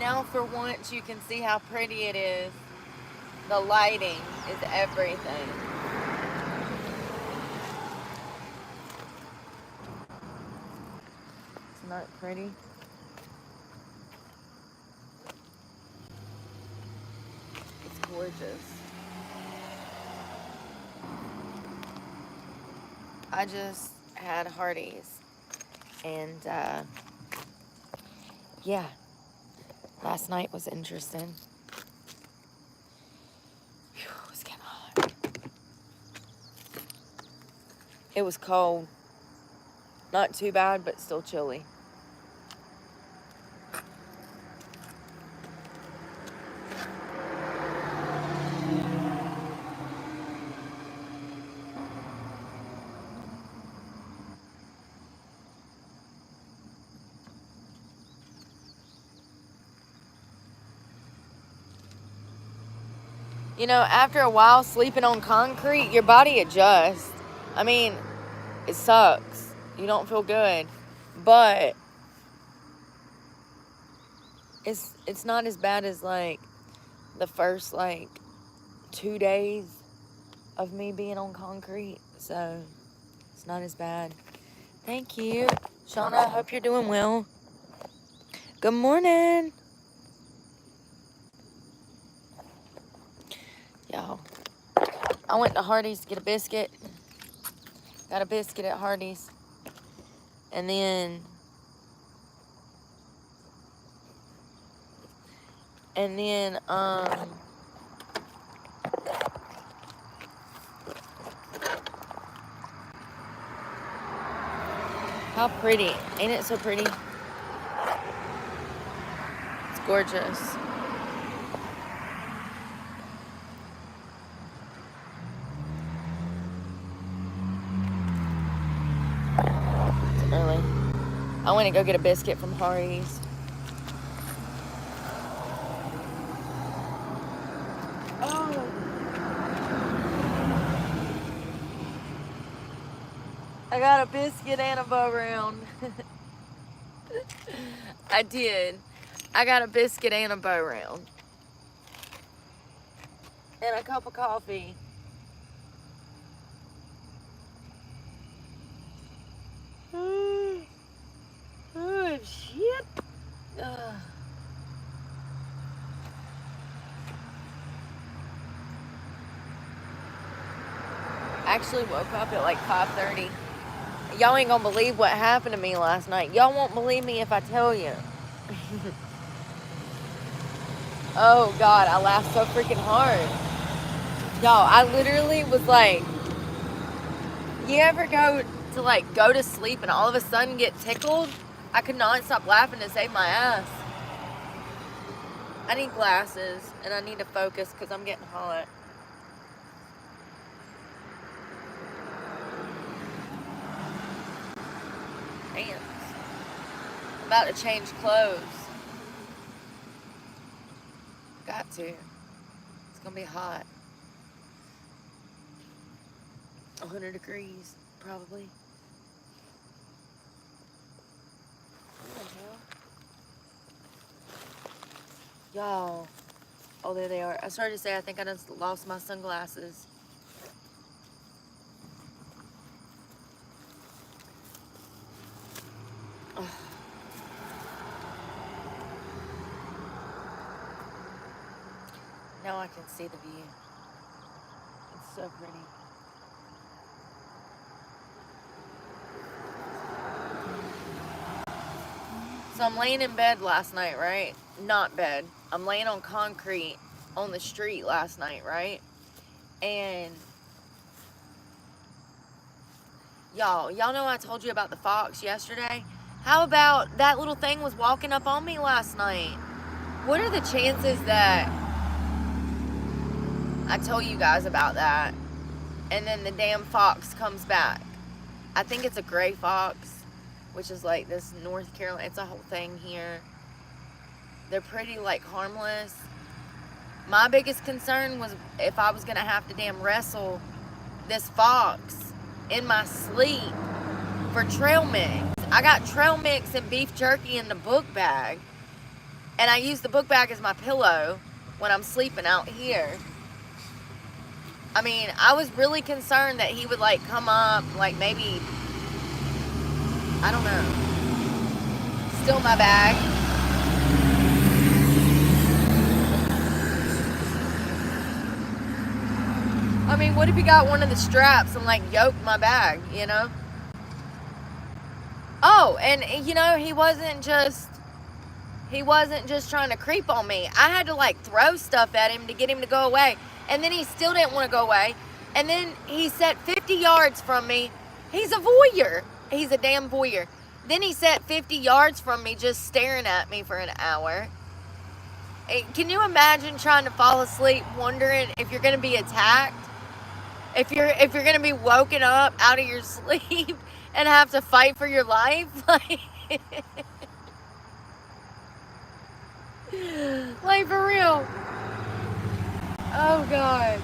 Now for once you can see how pretty it is. The lighting is everything. It's not pretty. It's gorgeous. I just had Hardee's and yeah, last night was interesting. Whew, it was getting hot. It was cold. Not too bad, but still chilly. You know, after a while sleeping on concrete, your body adjusts. I mean, it sucks. You don't feel good. But it's not as bad as like the first like 2 days of me being on concrete. So it's not as bad. Thank you. Shauna, I hope you're doing well. Good morning. Y'all, I went to Hardee's to get a biscuit. Got a biscuit at Hardee's. And then how pretty. Ain't it so pretty? It's gorgeous. It's early. I went to go get a biscuit from Hardee's. Oh. I got a biscuit and a bow round. I did. I got a biscuit and a bow round. And a cup of coffee. Oh, shit. Ugh. I actually woke up at like 5:30. Y'all ain't gonna believe what happened to me last night. Y'all won't believe me if I tell you. Oh God, I laughed so freaking hard. Y'all, I literally was like, you ever go to sleep and all of a sudden get tickled? I could not stop laughing to save my ass. I need glasses and I need to focus because I'm getting hot. Pants. I'm about to change clothes. Got to. It's gonna be hot. 100 degrees, probably. What the hell? Y'all. Oh, there they are. I started to say I think I just lost my sunglasses. Ugh. Now I can see the view. It's so pretty. So I'm laying in bed last night, right? Not bed. I'm laying on concrete on the street last night, right? And y'all know I told you about the fox yesterday? How about that little thing was walking up on me last night? What are the chances that I tell you guys about that and then the damn fox comes back? I think it's a gray fox, which is like this North Carolina, it's a whole thing here. They're pretty like harmless. My biggest concern was if I was going to have to damn wrestle this fox in my sleep for trail mix. I got trail mix and beef jerky in the book bag, and I use the book bag as my pillow when I'm sleeping out here. I mean, I was really concerned that he would like come up, like maybe, I don't know, steal my bag. I mean, what if he got one of the straps and like yoked my bag, you know? Oh, and you know, he wasn't just trying to creep on me. I had to like throw stuff at him to get him to go away. And then he still didn't want to go away. And then he sat 50 yards from me. He's a voyeur. He's a damn voyeur. Then he sat 50 yards from me just staring at me for an hour. Can you imagine trying to fall asleep wondering if you're going to be attacked? If you're going to be woken up out of your sleep and have to fight for your life? Like for real. Oh God.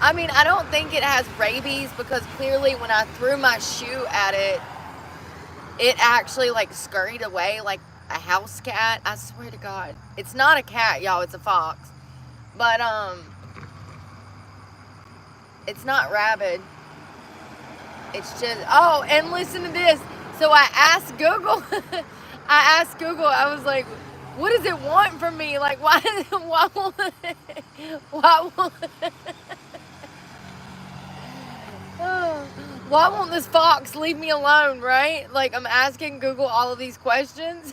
I mean, I don't think it has rabies because clearly when I threw my shoe at it, it actually like scurried away like a house cat. I swear to God. It's not a cat, y'all, it's a fox. But it's not rabid. It's just, oh, and listen to this. So I asked Google, I was like, what does it want from me? Like, why won't this fox leave me alone, right? Like, I'm asking Google all of these questions.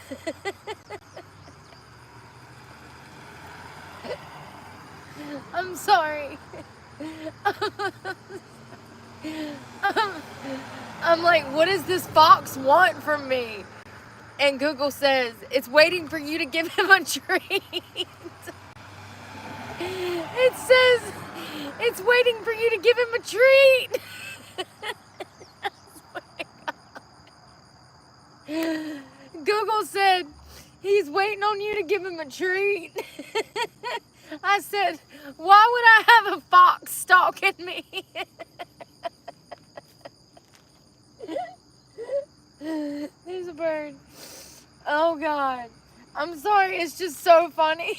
I'm sorry. I'm like, what does this fox want from me? And Google says, it's waiting for you to give him a treat. It says, it's waiting for you to give him a treat. Google said, he's waiting on you to give him a treat. I said, why would I have a fox stalking me? There's a bird. Oh God. I'm sorry, it's just so funny.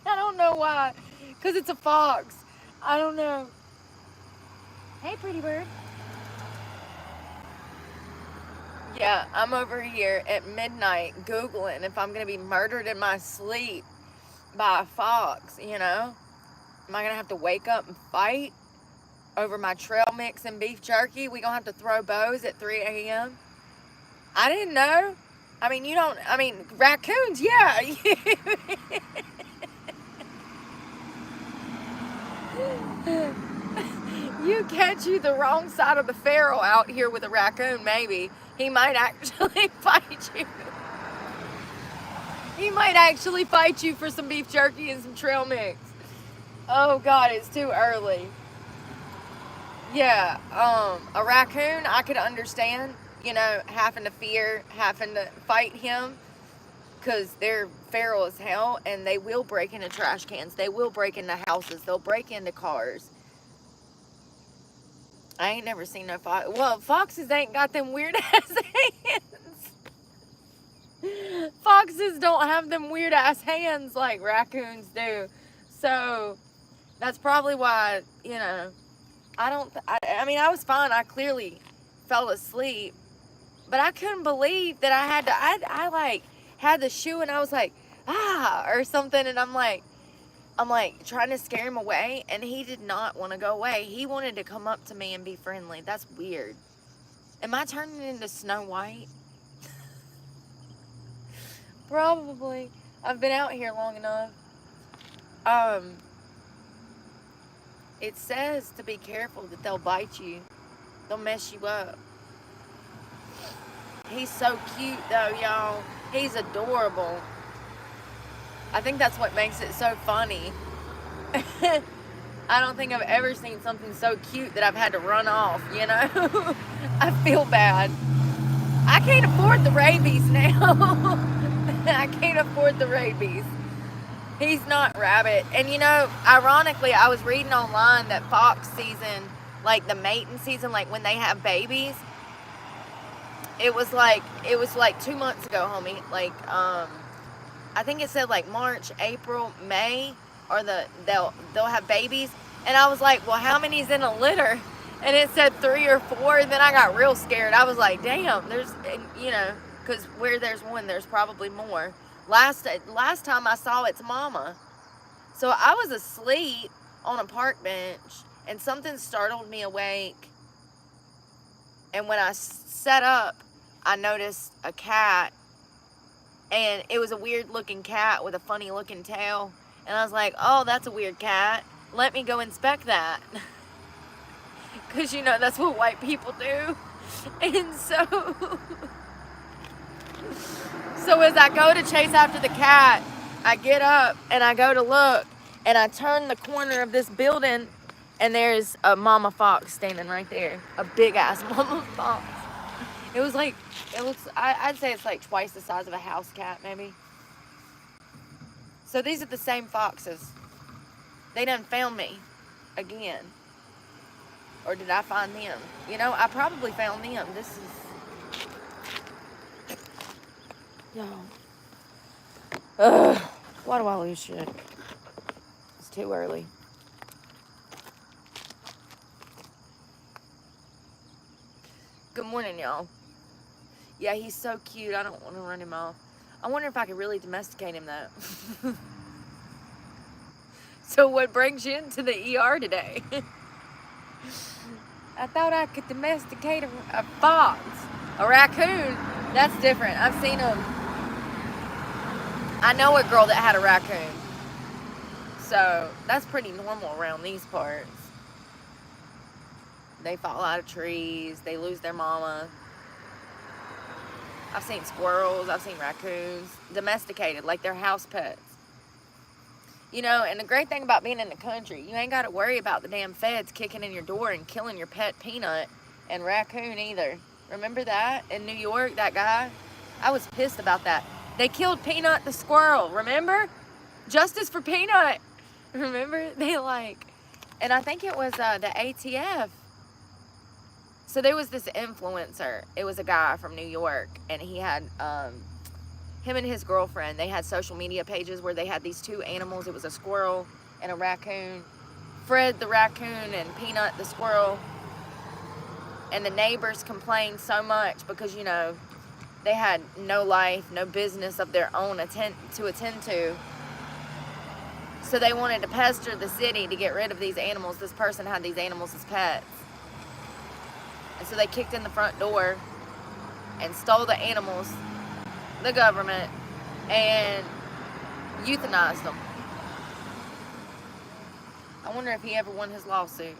I don't know why. Because it's a fox. I don't know. Hey, pretty bird. Yeah, I'm over here at midnight Googling if I'm going to be murdered in my sleep by a fox, you know? Am I going to have to wake up and fight over my trail mix and beef jerky? We going to have to throw bows at 3 a.m.? I didn't know. I mean, raccoons, yeah. You catch you the wrong side of the feral out here with a raccoon, maybe. He might actually fight you. He might actually fight you for some beef jerky and some trail mix. Oh God, it's too early. Yeah, a raccoon, I could understand, you know, having to fight him because they're feral as hell and they will break into trash cans. They will break into houses. They'll break into cars. I ain't never seen no fox. Well, foxes ain't got them weird ass hands. Foxes don't have them weird ass hands like raccoons do. So that's probably why, you know, I mean, I was fine. I clearly fell asleep, but I couldn't believe that I like had the shoe and I was like, or something. And I'm like trying to scare him away, and he did not want to go away. He wanted to come up to me and be friendly. That's weird. Am I turning into Snow White? Probably. I've been out here long enough. It says to be careful that they'll bite you. They'll mess you up. He's so cute though, y'all. He's adorable. I think that's what makes it so funny. I don't think I've ever seen something so cute that I've had to run off, you know? I feel bad. I can't afford the rabies now. I can't afford the rabies. He's not rabbit. And you know, ironically, I was reading online that fox season, like the mating season, like when they have babies, it was like 2 months ago, homie. Like, I think it said like March, April, May, or they'll have babies. And I was like, well, how many's in a litter? And it said 3 or 4. And then I got real scared. I was like, damn, you know, because where there's one, there's probably more. Last time I saw its mama. So I was asleep on a park bench, and something startled me awake. And when I sat up, I noticed a cat, and it was a weird looking cat with a funny looking tail. And I was like, oh, that's a weird cat. Let me go inspect that. Because, you know, that's what white people do. And so as I go to chase after the cat, I get up and I go to look, and I turn the corner of this building, and there's a mama fox standing right there. A big ass mama fox. I'd say it's like twice the size of a house cat, maybe. So these are the same foxes. They done found me again. Or did I find them? You know, I probably found them. This is... Yo. Ugh. Why do I lose shit? It's too early. Good morning, y'all. Yeah, he's so cute. I don't want to run him off. I wonder if I could really domesticate him, though. So what brings you into the ER today? I thought I could domesticate a fox. A raccoon. That's different. I've seen them. I know a girl that had a raccoon. So that's pretty normal around these parts. They fall out of trees. They lose their mama. I've seen squirrels. I've seen raccoons. Domesticated, like they're house pets. You know, and the great thing about being in the country, you ain't got to worry about the damn feds kicking in your door and killing your pet Peanut and raccoon either. Remember that in New York, that guy? I was pissed about that. They killed Peanut the squirrel, remember? Justice for Peanut. Remember? And I think it was the ATF. So there was this influencer. It was a guy from New York, and he had... him and his girlfriend, they had social media pages where they had these two animals. It was a squirrel and a raccoon. Fred the raccoon and Peanut the squirrel. And the neighbors complained so much because, you know, they had no life, no business of their own to attend to. So they wanted to pester the city to get rid of these animals. This person had these animals as pets. And so they kicked in the front door and stole the animals, the government, and euthanized them. I wonder if he ever won his lawsuit.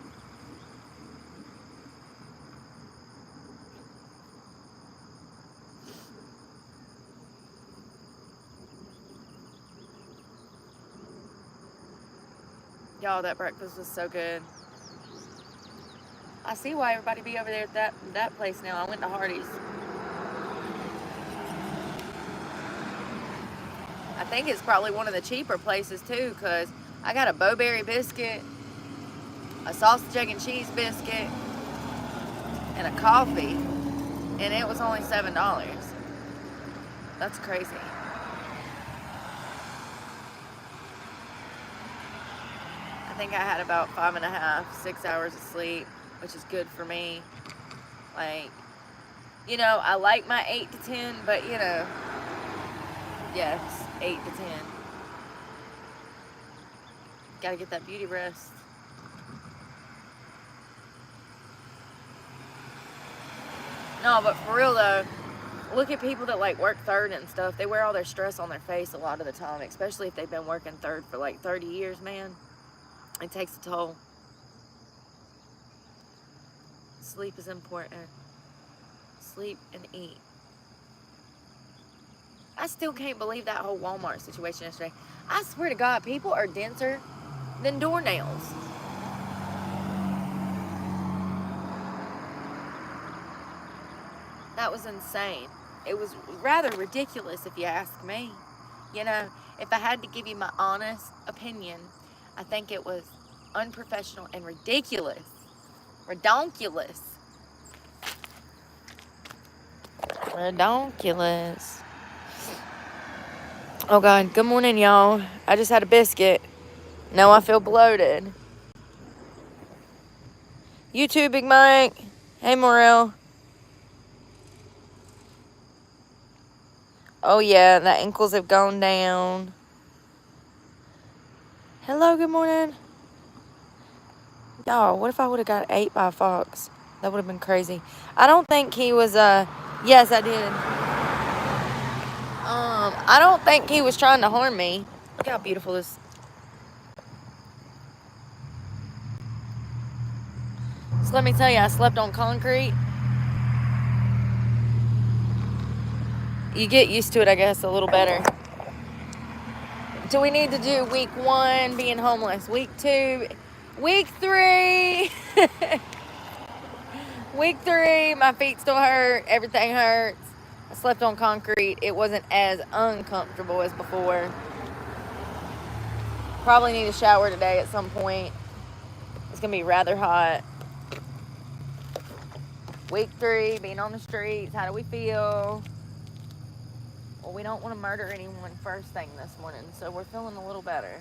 Y'all, that breakfast was so good. I see why everybody be over there at that place now. I went to Hardee's. I think it's probably one of the cheaper places too, because I got a Bowberry biscuit, a sausage, egg, and cheese biscuit, and a coffee, and it was only $7. That's crazy. I think I had about 5.5, 6 hours of sleep, which is good for me. Like, you know, I like my 8 to 10, but you know, yes, 8 to 10. Gotta get that beauty rest. No, but for real though, look at people that like work third and stuff. They wear all their stress on their face a lot of the time, especially if they've been working third for like 30 years, man. It takes a toll. Sleep is important. Sleep and eat. I still can't believe that whole Walmart situation yesterday. I swear to God, people are denser than doornails. That was insane. It was rather ridiculous if you ask me, you know. If I had to give you my honest opinion, I think it was unprofessional and ridiculous. Redonkulous. Redonkulous. Oh God, good morning, y'all. I just had a biscuit. Now I feel bloated. You too, Big Mike. Hey, Morel. Oh yeah, the ankles have gone down. Hello, good morning. Y'all, what if I would have got ate by a fox? That would have been crazy. I don't think he was, yes, I did. I don't think he was trying to harm me. Look how beautiful this. So let me tell you, I slept on concrete. You get used to it, I guess, a little better. Do we need to do week 1, being homeless? Week 2, week 3. Week 3, my feet still hurt. Everything hurts. I slept on concrete. It wasn't as uncomfortable as before. Probably need a shower today at some point. It's going to be rather hot. Week 3, being on the streets. How do we feel? Well, we don't want to murder anyone first thing this morning, so we're feeling a little better.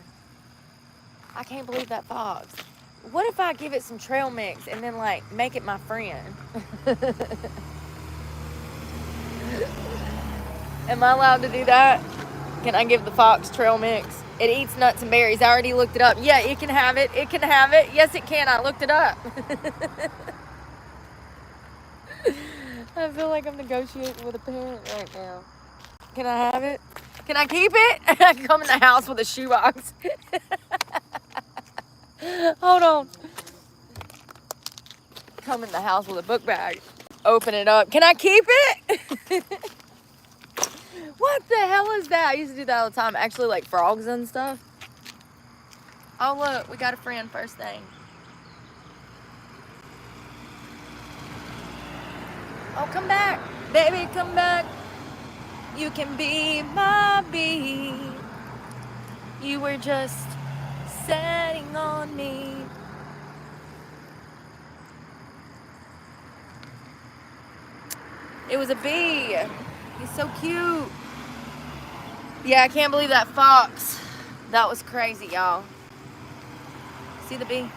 I can't believe that fox. What if I give it some trail mix and then, like, make it my friend? Am I allowed to do that? Can I give the fox trail mix? It eats nuts and berries. I already looked it up. Yeah, it can have it. It can have it. Yes, it can. I looked it up. I feel like I'm negotiating with a parent right now. Can I have it? Can I keep it? I can come in the house with a shoebox. Hold on. Come in the house with a book bag. Open it up. Can I keep it? What the hell is that? I used to do that all the time. Actually, like frogs and stuff. Oh, look. We got a friend first thing. Oh, come back. Baby, come back. You can be my bee. You were just setting on me. It was a bee. He's so cute. Yeah, I can't believe that fox. That was crazy, y'all. See the bee?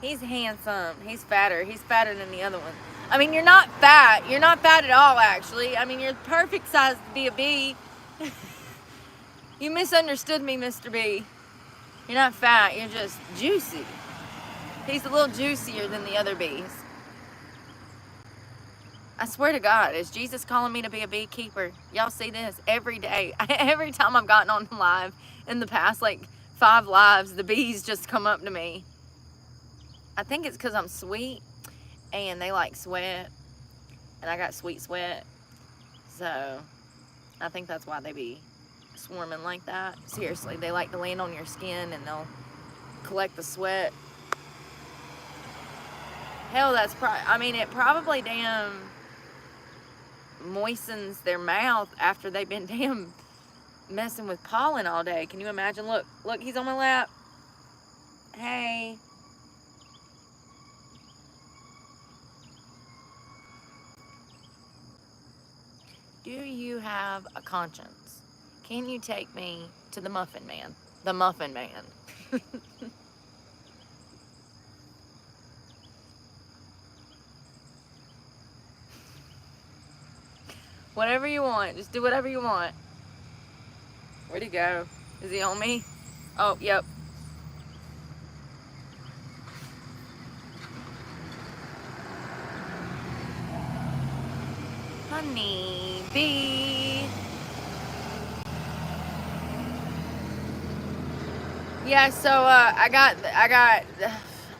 He's handsome. He's fatter. He's fatter than the other one. I mean, you're not fat. You're not fat at all, actually. I mean, you're the perfect size to be a bee. You misunderstood me, Mr. B. You're not fat. You're just juicy. He's a little juicier than the other bees. I swear to God, is Jesus calling me to be a beekeeper? Y'all see this every day. Every time I've gotten on live in the past, like 5 lives, the bees just come up to me. I think it's because I'm sweet and they like sweat and I got sweet sweat. So I think that's why they be swarming like that. Seriously, they like to land on your skin and they'll collect the sweat. Hell, that's I mean, it probably damn moistens their mouth after they've been damn messing with pollen all day. Can you imagine? Look, he's on my lap. Hey. Do you have a conscience? Can you take me to the Muffin Man? The Muffin Man. Whatever you want. Just do whatever you want. Where'd he go? Is he on me? Oh, yep. Honey bee. Yeah, so I got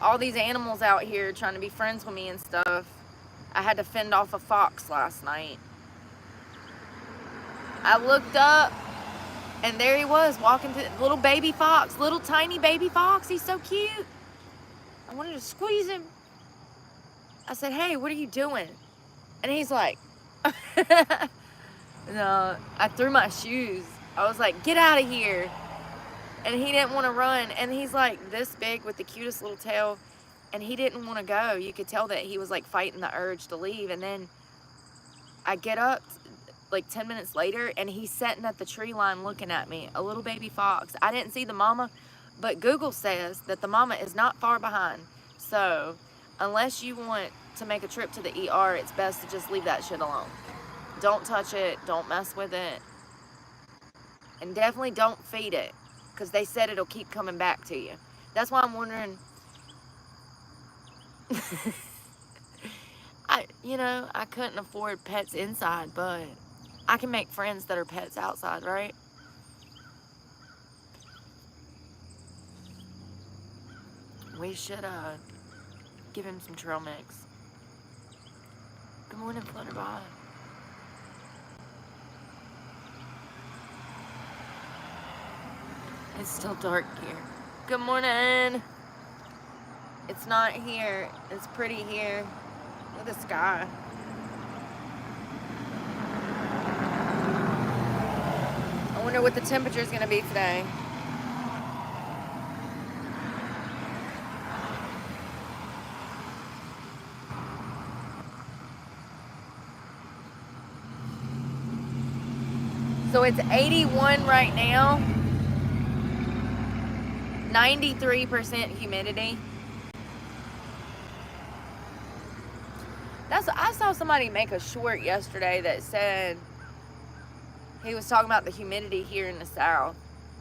all these animals out here trying to be friends with me and stuff. I had to fend off a fox last night. I looked up And there he was walking to little baby fox, little tiny baby fox. He's so cute. I wanted to squeeze him. I said, hey, what are you doing? And he's like, no, I threw my shoes. I was like, get out of here. And he didn't want to run. And he's like this big with the cutest little tail. And he didn't want to go. You could tell that he was like fighting the urge to leave. And then I get up like 10 minutes later and he's sitting at the tree line looking at me, a little baby fox. I didn't see the mama, but Google says that the mama is not far behind. So unless you want to make a trip to the ER, it's best to just leave that shit alone. Don't touch it. Don't mess with it. And definitely don't feed it, because they said it'll keep coming back to you. That's why I'm wondering. I couldn't afford pets inside, but I can make friends that are pets outside, right? We should give him some trail mix. Good morning, Flutterby. It's still dark here. Good morning. It's not here. It's pretty here. Look at the sky. I wonder what the temperature is going to be today. So it's 81 right now. 93% humidity. I saw somebody make a short yesterday that said he was talking about the humidity here in the South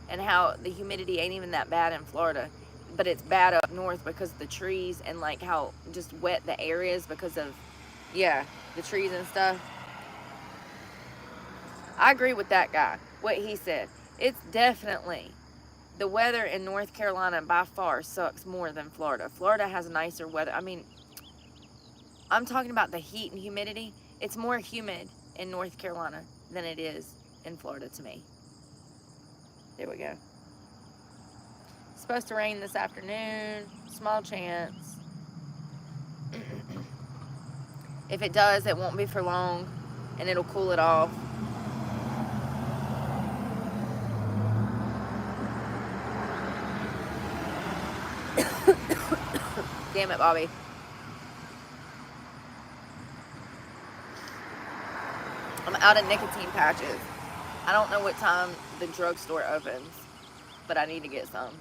and how the humidity ain't even that bad in Florida, but it's bad up north because of the trees and like how just wet the air is because of, the trees and stuff. I agree with that guy, what he said. It's definitely, the weather in North Carolina by far sucks more than Florida. Florida has nicer weather. I mean, I'm talking about the heat and humidity. It's more humid in North Carolina than it is in Florida to me. There we go. It's supposed to rain this afternoon. Small chance. If it does, it won't be for long, and it'll cool it off. Damn it, Bobby. I'm out of nicotine patches. I don't know what time the drugstore opens, but I need to get some.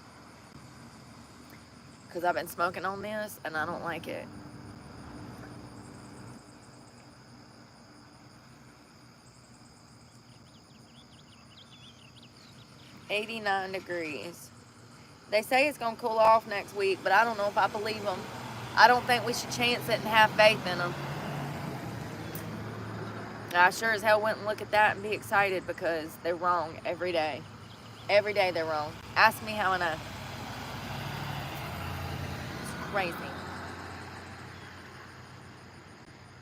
Because I've been smoking on this, and I don't like it. $89 degrees. They say it's going to cool off next week, but I don't know if I believe them. I don't think we should chance it and have faith in them. I sure as hell wouldn't look at that and be excited because they're wrong every day. Every day they're wrong. Ask me how I know. It's crazy.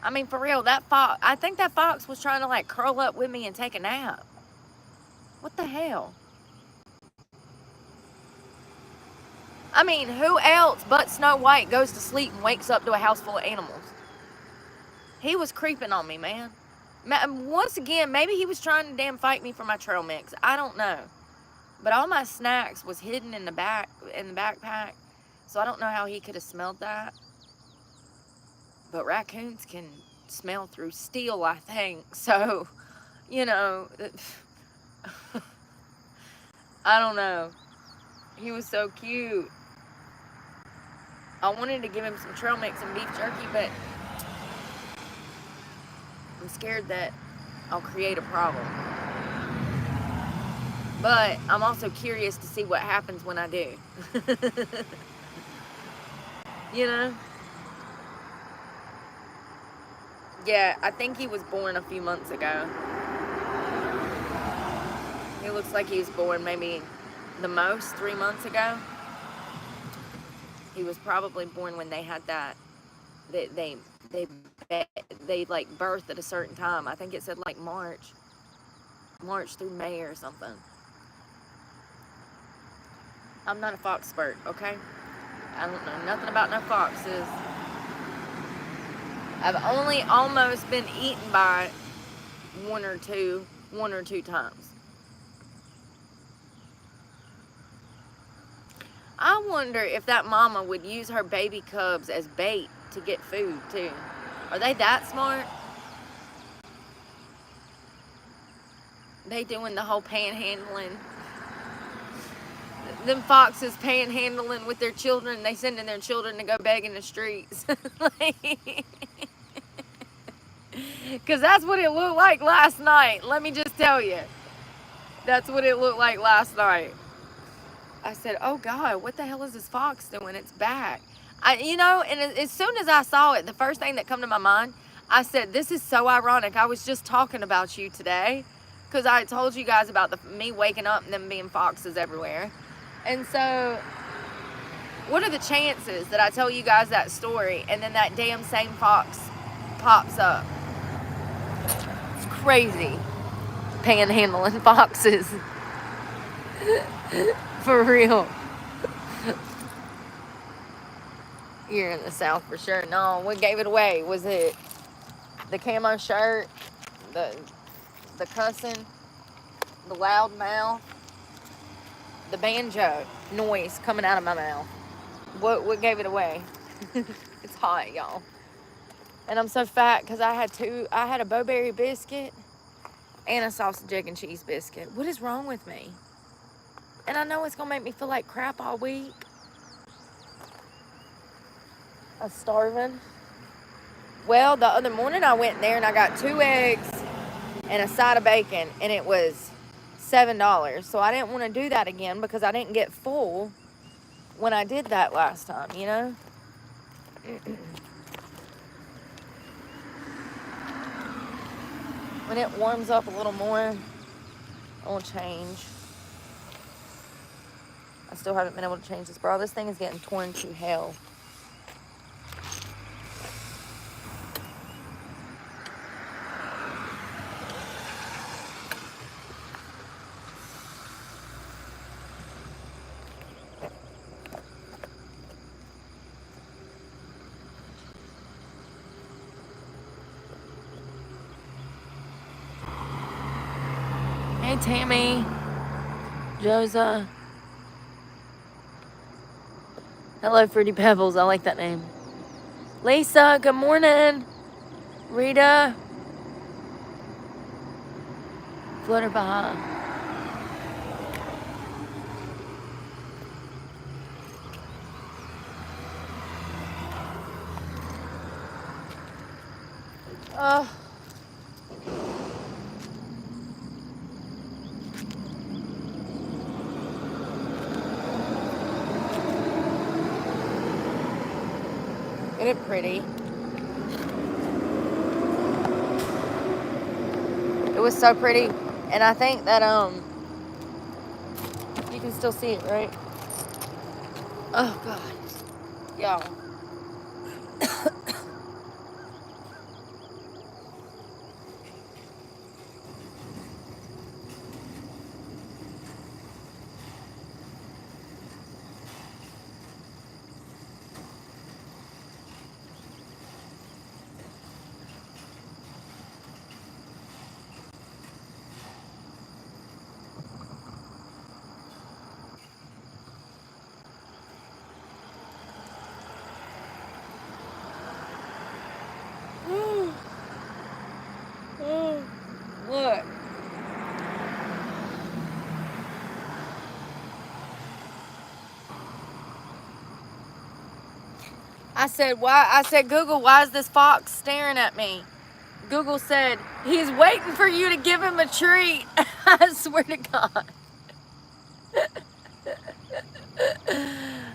I mean, for real, that fox, I think that fox was trying to like curl up with me and take a nap. What the hell? I mean, who else but Snow White goes to sleep and wakes up to a house full of animals? He was creeping on me, man. Once again, maybe he was trying to damn fight me for my trail mix. I don't know. But all my snacks was hidden in the backpack. So I don't know how he could have smelled that. But raccoons can smell through steel, I think. So, I don't know. He was so cute. I wanted to give him some trail mix and beef jerky, but I'm scared that I'll create a problem. But I'm also curious to see what happens when I do. Yeah, I think he was born a few months ago. He looks like he was born maybe the most 3 months ago. He was probably born when they had that. They like birthed at a certain time. I think it said like March through May or something. I'm not a fox expert, okay? I don't know nothing about no foxes. I've only almost been eaten by one or two times. I wonder if that mama would use her baby cubs as bait to get food too. Are they that smart? They doing the whole panhandling. Them foxes panhandling with their children. They sending their children to go beg in the streets. Because that's what it looked like last night. Let me just tell you. That's what it looked like last night. I said, oh God, what the hell is this fox doing? It's back. And as soon as I saw it, the first thing that come to my mind, I said, this is so ironic. I was just talking about you today because I told you guys about me waking up and them being foxes everywhere. And so what are the chances that I tell you guys that story and then that damn same fox pops up? It's crazy. Panhandling foxes. For real. You're in the South for sure. No, what gave it away? Was it the camo shirt, the cussing, the loud mouth, the banjo noise coming out of my mouth? What gave it away? It's hot, y'all. And I'm so fat because I had a bowberry biscuit and a sausage, egg, and cheese biscuit. What is wrong with me? And I know it's going to make me feel like crap all week. I'm starving. Well, the other morning I went there and I got 2 eggs and a side of bacon, and it was $7. So I didn't want to do that again because I didn't get full when I did that last time, you know? When it warms up a little more, I'll change. I still haven't been able to change this bra. This thing is getting torn to hell. Hey, Tammy. Josa. Hello, Fruity Pebbles. I like that name. Lisa, good morning. Rita. Flutterby. Oh. Isn't it pretty? It was so pretty. And I think that, you can still see it, right? Oh, God. Y'all. Look. I said, Google, why is this fox staring at me? Google said, he's waiting for you to give him a treat. I swear to God.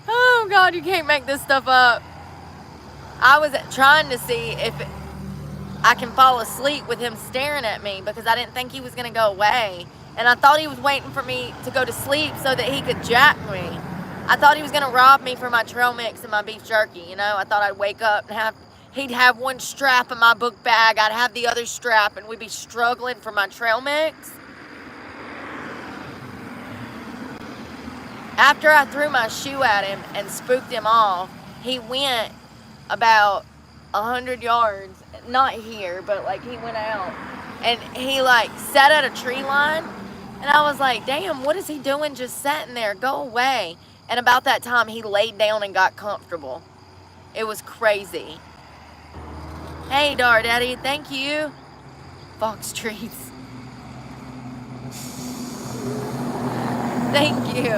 Oh, God, you can't make this stuff up. I was trying to see if I can fall asleep with him staring at me because I didn't think he was going to go away. And I thought he was waiting for me to go to sleep so that he could jack me. I thought he was going to rob me for my trail mix and my beef jerky, you know. I thought I'd wake up and he'd have one strap in my book bag. I'd have the other strap and we'd be struggling for my trail mix. After I threw my shoe at him and spooked him off, he went about 100 yards, not here, but like he went out, and he like sat at a tree line, and I was like, damn, what is he doing just sitting there? Go away. And about that time, he laid down and got comfortable. It was crazy. Hey, Dar Daddy, thank you. Fox trees. Thank you.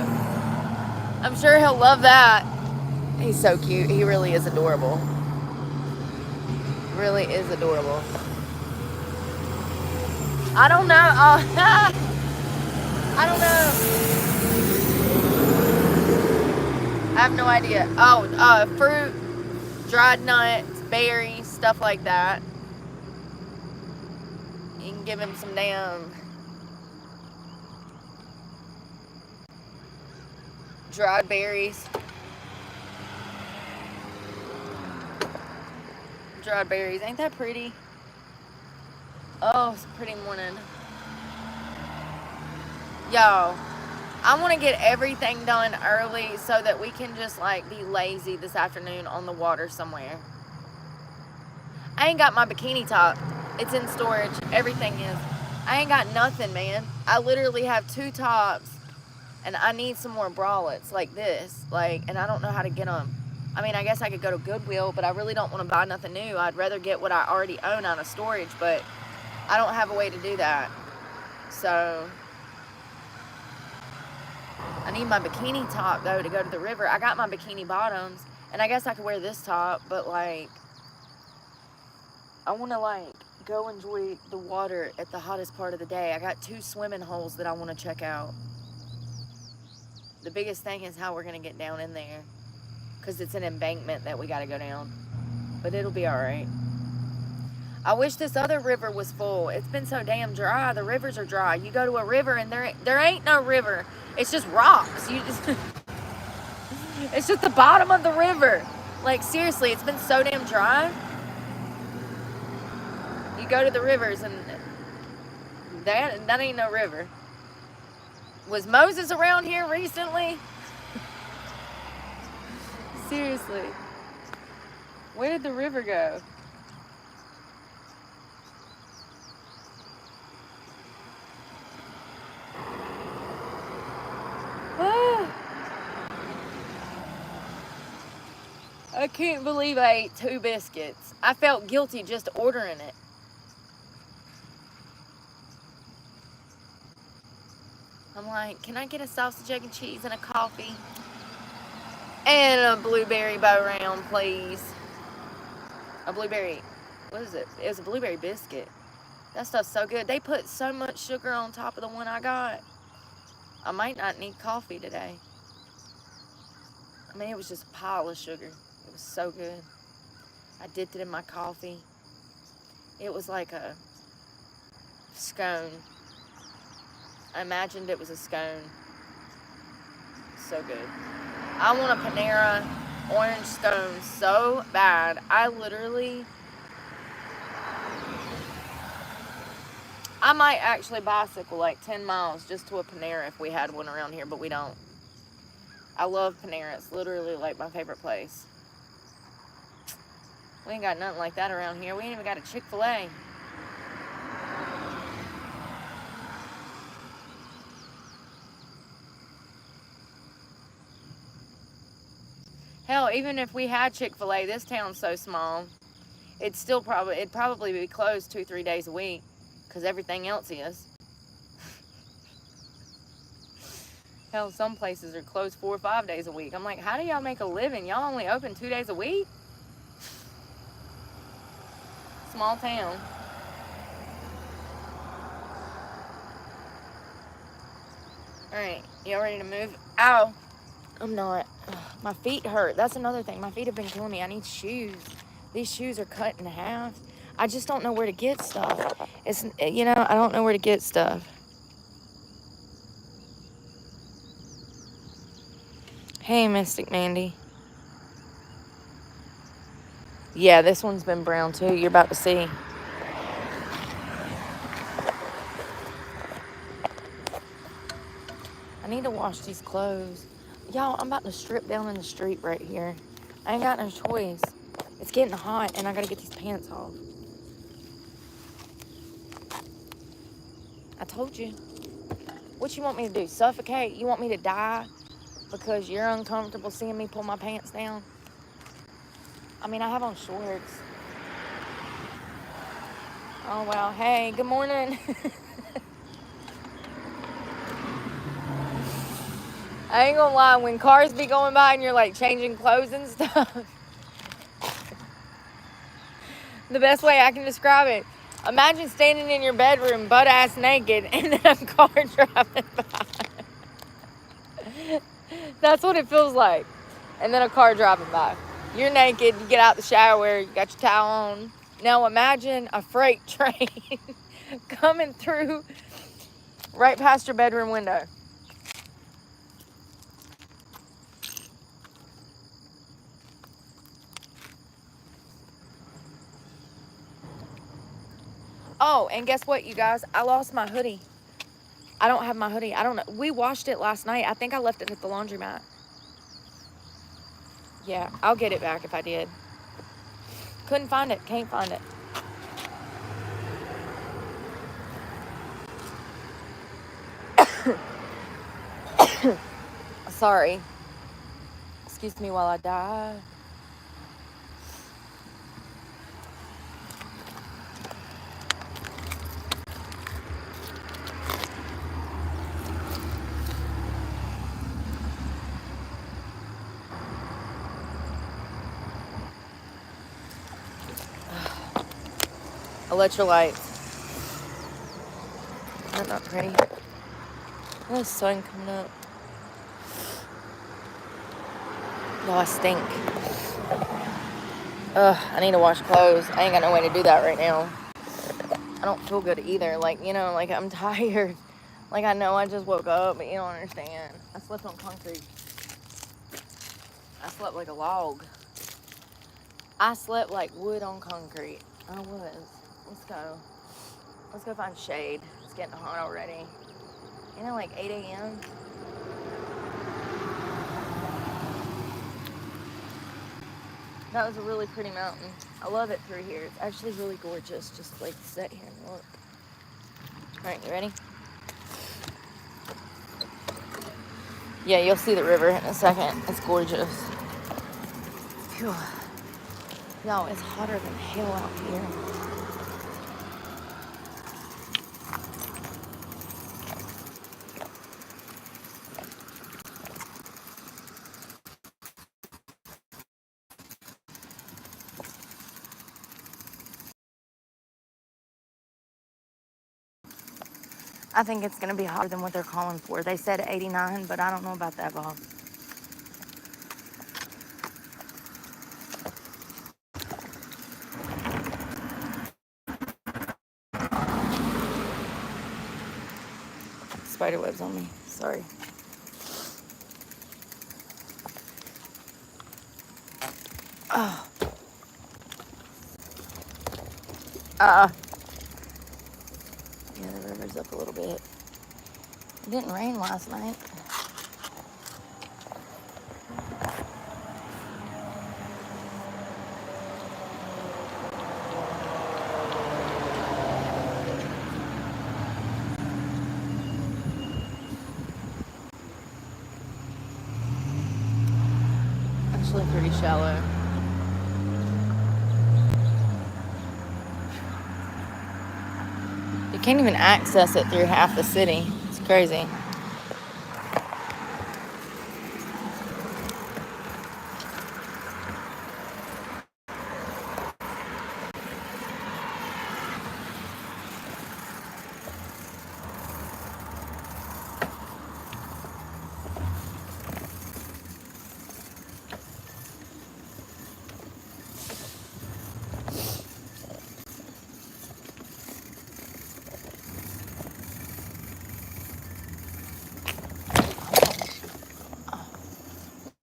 I'm sure he'll love that. He's so cute. He really is adorable. Really is adorable. I don't know. I don't know. I have no idea. Oh, fruit, dried nuts, berries, stuff like that. You can give him some damn dried berries. Dried berries. Ain't that pretty? Oh, it's a pretty morning. Y'all, I want to get everything done early so that we can just like be lazy this afternoon on the water somewhere. I ain't got my bikini top. It's in storage. Everything is. I ain't got nothing, man. I literally have 2 tops, and I need some more bralettes like this. And I don't know how to get them. I mean, I guess I could go to Goodwill, but I really don't want to buy nothing new. I'd rather get what I already own out of storage, but I don't have a way to do that. So I need my bikini top, though, to go to the river. I got my bikini bottoms, and I guess I could wear this top, but, I want to, go enjoy the water at the hottest part of the day. I got 2 swimming holes that I want to check out. The biggest thing is how we're going to get down in there, because it's an embankment that we got to go down. But it'll be all right. I wish this other river was full. It's been so damn dry. The rivers are dry. You go to a river, and there ain't no river. It's just rocks. It's just the bottom of the river. Seriously, it's been so damn dry. You go to the rivers, and that ain't no river. Was Moses around here recently? Seriously. Where did the river go? I can't believe I ate 2 biscuits. I felt guilty just ordering it. I'm like, can I get a sausage, egg, and cheese and a coffee? And a blueberry bow round, please. A blueberry, what is it? It was a blueberry biscuit. That stuff's so good. They put so much sugar on top of the one I got. I might not need coffee today. I mean, it was just a pile of sugar. It was so good. I dipped it in my coffee. It was like a scone. I imagined it was a scone. So good. I want a Panera orange scone so bad. I might actually bicycle 10 miles just to a Panera if we had one around here, but we don't. I love Panera. It's literally my favorite place. We ain't got nothing like that around here. We ain't even got a Chick-fil-A. Hell, even if we had Chick-fil-A, this town's so small, it'd probably be closed 2-3 days a week, because everything else is. Hell, some places are closed 4 or 5 days a week. I'm like, how do y'all make a living? Y'all only open 2 days a week? Small town. Alright, y'all ready to move? Ow! I'm not. Ugh, my feet hurt. That's another thing. My feet have been killing me. I need shoes. These shoes are cut in half. I just don't know where to get stuff. I don't know where to get stuff. Hey, Mystic Mandy. Yeah, this one's been brown too. You're about to see. I need to wash these clothes. Y'all, I'm about to strip down in the street right here. I ain't got no choice. It's getting hot, and I gotta get these pants off. I told you. What you want me to do? Suffocate? You want me to die because you're uncomfortable seeing me pull my pants down? I mean, I have on shorts. Oh, wow. Hey, good morning. I ain't gonna lie, when cars be going by and you're like changing clothes and stuff, the best way I can describe it, imagine standing in your bedroom butt ass naked and then a car driving by. That's what it feels like. And then a car driving by. You're naked, you get out the shower, you got your towel on. Now imagine a freight train coming through right past your bedroom window. Oh, and guess what, you guys? I lost my hoodie. I don't have my hoodie. I don't know. We washed it last night. I think I left it at the laundromat. Yeah, I'll get it back if I did. Couldn't find it. Can't find it. Sorry. Excuse me while I die. Electrolytes. Isn't that not pretty? Oh, the sun coming up. No, I stink. I need to wash clothes. I ain't got no way to do that right now. I don't feel good either. Like, you know, like I'm tired. Like I know I just woke up, but you don't understand. I slept on concrete. I slept like a log. I slept like wood on concrete. I was. Let's go. Let's go find shade. It's getting hot already. You know, like 8 a.m. That was a really pretty mountain. I love it through here. It's actually really gorgeous. Just like sit here and look. All right, you ready? Yeah, you'll see the river in a second. It's gorgeous. Phew. Y'all, it's hotter than hell out here. I think it's going to be hotter than what they're calling for. They said 89, but I don't know about that, Bob. Spider webs on me. Sorry. Oh. Yeah, the river's up a little bit. It didn't rain last night. Actually pretty shallow. You can't even access it through half the city. It's crazy.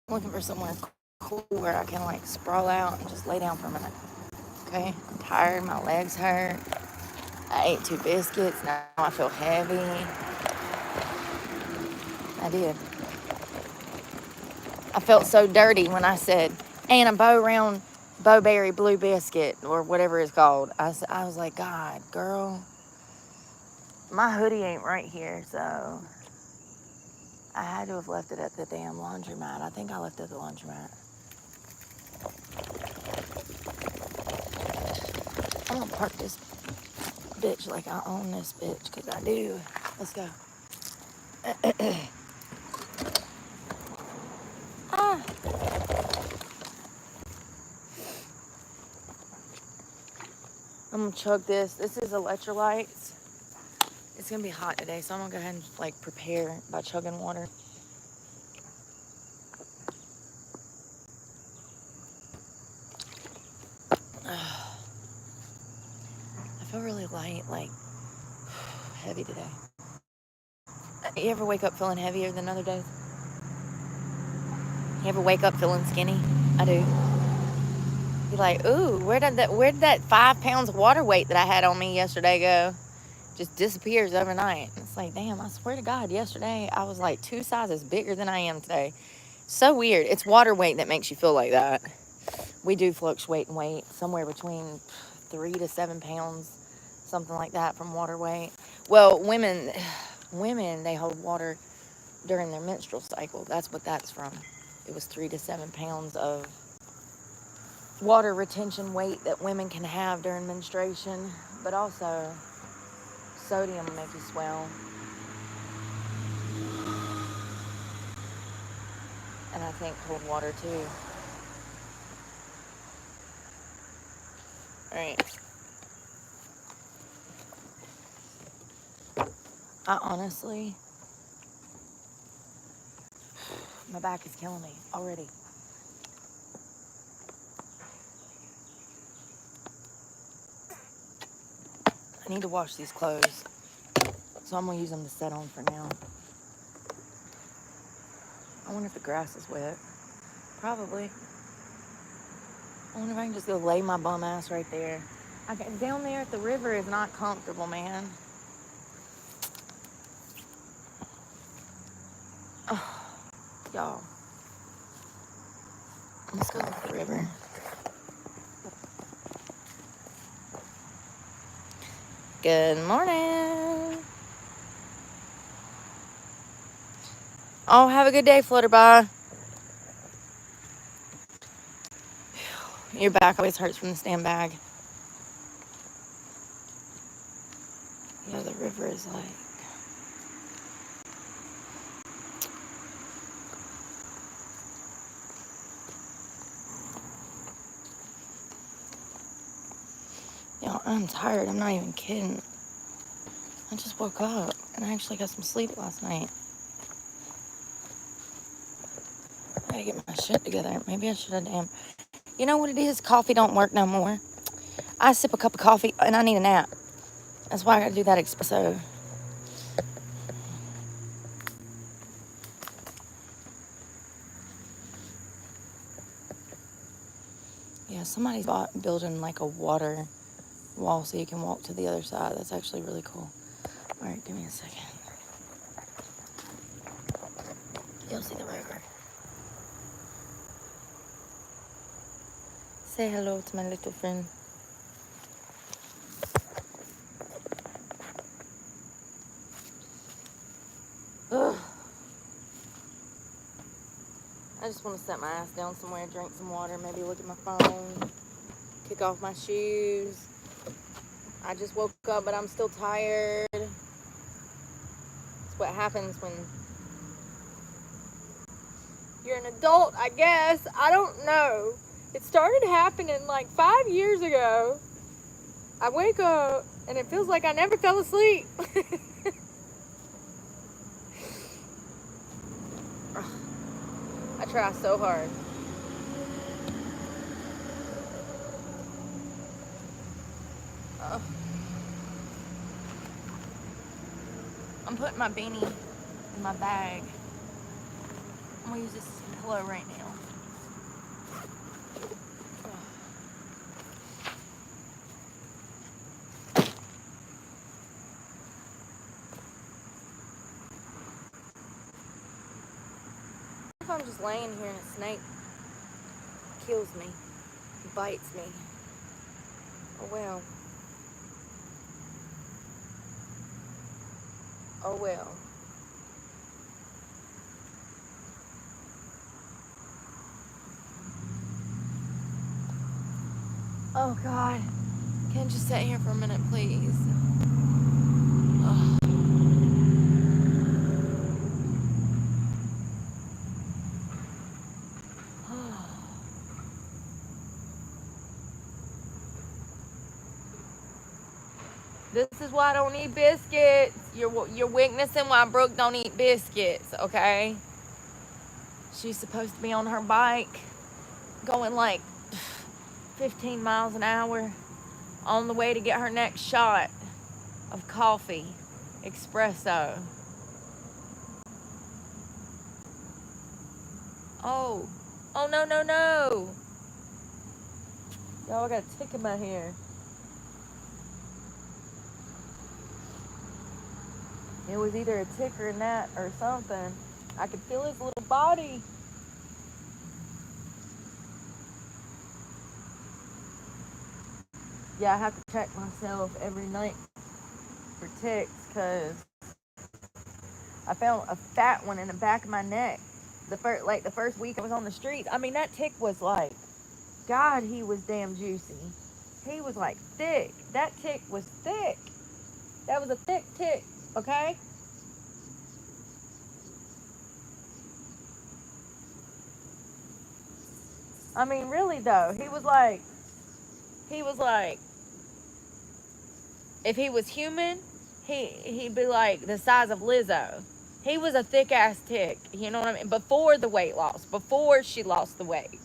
Looking for somewhere cool where I can like sprawl out and just lay down for a minute. Okay, I'm tired, my legs hurt. I ate 2 biscuits, now I feel heavy. I did. I felt so dirty when I said, and a Bowberry Blue Biscuit, or whatever it's called. I was like, God, girl, my hoodie ain't right here, so I had to have left it at the damn laundromat. I think I left it at the laundromat. I'm gonna park this bitch like I own this bitch, because I do. Let's go. Ah. I'm gonna chug this. This is electrolytes. It's gonna be hot today, so I'm gonna go ahead and like prepare by chugging water. I feel really light, like heavy today. You ever wake up feeling heavier than other days? You ever wake up feeling skinny? I do. You're like, ooh, where did that 5 pounds of water weight that I had on me yesterday go? Just disappears overnight. It's like, damn, I swear to God, yesterday I was like 2 sizes bigger than I am today. So weird. It's water weight that makes you feel like that. We do fluctuate in weight, somewhere between 3 to 7 pounds, something like that, from water weight. Well, women, they hold water during their menstrual cycle. That's what that's from. It was 3 to 7 pounds of water retention weight that women can have during menstruation, but also sodium will make you swell. And I think cold water too. All right. I honestly, my back is killing me already. I need to wash these clothes, so I'm gonna use them to set on for now. I wonder if the grass is wet. Probably. I wonder if I can just go lay my bum ass right there. Down there at the river is not comfortable, man. Oh, y'all. Let's go look at the river. Good morning. Oh, have a good day, Flutterby. Your back always hurts from the stand bag. Yeah, the river is like... Y'all, I'm tired. I'm not even kidding. I just woke up and I actually got some sleep last night. I gotta get my shit together. Maybe I should have You know what it is? Coffee don't work no more. I sip a cup of coffee and I need a nap. That's why I gotta do that espresso. Yeah, somebody's building like a water wall so you can walk to the other side. That's actually really cool. All right, give me a second. You'll see the river. Say hello to my little friend. Ugh. I just want to set my ass down somewhere, drink some water, maybe look at my phone, kick off my shoes. I just woke up, but I'm still tired. It's what happens when you're an adult, I guess. I don't know. It started happening like 5 years ago. I wake up and it feels like I never fell asleep. I try so hard. I'm putting my beanie in my bag. I'm gonna use this as a pillow right now. if I'm just laying here and a snake kills me, bites me? Oh well. Oh well. Oh God. Can you just sit here for a minute, please? Oh. This is why I don't eat biscuits. You're witnessing why Brooke don't eat biscuits, okay? She's supposed to be on her bike going like 15 miles an hour on the way to get her next shot of coffee, espresso. Oh, oh no, no, no. Y'all, I got a tick in my hair. It was either a tick or a gnat or something. I could feel his little body. Yeah, I have to check myself every night for ticks because I found a fat one in the back of my neck. The first week I was on the streets. I mean, that tick was like, God, he was damn juicy. He was like thick. That tick was thick. That was a thick tick, okay? I mean, really though, he was like, if he was human, he'd be like the size of Lizzo. He was a thick ass tick, you know what I mean? Before the weight loss, before she lost the weight.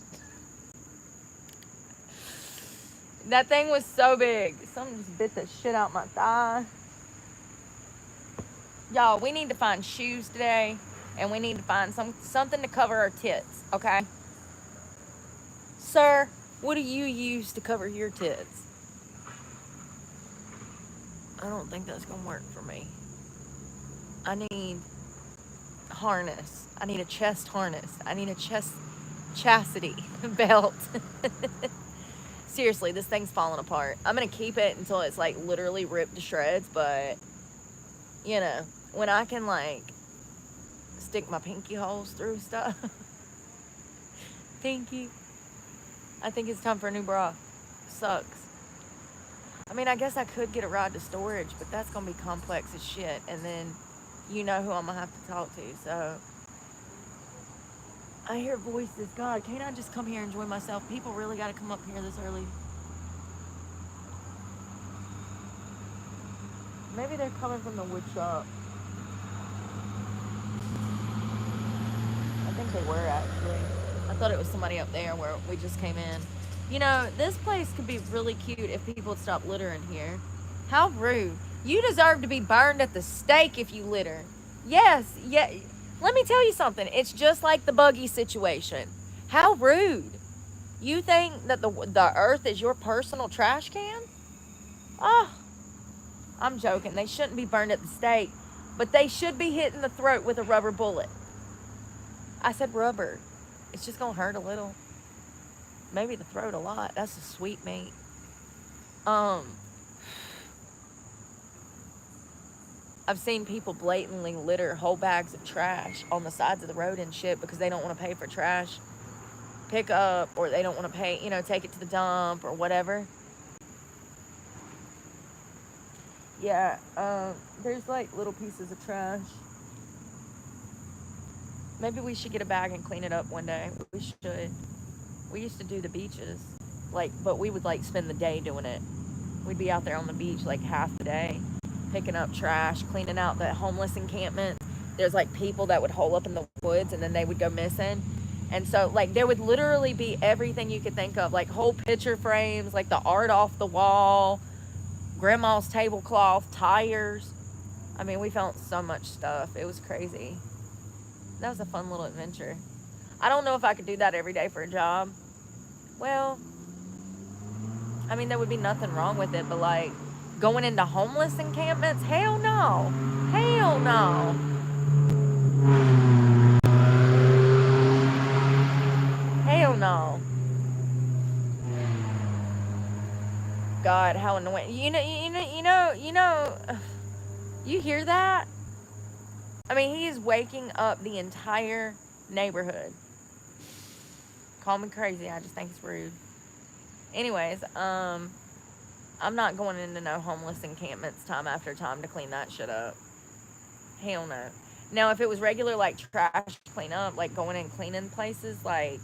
That thing was so big. Something just bit the shit out my thigh. Y'all, we need to find shoes today, and we need to find something to cover our tits, okay? Sir, what do you use to cover your tits? I don't think that's gonna work for me. I need harness. I need a chest harness. I need a chastity belt. Seriously, this thing's falling apart. I'm gonna keep it until it's like literally ripped to shreds, but you know, when I can like stick my pinky holes through stuff. Pinky. I think it's time for a new bra. Sucks. I mean, I guess I could get a ride to storage, but that's gonna be complex as shit, and then you know who I'm gonna have to talk to, so I hear voices. God, can't I just come here and enjoy myself? People really gotta come up here this early. Maybe they're coming from the wood shop. I think they were, actually. I thought it was somebody up there where we just came in. You know, this place could be really cute if people would stop littering here. How rude. You deserve to be burned at the stake if you litter. Yes, yeah. Let me tell you something. It's just like the buggy situation. How rude. You think that the earth is your personal trash can? Oh, I'm joking. They shouldn't be burned at the stake, but they should be hit in the throat with a rubber bullet. I said rubber. It's just gonna hurt a little. Maybe the throat a lot. That's a sweet meat. I've seen people blatantly litter whole bags of trash on the sides of the road and shit because they don't want to pay for trash pickup, or they don't want to pay, take it to the dump or whatever. Yeah, there's like little pieces of trash. Maybe we should get a bag and clean it up one day. We should. We used to do the beaches, but we would spend the day doing it. We'd be out there on the beach half the day, picking up trash, cleaning out the homeless encampment. There's people that would hole up in the woods and then they would go missing. And so there would literally be everything you could think of, whole picture frames, the art off the wall, grandma's tablecloth, tires. I mean, we found so much stuff. It was crazy. That was a fun little adventure. I don't know if I could do that every day for a job. Well, I mean, there would be nothing wrong with it, but going into homeless encampments, hell no. Hell no. Hell no. God, how annoying. You hear that? I mean, he is waking up the entire neighborhood. Call me crazy, I just think it's rude. Anyways, I'm not going into no homeless encampments time after time to clean that shit up. Hell no. Now, if it was regular, like, trash cleanup, like going and cleaning places like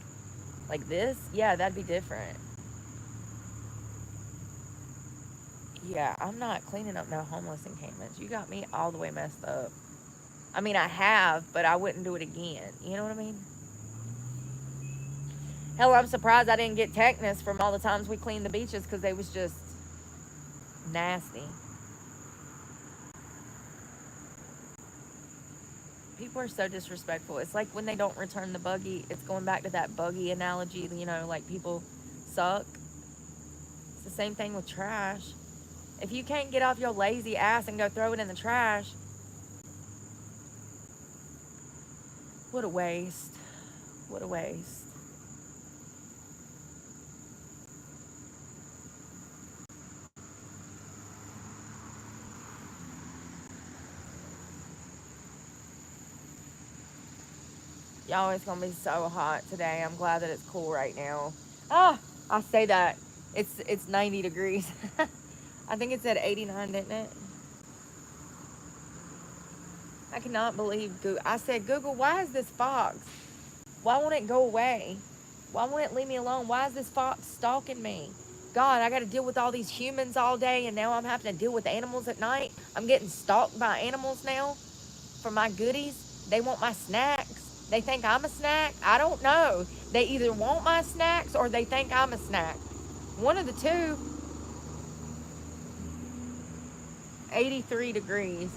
this, yeah, that'd be different. Yeah, I'm not cleaning up no homeless encampments. You got me all the way messed up. I mean, I have, but I wouldn't do it again. You know what I mean? Hell, I'm surprised I didn't get tetanus from all the times we cleaned the beaches because they was just nasty. People are so disrespectful. It's like when they don't return the buggy. It's going back to that buggy analogy, like people suck. It's the same thing with trash. If you can't get off your lazy ass and go throw it in the trash, what a waste. What a waste. Y'all, it's gonna be so hot today. I'm glad that it's cool right now. I say that. It's 90 degrees. I think it said 89, didn't it? I cannot believe Google. I said, Google, why is this fox? Why won't it go away? Why won't it leave me alone? Why is this fox stalking me? God, I got to deal with all these humans all day, and now I'm having to deal with animals at night. I'm getting stalked by animals now for my goodies. They want my snacks. They think I'm a snack. I don't know. They either want my snacks or they think I'm a snack. One of the two. 83 degrees.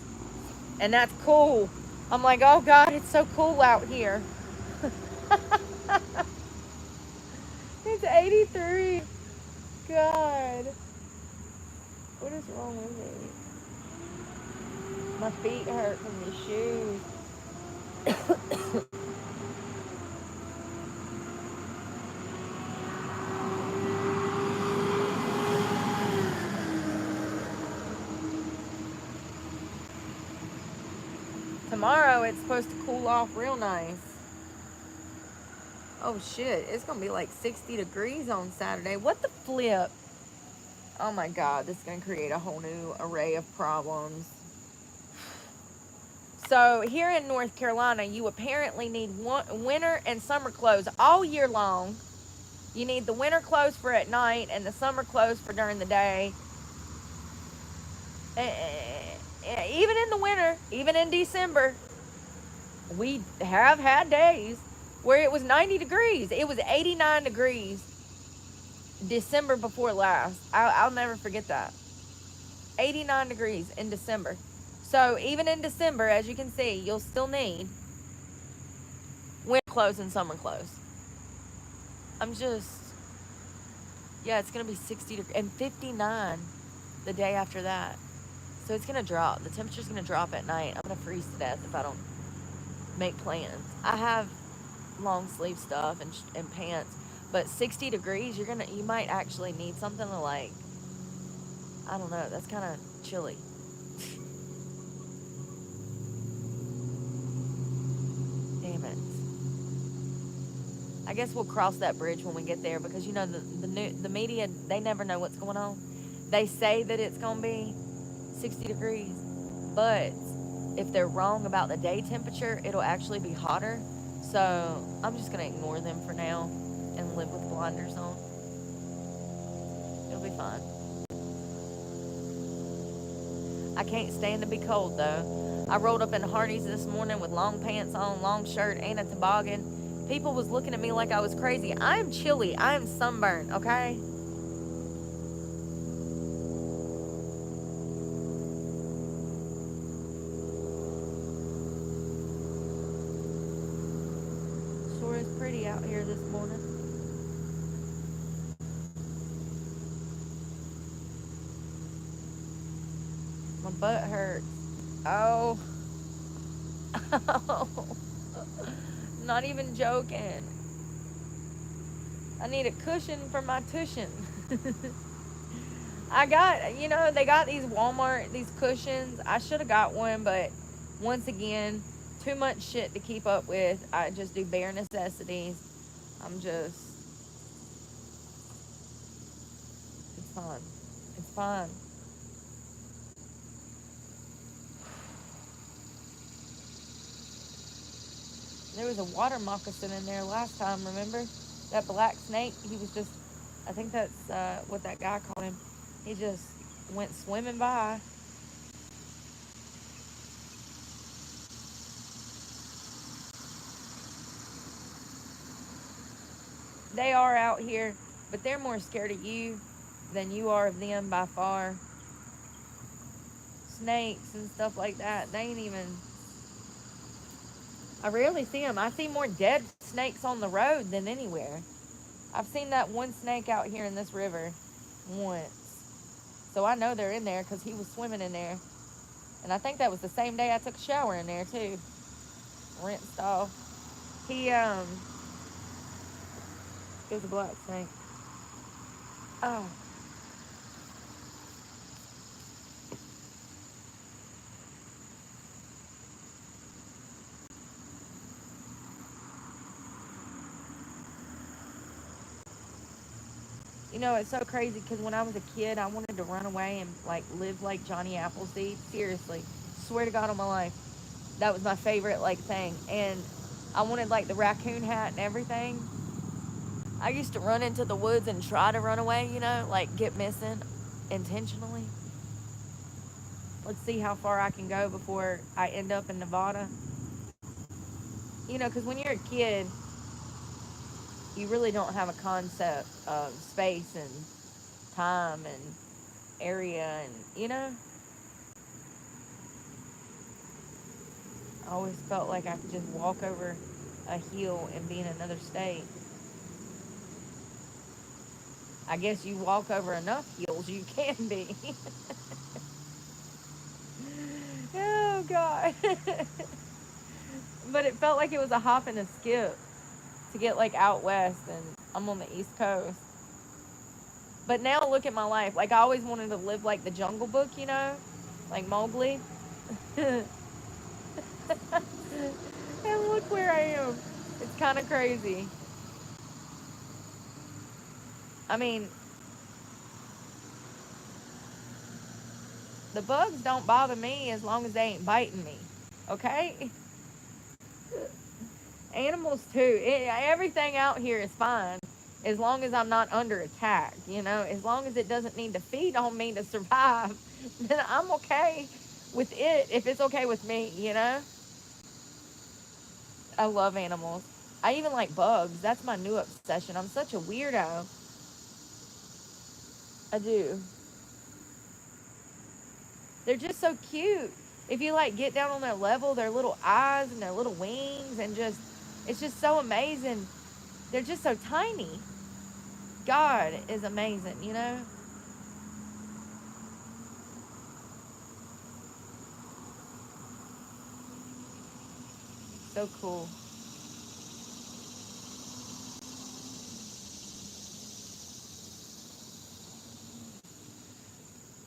And that's cool. I'm like, oh God, it's so cool out here. It's 83. God. What is wrong with me? My feet hurt from the shoes. Tomorrow it's supposed to cool off real nice. Oh shit, it's gonna be like 60 degrees on Saturday. What the flip? Oh my God, this is gonna create a whole new array of problems. So here in North Carolina, you apparently need winter and summer clothes all year long. You need the winter clothes for at night and the summer clothes for during the day. Even in the winter, even in December, we have had days where it was 90 degrees. It was 89 degrees December before last. I'll never forget that. 89 degrees in December. So even in December, as you can see, you'll still need winter clothes and summer clothes. Yeah, it's going to be 60 and 59 the day after that. So it's going to drop. The temperature's going to drop at night. I'm going to freeze to death if I don't make plans. I have long sleeve stuff and pants, but 60 degrees, you might actually need something to I don't know, that's kind of chilly. Damn it. I guess we'll cross that bridge when we get there because the media, they never know what's going on. They say that it's going to be 60 degrees, but if they're wrong about the day temperature, it'll actually be hotter. So I'm just going to ignore them for now and live with blinders on. It'll be fine. I can't stand to be cold though. I rolled up in Hardee's this morning with long pants on, long shirt, and a toboggan. People was looking at me like I was crazy. I am chilly. I am sunburned, okay? Sure is pretty out here this morning. My butt hurts. Oh. Oh. Not even joking. I need a cushion for my tushin. I got, they got these Walmart, these cushions. I should have got one, but once again, too much shit to keep up with. I just do bare necessities. I'm just, it's fine. It's fine. There was a water moccasin in there last time, remember? That black snake, he was just, I think that's what that guy called him. He just went swimming by. They are out here, but they're more scared of you than you are of them by far. Snakes and stuff like that, they ain't even. I rarely see them. I see more dead snakes on the road than anywhere. I've seen that one snake out here in this river once. So I know they're in there because he was swimming in there. And I think that was the same day I took a shower in there too. Rinsed off. He, it was a black snake. Oh, it's so crazy because when I was a kid, I wanted to run away and like live like Johnny Appleseed. Seriously, swear to God on my life, that was my favorite like thing. And I wanted like the raccoon hat and everything. I used to run into the woods and try to run away, like get missing intentionally. Let's see how far I can go before I end up in Nevada. Because when you're a kid, you really don't have a concept of space and time and area, and I always felt like I could just walk over a hill and be in another state. I guess you walk over enough hills, you can be. Oh, God. But it felt like it was a hop and a skip to get like out west, and I'm on the East Coast. But now look at my life. Like I always wanted to live like the Jungle Book, like Mowgli. And look where I am. It's kind of crazy. I mean, the bugs don't bother me as long as they ain't biting me. Okay? Animals too. Everything out here is fine as long as I'm not under attack, As long as it doesn't need to feed on me to survive, then I'm okay with it if it's okay with me. I love animals. I even like bugs. That's my new obsession. I'm such a weirdo. I do. They're just so cute. If you like get down on their level, their little eyes and their little wings, and just, it's just so amazing. They're just so tiny. God is amazing. So cool.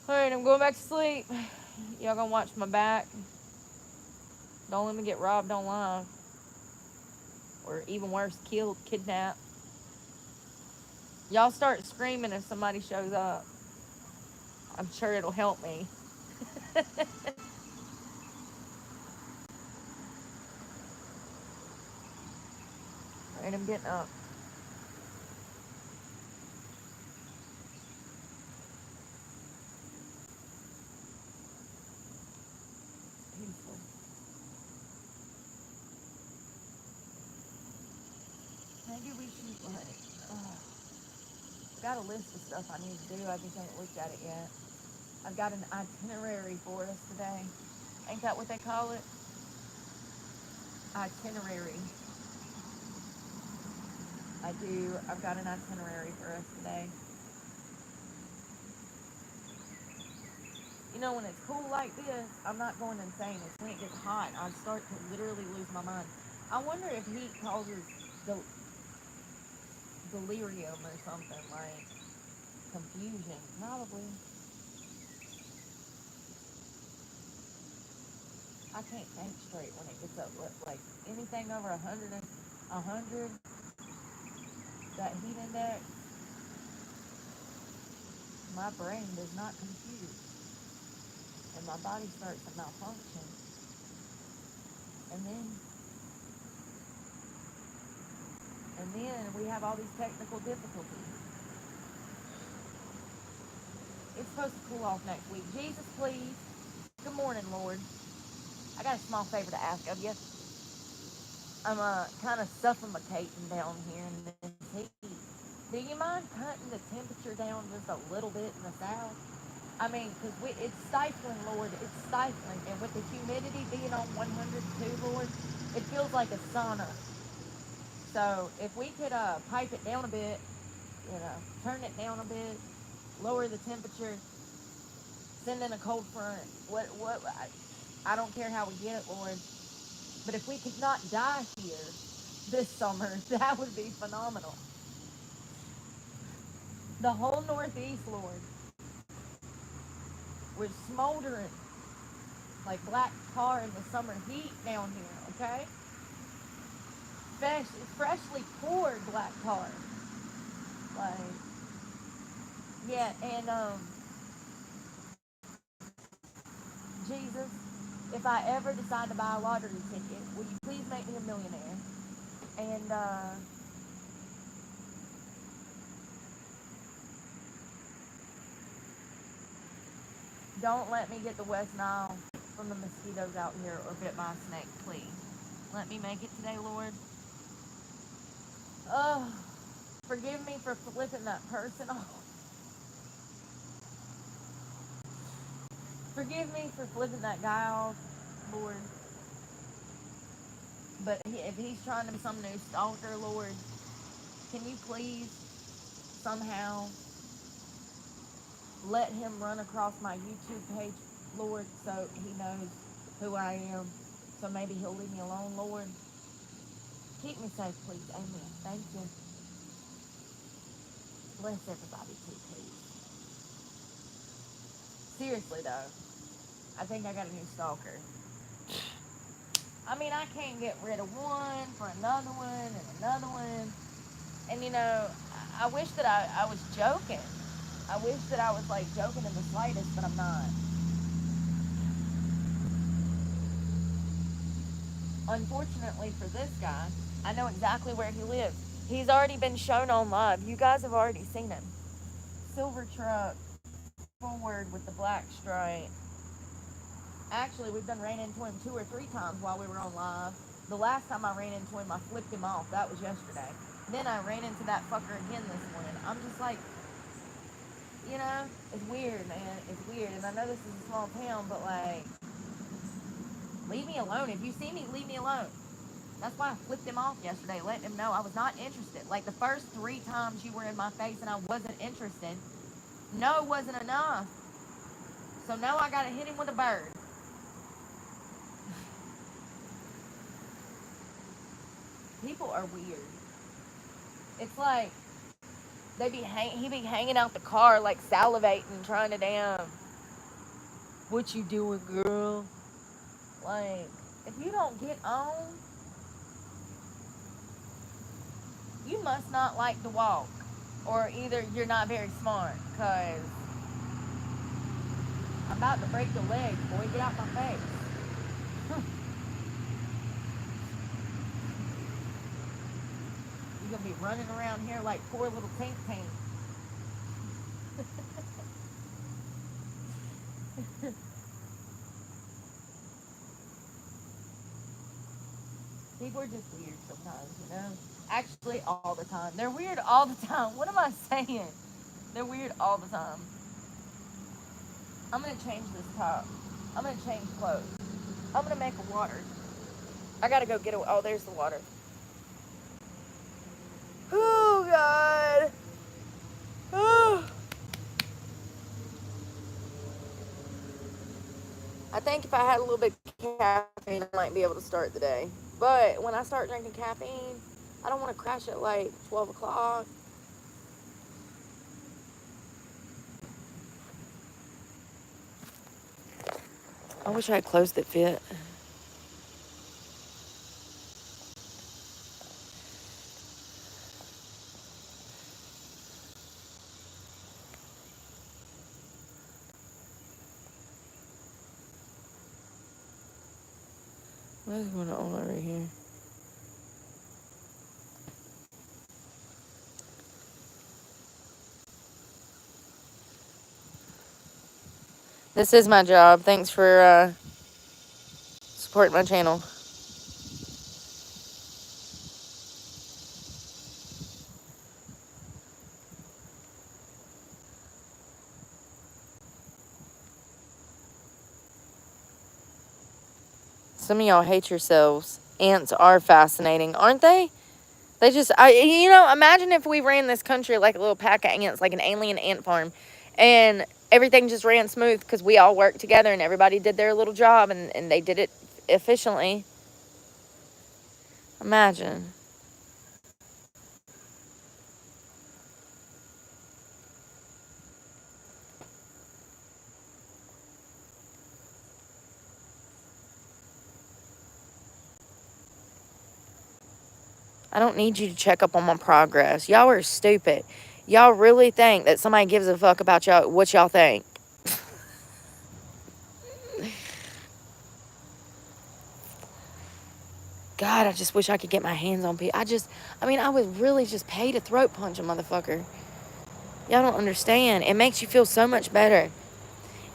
All right, I'm going back to sleep. Y'all gonna watch my back. Don't let me get robbed online. Or even worse, killed, kidnapped. Y'all start screaming if somebody shows up. I'm sure it'll help me. Alright, I'm getting up. Peaceful. Maybe we should, like, I've got a list of stuff I need to do. I just ain't looked at it yet. I've got an itinerary for us today. Ain't that what they call it? Itinerary. I do. I've got an itinerary for us today. When it's cool like this, I'm not going insane. It's when it gets hot, I start to literally lose my mind. I wonder if heat causes the delirium or something, like confusion, probably. I can't think straight when it gets up, like anything over 100, that heat index, my brain does not compute, and my body starts to malfunction, and then we have all these technical difficulties. It's supposed to cool off next week. Jesus, please. Good morning, Lord. I got a small favor to ask of you. I'm kind of suffocating down here in this heat. Do you mind cutting the temperature down just a little bit in the south? I mean, because it's stifling, Lord. It's stifling. And with the humidity being on 102, Lord, it feels like a sauna. So if we could pipe it down a bit, turn it down a bit, lower the temperature, send in a cold front. I don't care how we get it, Lord. But if we could not die here this summer, that would be phenomenal. The whole Northeast, Lord, was smoldering like black tar in the summer heat down here, okay? Freshly poured black tar. Like, yeah, and, Jesus, if I ever decide to buy a lottery ticket, will you please make me a millionaire? And, don't let me get the West Nile from the mosquitoes out here or bit by a snake, please. Let me make it today, Lord. Oh, forgive me for flipping that person off. Forgive me for flipping that guy off, Lord. But if he's trying to be some new stalker, Lord, can you please somehow let him run across my YouTube page, Lord, so he knows who I am. So maybe he'll leave me alone, Lord. Keep me safe, please. Amen. Thank you. Bless everybody too, please. Seriously though, I think I got a new stalker. I mean, I can't get rid of one for another one and another one. And I wish that I was joking. I wish that I was like joking in the slightest, but I'm not. Unfortunately for this guy, I know exactly where he lives. He's already been shown on live. You guys have already seen him. Silver truck, forward with the black stripe. Actually, we've been ran into him 2 or 3 times while we were on live. The last time I ran into him, I flipped him off. That was yesterday. Then I ran into that fucker again this morning. I'm just like, it's weird, man. It's weird. And I know this is a small town, but like, leave me alone. If you see me, leave me alone. That's why I flipped him off yesterday, letting him know I was not interested. Like the first 3 times you were in my face and I wasn't interested, no wasn't enough. So now I gotta hit him with a bird. People are weird. It's like he be hanging out the car like salivating, trying to damn. What you doing, girl? Like, if you don't get on, you must not like to walk, or either you're not very smart. Cause I'm about to break your leg, boy. Get out my face. You're gonna be running around here like poor little Tink Tink. People are just weird sometimes, Actually, all the time. They're weird all the time. What am I saying? They're weird all the time. I'm gonna change this top. I'm gonna change clothes. I'm gonna make a water. I gotta go get it. Oh, there's the water. Oh, God. Oh. I think if I had a little bit of caffeine, I might be able to start the day. But when I start drinking caffeine, I don't want to crash at like 12 o'clock. I wish I had clothes that fit. What's going on over here? This is my job. Thanks for supporting my channel. Some of y'all hate yourselves. Ants are fascinating, aren't they? They just, imagine if we ran this country like a little pack of ants, like an alien ant farm, and everything just ran smooth because we all worked together and everybody did their little job and they did it efficiently. Imagine. I don't need you to check up on my progress. Y'all are stupid. Y'all really think that somebody gives a fuck about y'all, what y'all think. God, I just wish I could get my hands on people. I would really just pay to throat punch a motherfucker. Y'all don't understand. It makes you feel so much better.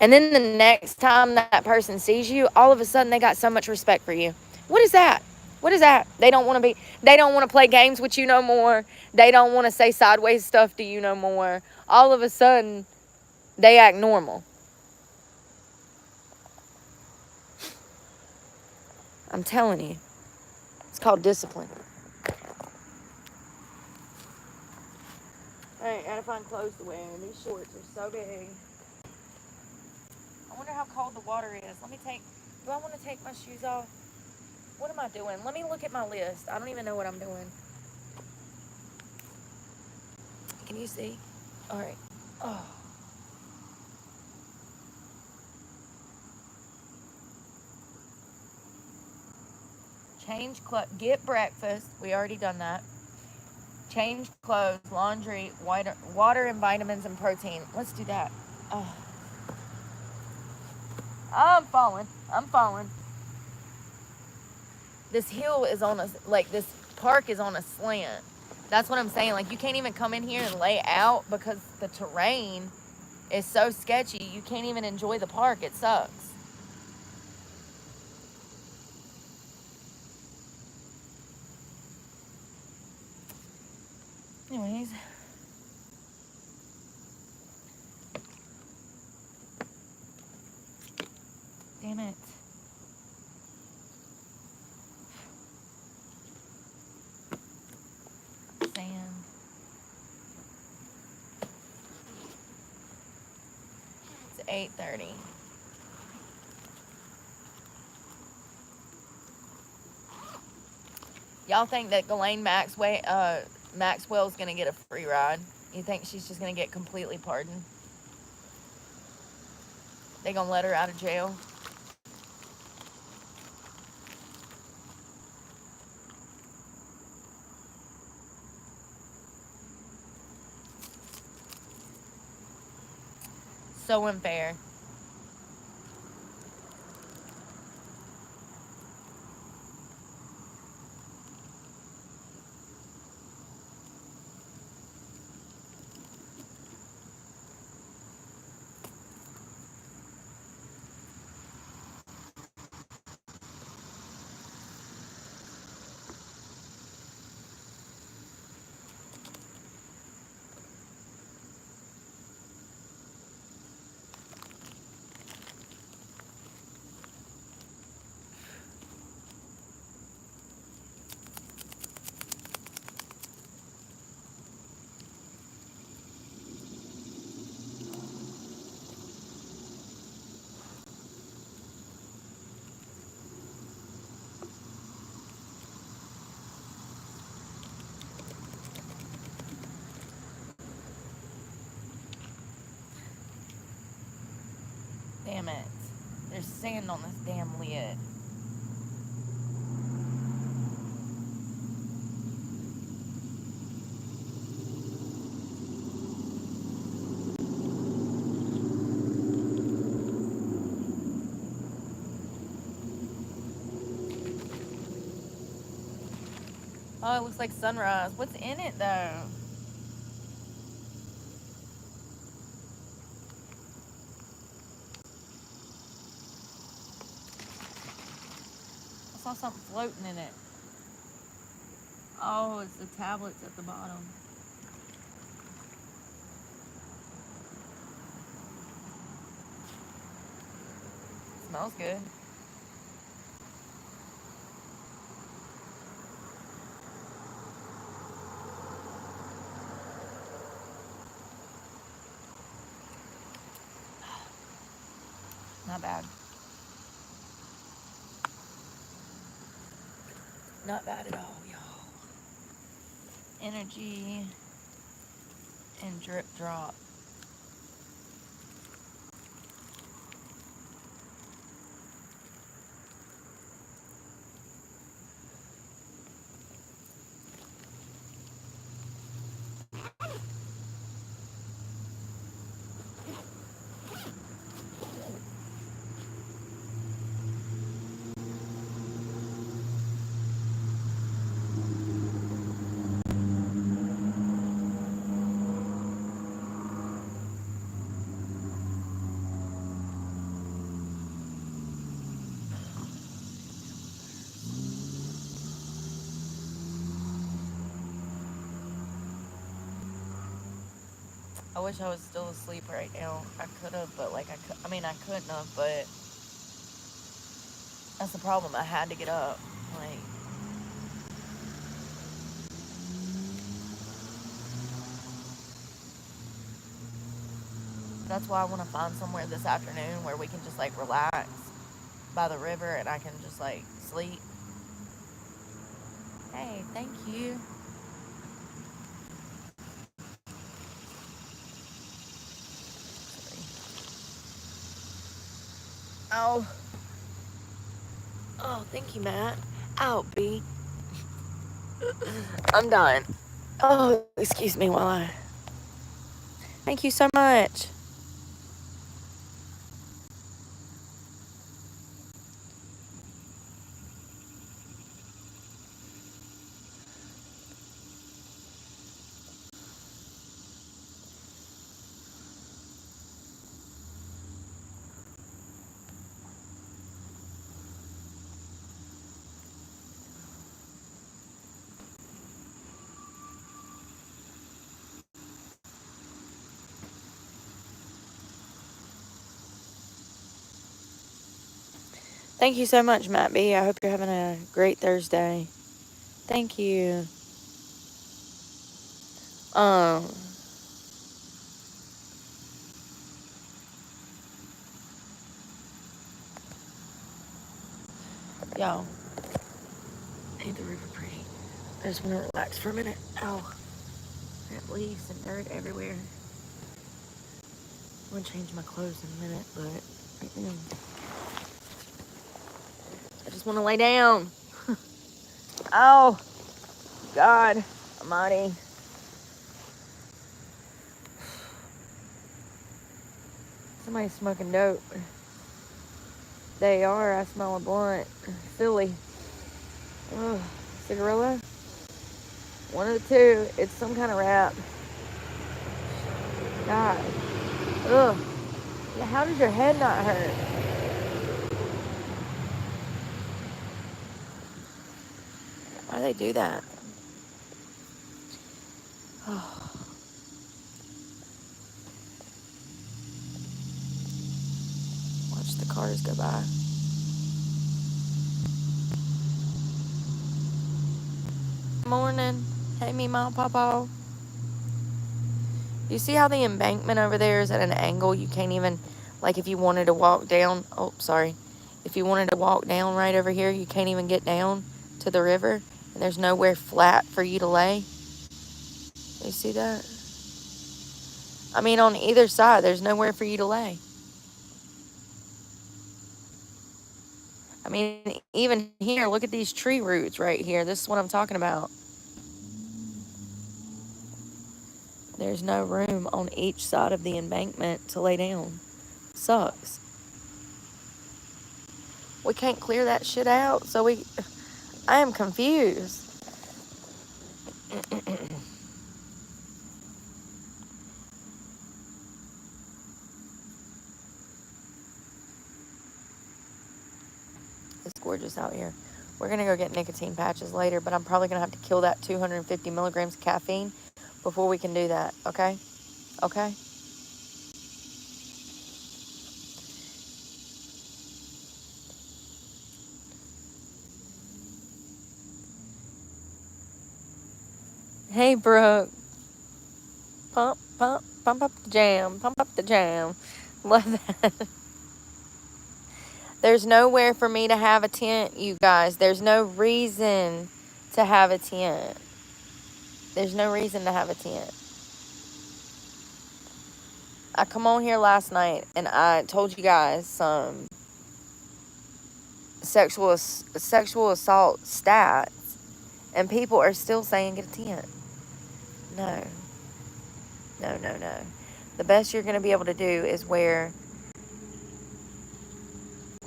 And then the next time that person sees you, all of a sudden they got so much respect for you. What is that? What is that? They don't want to play games with you no more. They don't want to say sideways stuff to you no more. All of a sudden, they act normal. I'm telling you. It's called discipline. Alright, gotta find clothes to wear. These shorts are so big. I wonder how cold the water is. Do I want to take my shoes off? What am I doing? Let me look at my list. I don't even know what I'm doing. Can you see? Alright. Oh. Get breakfast. We already done that. Change clothes, laundry, water and vitamins and protein. Let's do that. Oh. I'm falling. This hill is this park is on a slant. That's what I'm saying. Like, you can't even come in here and lay out because the terrain is so sketchy. You can't even enjoy the park. It sucks. Anyways. Damn it. Sand. It's 8:30. Y'all think that Ghislaine Maxwell's gonna get a free ride? You think she's just gonna get completely pardoned? They gonna let her out of jail? So unfair. Damn it. there's sand on this damn lid. Oh, it looks like sunrise. What's in it, though? I saw something floating in it. Oh, it's the tablets at the bottom. Smells good. Not bad. Not bad at all, y'all. Energy and drip drop. I wish I was still asleep right now. I could have, but like I couldn't have, but that's the problem. I had to get up. Like, that's why I want to find somewhere this afternoon where we can just like relax by the river and I can just like sleep. Hey, thank you. Oh. Oh, thank you, Matt. Ow, B. I'm done. Oh, excuse me while I... Thank you so much. Thank you so much, Matt B. I hope you're having a great Thursday. Thank you. Um, Y'all, ain't the river pretty? I just want to relax for a minute. Oh, I have leaves and dirt everywhere. I'm gonna change my clothes in a minute, but I just want to lay down. Oh, God Almighty. Somebody's smoking dope. They are. I smell a blunt. Silly. Ugh. Cigarillo? One of the two. It's some kind of wrap. God. Ugh. Yeah, how does your head not hurt? Why do they do that? Oh. Watch the cars go by. Morning. Hey, me, Mom, Papa. You see how the embankment over there is at an angle? You can't even, like, if you wanted to walk down. Oh, sorry. If you wanted to walk down right over here, you can't even get down to the river. And there's nowhere flat for you to lay. You see that? I mean, on either side, there's nowhere for you to lay. mean, even here, look at these tree roots right here. This is what I'm talking about. There's no room on each side of the embankment to lay down. Sucks. We can't clear that shit out, so I am confused. It's gorgeous out here. We're going to go get nicotine patches later, but I'm probably going to have to kill that 250 milligrams of caffeine before we can do that, okay? Okay? Hey, Brooke. Pump, pump, pump up the jam. Pump up the jam. Love that. There's nowhere for me to have a tent, you guys. There's no reason to have a tent. There's no reason to have a tent. I come on here last night and I told you guys some sexual assault stats, and people are still saying get a tent. No. No, no, no. The best you're going to be able to do is wear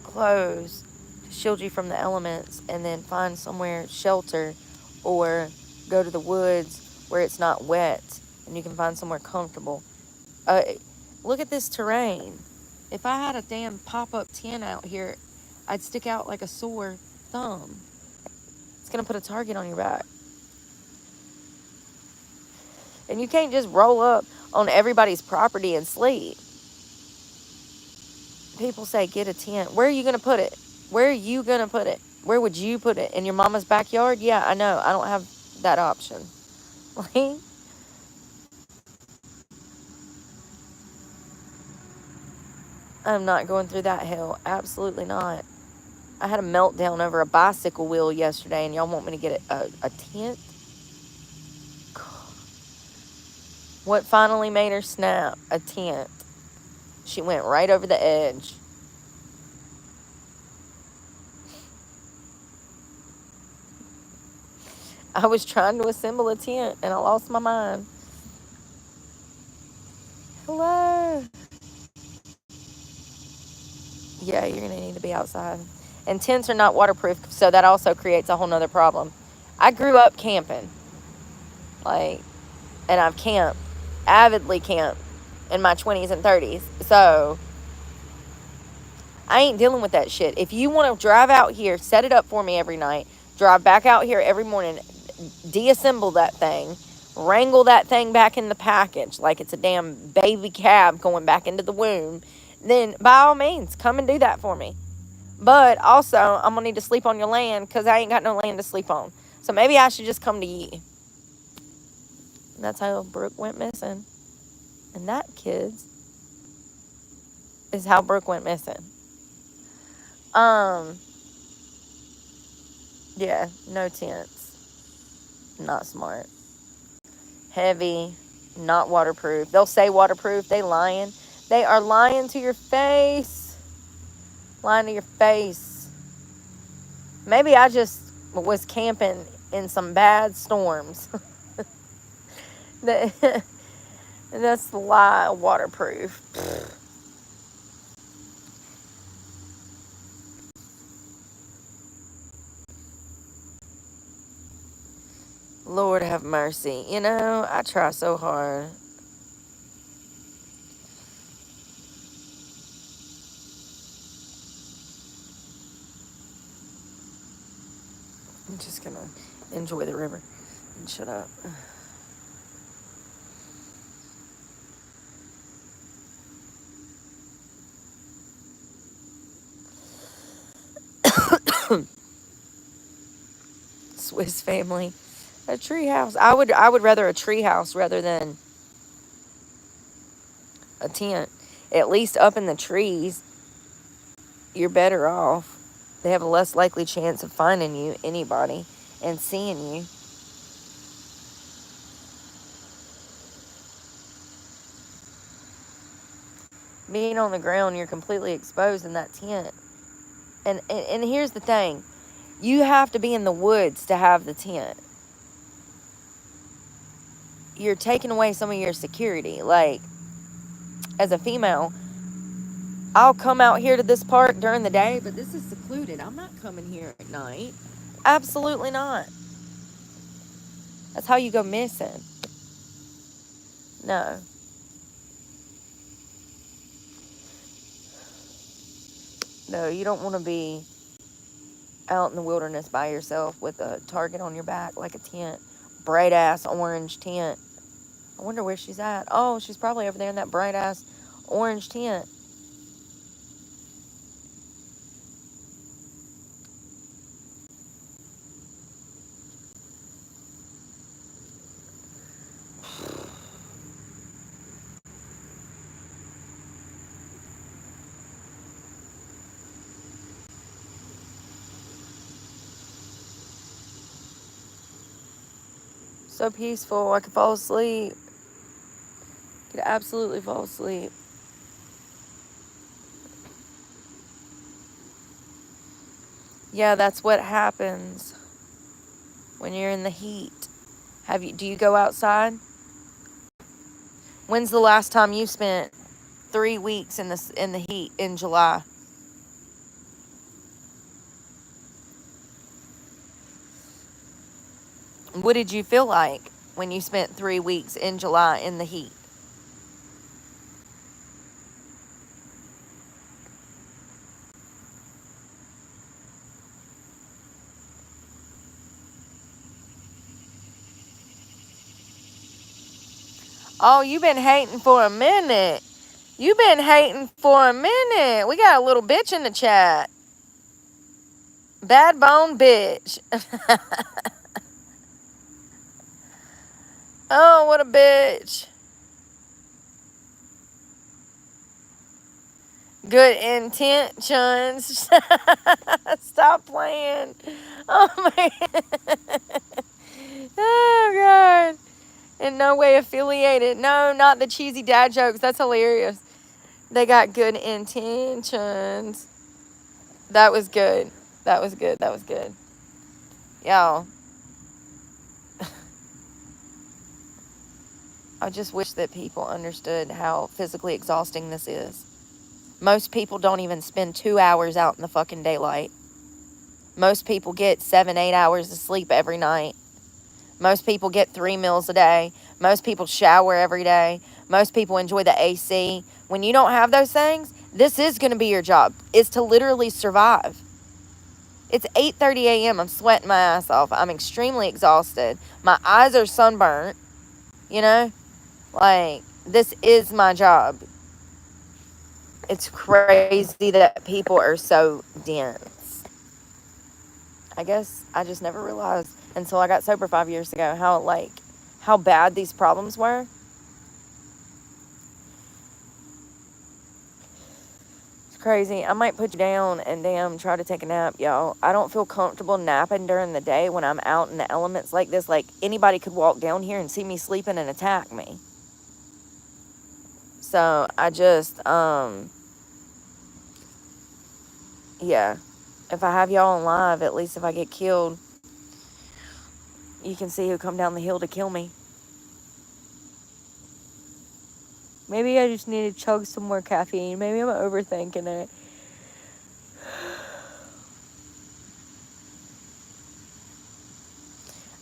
clothes to shield you from the elements, and then find somewhere shelter, or go to the woods where it's not wet and you can find somewhere comfortable. Look at this terrain. If I had a damn pop-up tent out here, I'd stick out like a sore thumb. It's going to put a target on your back. And you can't just roll up on everybody's property and sleep. People say, get a tent. Where are you going to put it? Where are you going to put it? Where would you put it? In your mama's backyard? Yeah, I know. I don't have that option. Like, I'm not going through that hell. Absolutely not. I had a meltdown over a bicycle wheel yesterday, and y'all want me to get a tent? What finally made her snap? A tent. She went right over the edge. I was trying to assemble a tent, and I lost my mind. Hello. Yeah, you're going to need to be outside. And tents are not waterproof, so that also creates a whole nother problem. I grew up camping. Like, and I've camped, avidly camped, in my 20s and 30s. So, I ain't dealing with that shit. If you want to drive out here, set it up for me every night, drive back out here every morning, deassemble that thing, wrangle that thing back in the package like it's a damn baby cab going back into the womb, then by all means, come and do that for me. But also, I'm going to need to sleep on your land because I ain't got no land to sleep on. So maybe I should just come to you. And that's how Brooke went missing. And that, kids, is how Brooke went missing. Yeah, no tents. Not smart. Heavy, not waterproof. They'll say waterproof. They lying. They are lying to your face. Lying to your face. Maybe I just was camping in some bad storms. That's the lie. Waterproof. Lord have mercy. You know, I try so hard. I'm just going to enjoy the river and shut up. Swiss family. A tree house. I would rather a tree house rather than a tent. At least up in the trees, you're better off. They have a less likely chance of finding you, anybody, and seeing you. Being on the ground, you're completely exposed in that tent. And here's the thing. You have to be in the woods to have the tent. You're taking away some of your security. Like, as a female, I'll come out here to this park during the day, but this is secluded. I'm not coming here at night. Absolutely not. That's how you go missing. No. No, you don't want to be out in the wilderness by yourself with a target on your back like a tent. Bright ass orange tent. I wonder where she's at. Oh, she's probably over there in that bright ass orange tent. So peaceful. I could fall asleep. Could absolutely fall asleep. Yeah, that's what happens when you're in the heat. Do you go outside? When's the last time you spent 3 weeks in the heat in July? What did you feel like when you spent 3 weeks in July in the heat? Oh, you've been hating for a minute. You've been hating for a minute. We got a little bitch in the chat. Bad bone bitch. Oh, what a bitch. Good intentions. Stop playing. Oh, man. Oh, God. In no way affiliated. No, not the cheesy dad jokes. That's hilarious. They got good intentions. That was good. That was good. That was good. Y'all. I just wish that people understood how physically exhausting this is. Most people don't even spend 2 hours out in the fucking daylight. Most people get 7, 8 hours of sleep every night. Most people get 3 meals a day. Most people shower every day. Most people enjoy the AC. When you don't have those things, this is going to be your job. It's to literally survive. It's 8:30 a.m. I'm sweating my ass off. I'm extremely exhausted. My eyes are sunburnt. You know? Like, this is my job. It's crazy that people are so dense. I guess I just never realized until I got sober 5 years ago how bad these problems were. It's crazy. I might put you down and damn try to take a nap, y'all. I don't feel comfortable napping during the day when I'm out in the elements like this. Like, anybody could walk down here and see me sleeping and attack me. So I just, yeah. If I have y'all on live, at least if I get killed, you can see who come down the hill to kill me. Maybe I just need to chug some more caffeine. Maybe I'm overthinking it.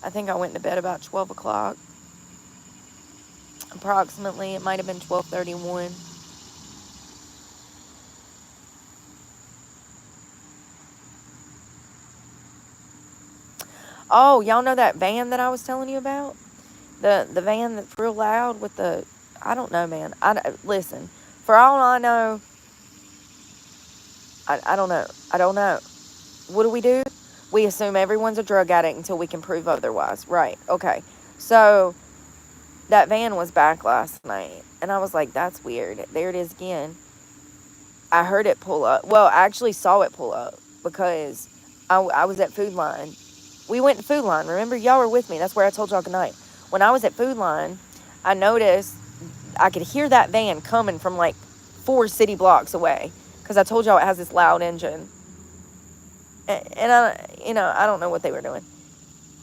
I think I went to bed about 12 o'clock. Approximately. It might have been 12:31. Oh, y'all know that van that I was telling you about? The van that's real loud with the... I don't know, man. Listen, for all I know, I don't know. I don't know. What do? We assume everyone's a drug addict until we can prove otherwise. Right. Okay. So, that van was back last night. And I was like, that's weird. There it is again. I heard it pull up. Well, I actually saw it pull up because I was at Food Line. We went to Food Line. Remember, y'all were with me. That's where I told y'all good night. When I was at Food Line, I noticed I could hear that van coming from like 4 city blocks away because I told y'all it has this loud engine. And I don't know what they were doing,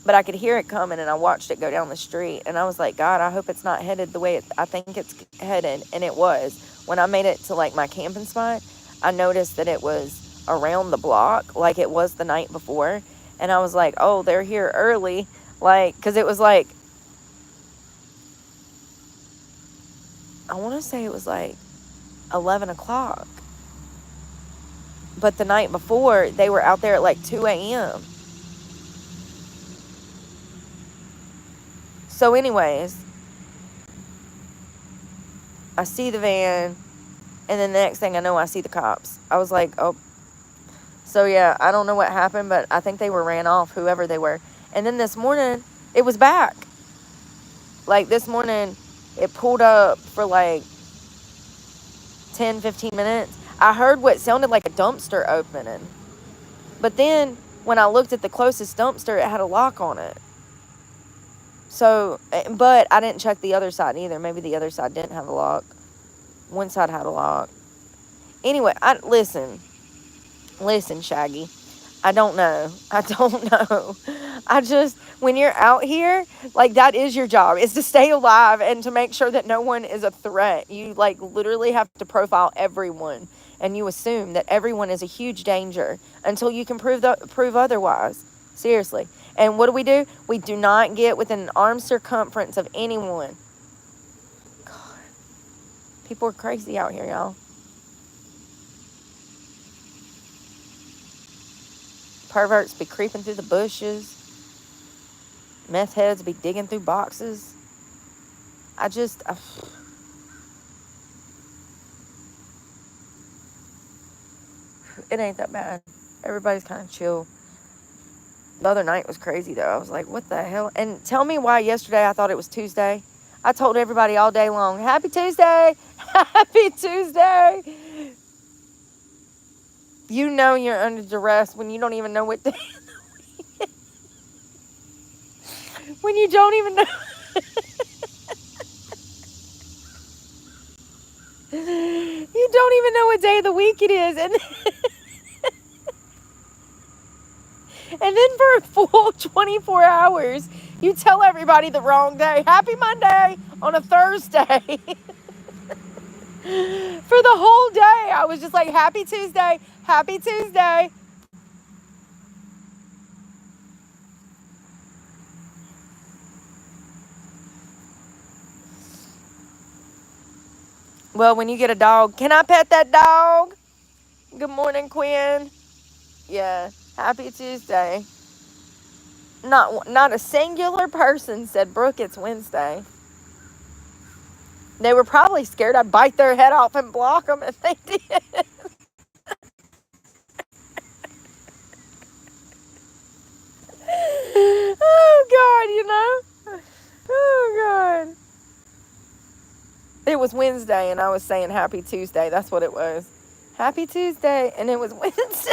but I could hear it coming, and I watched it go down the street, and I was like, God, I hope it's not headed the way I think it's headed. And it was. When I made it to like my camping spot, I noticed that it was around the block like it was the night before, and I was like, oh, they're here early, like, because it was like, I want to say it was like 11 o'clock, but the night before they were out there at like 2 a.m. So anyways, I see the van, and then the next thing I know, I see the cops. I was like, oh. So yeah, I don't know what happened, but I think they were ran off, whoever they were. And then this morning, it was back. Like this morning, it pulled up for like 10, 15 minutes. I heard what sounded like a dumpster opening. But then when I looked at the closest dumpster, it had a lock on it. So, but I didn't check the other side either. Maybe the other side didn't have a lock. One side had a lock. Anyway, listen, Shaggy. I don't know. I just, when you're out here, like, that is your job, is to stay alive and to make sure that no one is a threat. You, like, literally have to profile everyone, and you assume that everyone is a huge danger until you can prove otherwise. Seriously. And what do? We do not get within an arm's circumference of anyone. God. People are crazy out here, y'all. Perverts be creeping through the bushes. Meth heads be digging through boxes. It ain't that bad. Everybody's kind of chill. The other night was crazy, though. I was like, what the hell? And tell me why yesterday I thought it was Tuesday. I told everybody all day long, Happy Tuesday! Happy Tuesday! You know you're under duress when you don't even know what day. When you don't even know. You don't even know what day of the week it is. And then for a full 24 hours, you tell everybody the wrong day. Happy Monday on a Thursday. For the whole day, I was just like, Happy Tuesday, Happy Tuesday. Well, when you get a dog, can I pet that dog? Good morning, Quinn. Yeah, Happy Tuesday. Not a singular person said, Brooke, it's Wednesday. They were probably scared I'd bite their head off and block them if they did. Oh, God, Oh, God. It was Wednesday, and I was saying Happy Tuesday. That's what it was. Happy Tuesday, and it was Wednesday.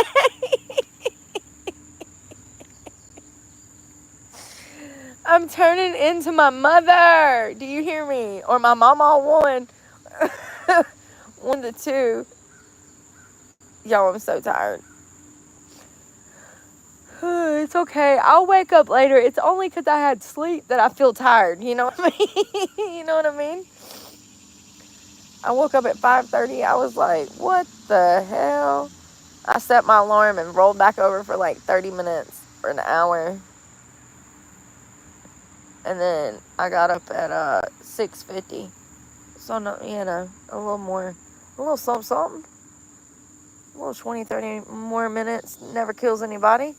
I'm turning into my mother. Do you hear me? Or my mama one. One to two. Y'all, I'm so tired. It's okay. I'll wake up later. It's only because I had sleep that I feel tired. You know what I mean? You know what I mean? I woke up at 5:30. I was like, what the hell? I set my alarm and rolled back over for like 30 minutes or an hour. And then I got up at 6:50. So, no, a little more, a little something. A little 20, 30 more minutes never kills anybody.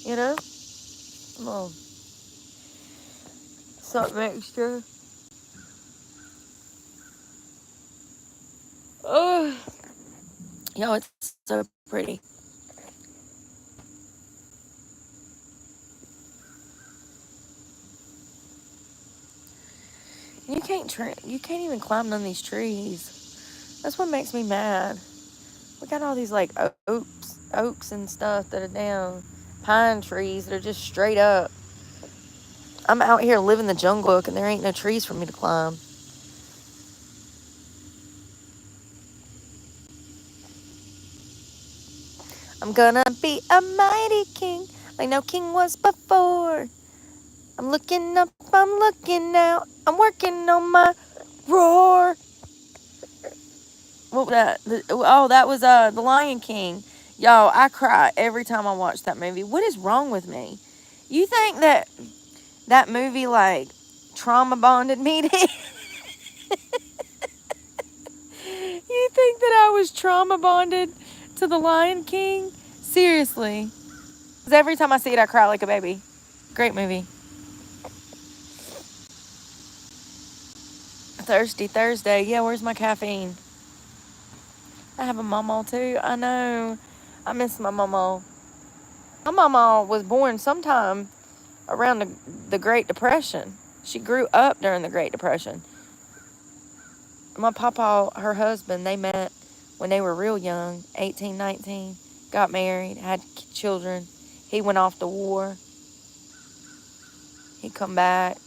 You know? A little something extra. Oh, it's so pretty. You can't even climb none of these trees. That's what makes me mad. We got all these like oaks and stuff that are down, pine trees that are just straight up. I'm out here living the jungle book, and there ain't no trees for me to climb. I'm gonna be a mighty king like no king was before. I'm looking up, I'm looking out, I'm working on my roar. What was that? That was The Lion King. Y'all, I cry every time I watch that movie. What is wrong with me? You think that movie like trauma bonded me to You think that I was trauma bonded to The Lion King? Seriously. Because every time I see it, I cry like a baby. Great movie. Thirsty Thursday. Yeah, where's my caffeine? I have a mama too. I know. I miss my mama. My mama was born sometime around the Great Depression. She grew up during the Great Depression. My papa, her husband, they met when they were real young, 18, 19, got married, had children. He went off to war. He come back.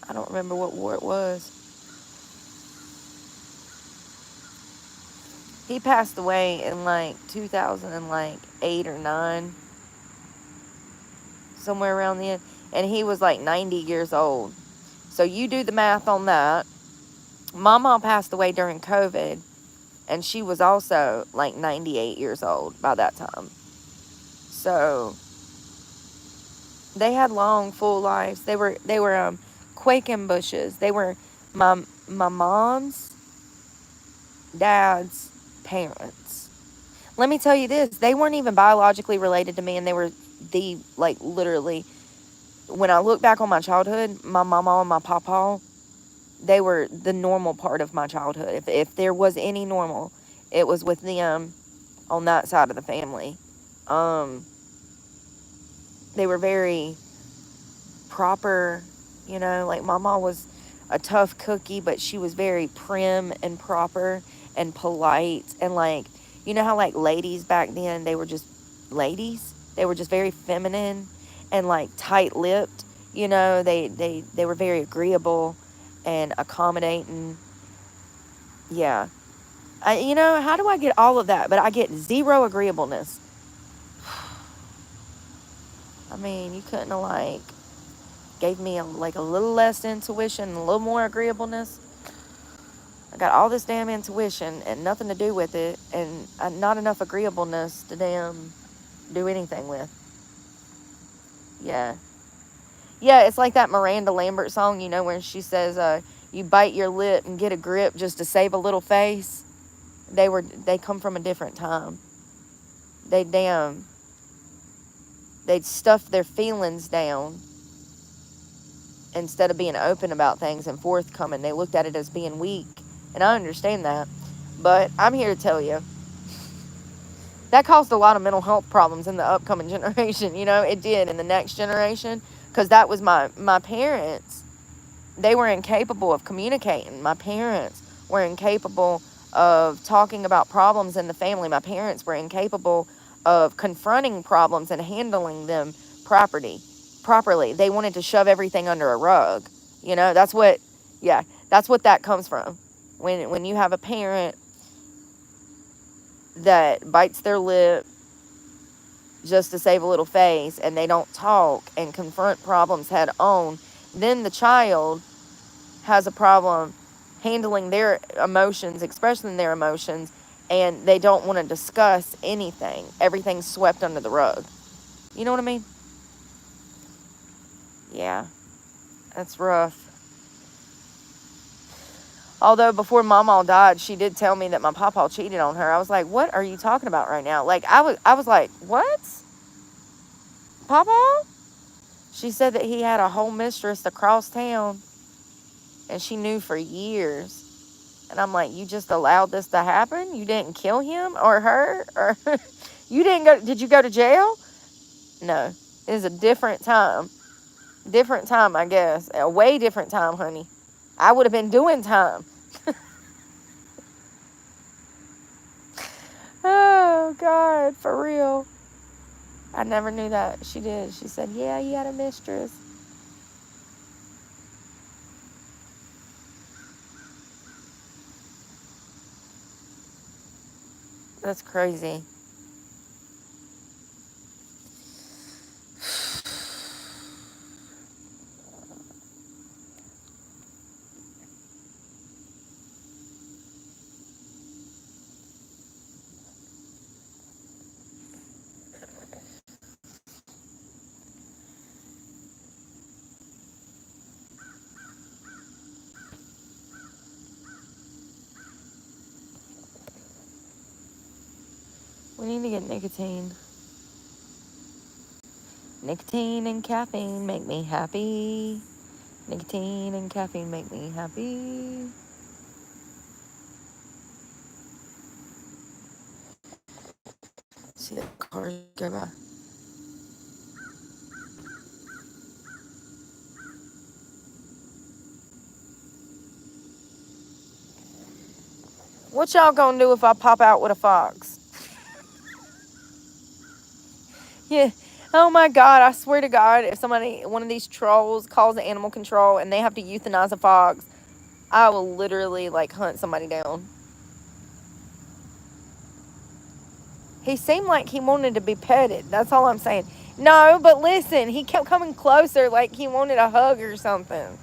I don't remember what war it was. He passed away in like 2008 or 9, somewhere around then, and he was like 90 years old. So you do the math on that. Mama passed away during COVID, and she was also like 98 years old by that time. So they had long, full lives. They were quaking bushes. They were my mom's dad's parents. Let me tell you this: they weren't even biologically related to me, and they were literally. When I look back on my childhood, my mama and my papa, they were the normal part of my childhood. If there was any normal, it was with them on that side of the family. They were very proper, like mama was a tough cookie, but she was very prim and proper and polite. And like, you know how like ladies back then, they were just ladies. They were just very feminine and like tight-lipped. They were very agreeable and accommodating. Yeah. How do I get all of that? But I get zero agreeableness. I mean, you couldn't have like gave me a little less intuition and a little more agreeableness. I got all this damn intuition and nothing to do with it, and not enough agreeableness to damn do anything with. Yeah. Yeah, it's like that Miranda Lambert song, where she says, you bite your lip and get a grip just to save a little face. They come from a different time. They'd stuff their feelings down instead of being open about things and forthcoming. They looked at it as being weak. And I understand that. But I'm here to tell you, that caused a lot of mental health problems in the upcoming generation. It did in the next generation. Because that was my parents. They were incapable of communicating. My parents were incapable of talking about problems in the family. My parents were incapable of confronting problems and handling them properly. They wanted to shove everything under a rug. That's what that comes from. When you have a parent that bites their lip just to save a little face and they don't talk and confront problems head on, then the child has a problem handling their emotions, expressing their emotions, and they don't want to discuss anything. Everything's swept under the rug. You know what I mean? Yeah, that's rough. Although before Mama died, she did tell me that my papa cheated on her. I was like, what are you talking about right now? Like, I was like, what? Papa? She said that he had a whole mistress across town, and she knew for years. And I'm like, you just allowed this to happen? You didn't kill him or her? Or you didn't go, did you go to jail? No. It was a different time. Different time, I guess. A way different time, honey. I would have been doing time. Oh, God, for real. I never knew that. She did. She said, yeah, you had a mistress. That's crazy. We need to get nicotine. Nicotine and caffeine make me happy. Nicotine and caffeine make me happy. See the cars go by. What y'all gonna do if I pop out with a fox? Yeah. Oh my God, I swear to God, if one of these trolls calls animal control and they have to euthanize a fox, I will literally like hunt somebody down. He seemed like he wanted to be petted. That's all I'm saying. No, but listen, he kept coming closer like he wanted a hug or something.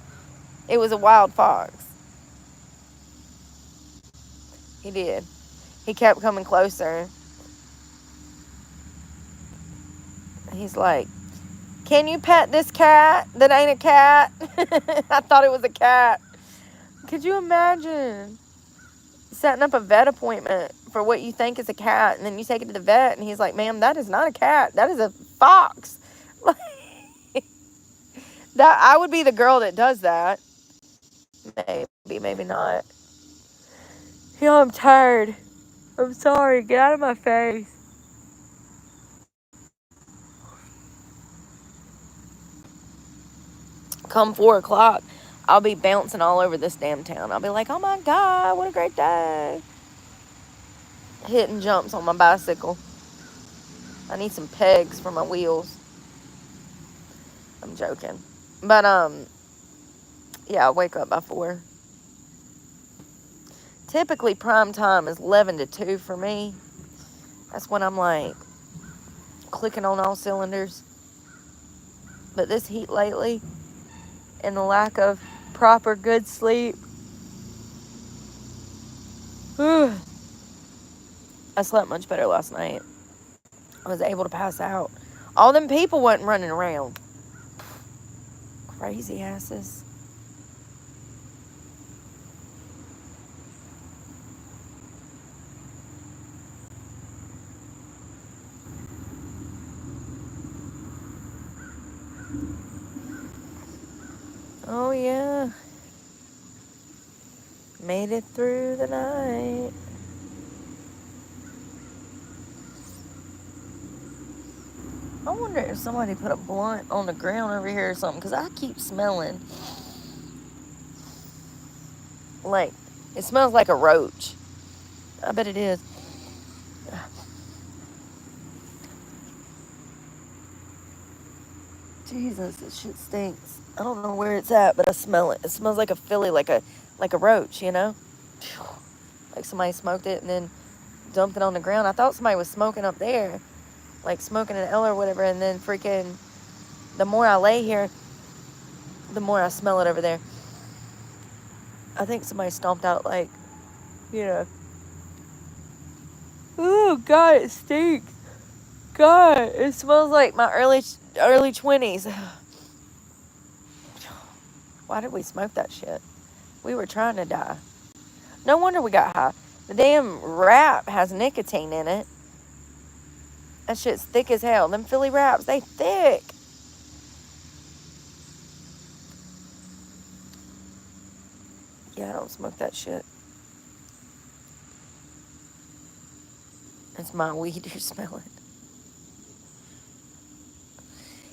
It was a wild fox. He did. He kept coming closer. He's like, can you pet this cat that ain't a cat? I thought it was a cat. Could you imagine setting up a vet appointment for what you think is a cat, and then you take it to the vet, and he's like, ma'am, that is not a cat. That is a fox. That I would be the girl that does that. Maybe, maybe not. Yeah, I'm tired. I'm sorry. Get out of my face. Come 4 o'clock, I'll be bouncing all over this damn town. I'll be like, oh my God, what a great day. Hitting jumps on my bicycle. I need some pegs for my wheels. I'm joking. But, yeah, I wake up by 4. Typically, prime time is 11 to 2 for me. That's when I'm, like, clicking on all cylinders. But this heat lately and the lack of proper good sleep, I slept much better last night. I was able to pass out. All them people wasn't running around. Crazy asses. Oh, yeah. Made it through the night. I wonder if somebody put a blunt on the ground over here or something, because I keep smelling like, it smells like a roach. I bet it is. Jesus, this shit stinks. I don't know where it's at, but I smell it. It smells like a Philly, like a roach, you know? Like somebody smoked it and then dumped it on the ground. I thought somebody was smoking up there, like smoking an L or whatever, and then freaking, the more I lay here, the more I smell it over there. I think somebody stomped out, like, you know. Oh, God, it stinks. God, it smells like my early 20s. Why did we smoke that shit? We were trying to die. No wonder we got high. The damn wrap has nicotine in it. That shit's thick as hell. Them Philly wraps, they thick. Yeah, I don't smoke that shit. It's my weed you're smelling.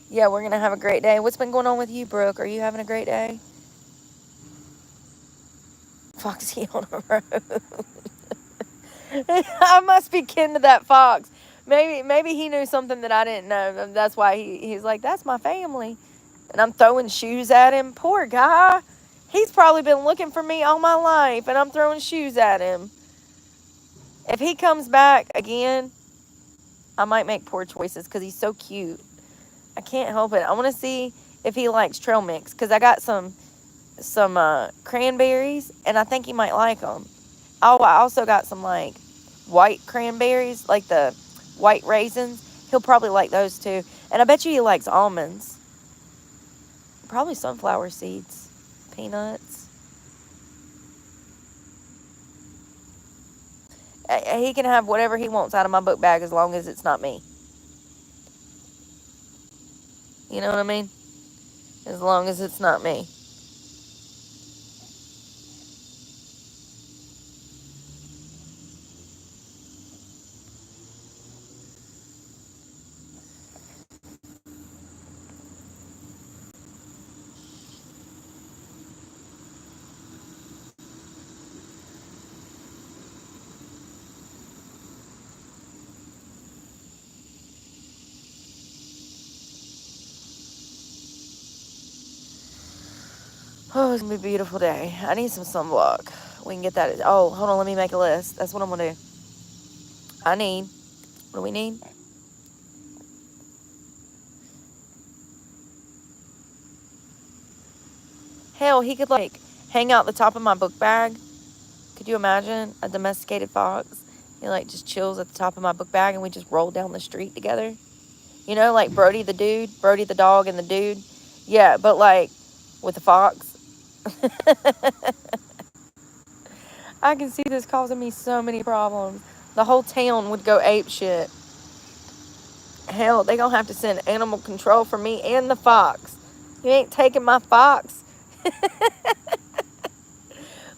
Yeah, we're going to have a great day. What's been going on with you, Brooke? Are you having a great day? Foxy on a road. I must be kin to that fox. Maybe he knew something that I didn't know. That's why he's like, that's my family. And I'm throwing shoes at him. Poor guy. He's probably been looking for me all my life, and I'm throwing shoes at him. If he comes back again, I might make poor choices because he's so cute. I can't help it. I want to see if he likes trail mix because I got some cranberries and I think he might like them. Oh, I also got some like white cranberries, like the white raisins. He'll probably like those too. And I bet you he likes almonds. Probably sunflower seeds, peanuts. He can have whatever he wants out of my book bag as long as it's not me. You know what I mean? As long as it's not me. Oh, it's going to be a beautiful day. I need some sunblock. We can get that. Oh, hold on. Let me make a list. That's what I'm going to do. I need. What do we need? Hell, he could, like, hang out the top of my book bag. Could you imagine a domesticated fox? He, like, just chills at the top of my book bag and we just roll down the street together. You know, like Brody the dude, Brody the dog and the dude. Yeah, but, like, with the fox. I can see this causing me so many problems. The whole town would go ape shit. Hell, they gonna have to send animal control for me and the fox. You ain't taking my fox.